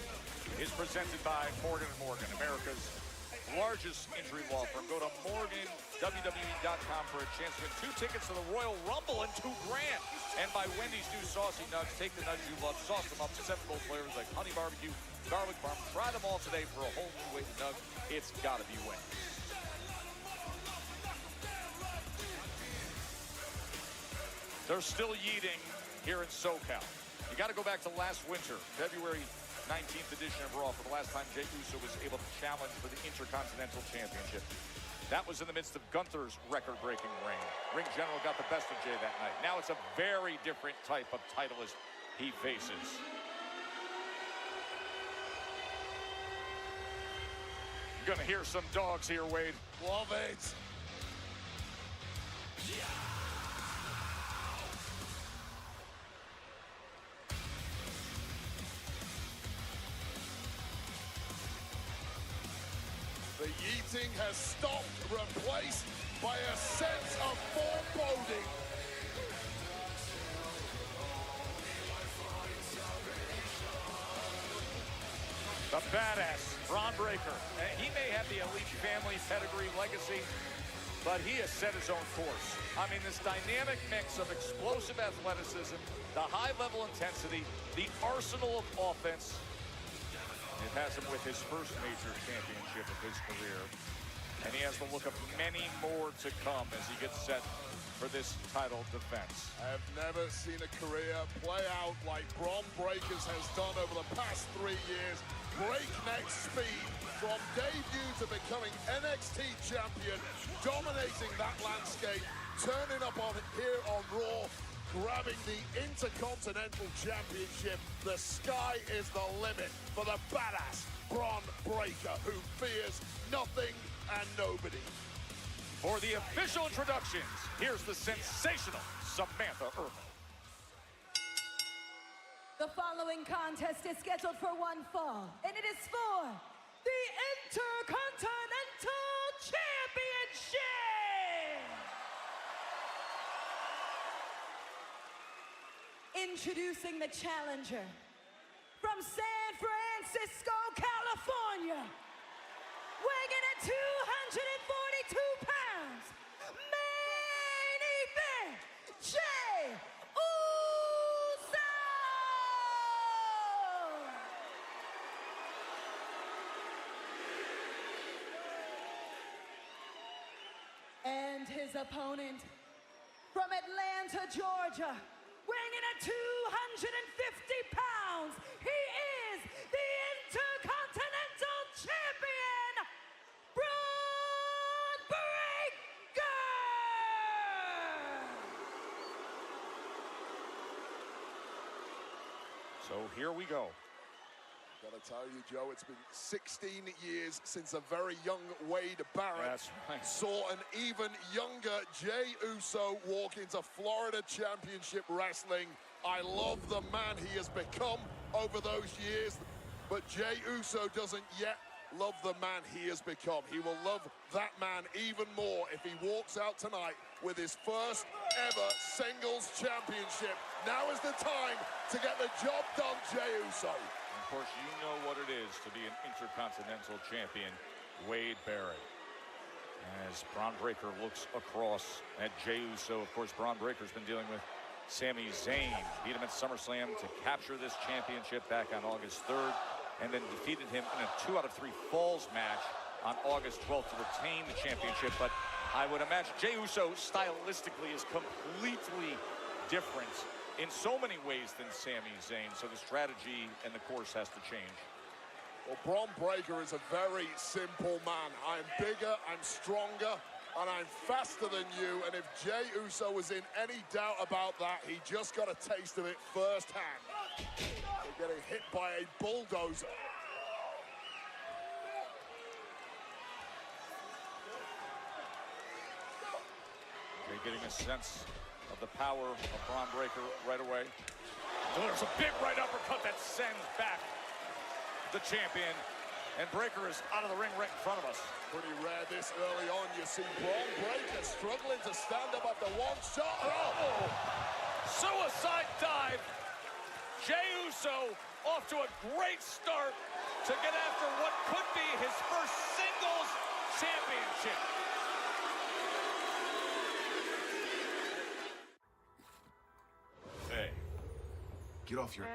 is presented by Morgan & Morgan, America's largest injury law firm. Go to MorganWWE.com for a chance to win 2 tickets to the Royal Rumble and $2 grand. And by Wendy's new Saucy Nugs. Take the nugs you love, sauce them up, 7 bold flavors like honey barbecue, garlic parm. Try them all today for a whole new way to nug. It's gotta be Wendy's. They're still yeeting here in SoCal. You gotta go back to last winter, February 19th edition of Raw, for the last time Jey Uso was able to challenge for the Intercontinental Championship. That was in the midst of Gunther's record-breaking reign. Ring General got the best of Jey that night. Now it's a very different type of titleist he faces. You're gonna hear some dogs here, Wade. Love it. The yeeting has stopped, replaced by a sense of foreboding. The badass, Braun Breaker. He may have the elite family pedigree legacy, but he has set his own course. I mean, this dynamic mix of explosive athleticism, the high-level intensity, the arsenal of offense. It has him with his first major championship of his career. And he has the look of many more to come as he gets set for this title defense. I have never seen a career play out like Bron Breaker's has done over the past 3 years. Breakneck speed from debut to becoming NXT champion, dominating that landscape, turning up on here on Raw, grabbing the Intercontinental Championship. The sky is the limit for the badass Bron Breaker, who fears nothing and nobody. For the official introductions, here's the sensational Samantha Irvin. The following contest is scheduled for one fall, and it is for the Intercontinental Championship. Introducing the challenger from San Francisco, California, weighing in at 242 pounds, main event, Jey Uso! And his opponent from Atlanta, Georgia, weighing in at 250 pounds, he is the Intercontinental Champion, BRON Breakker! So here we go. Gotta tell you, Joe, it's been 16 years since a very young Wade Barrett saw an even younger Jey Uso walk into Florida Championship Wrestling. I love the man he has become over those years, but Jey Uso doesn't yet love the man he has become. He will love that man even more if he walks out tonight with his first ever singles championship. Now is the time to get the job done, Jey Uso. Of course, you know what it is to be an Intercontinental Champion, Wade Barrett. As Bron Breakker looks across at Jey Uso, of course, Bron Breakker's been dealing with Sami Zayn. Beat him at SummerSlam to capture this championship back on August 3rd, and then defeated him in a 2 out of 3 falls match on August 12th to retain the championship. But I would imagine Jey Uso stylistically is completely different in so many ways than Sami Zayn, so the strategy and the course has to change. Well, Bron Breakker is a very simple man. I'm bigger, I'm stronger, and I'm faster than you, and if Jey Uso was in any doubt about that, he just got a taste of it firsthand. They're getting hit by a bulldozer. Okay, getting a sense of the power of Bron Breakker right away. Delivers a big right uppercut that sends back the champion. And Breakker is out of the ring right in front of us. Pretty rare this early on. You see Bron Breakker struggling to stand up after one shot. Oh! Suicide dive. Jey Uso off to a great start to get after what could be his first singles championship. Hey, get off your...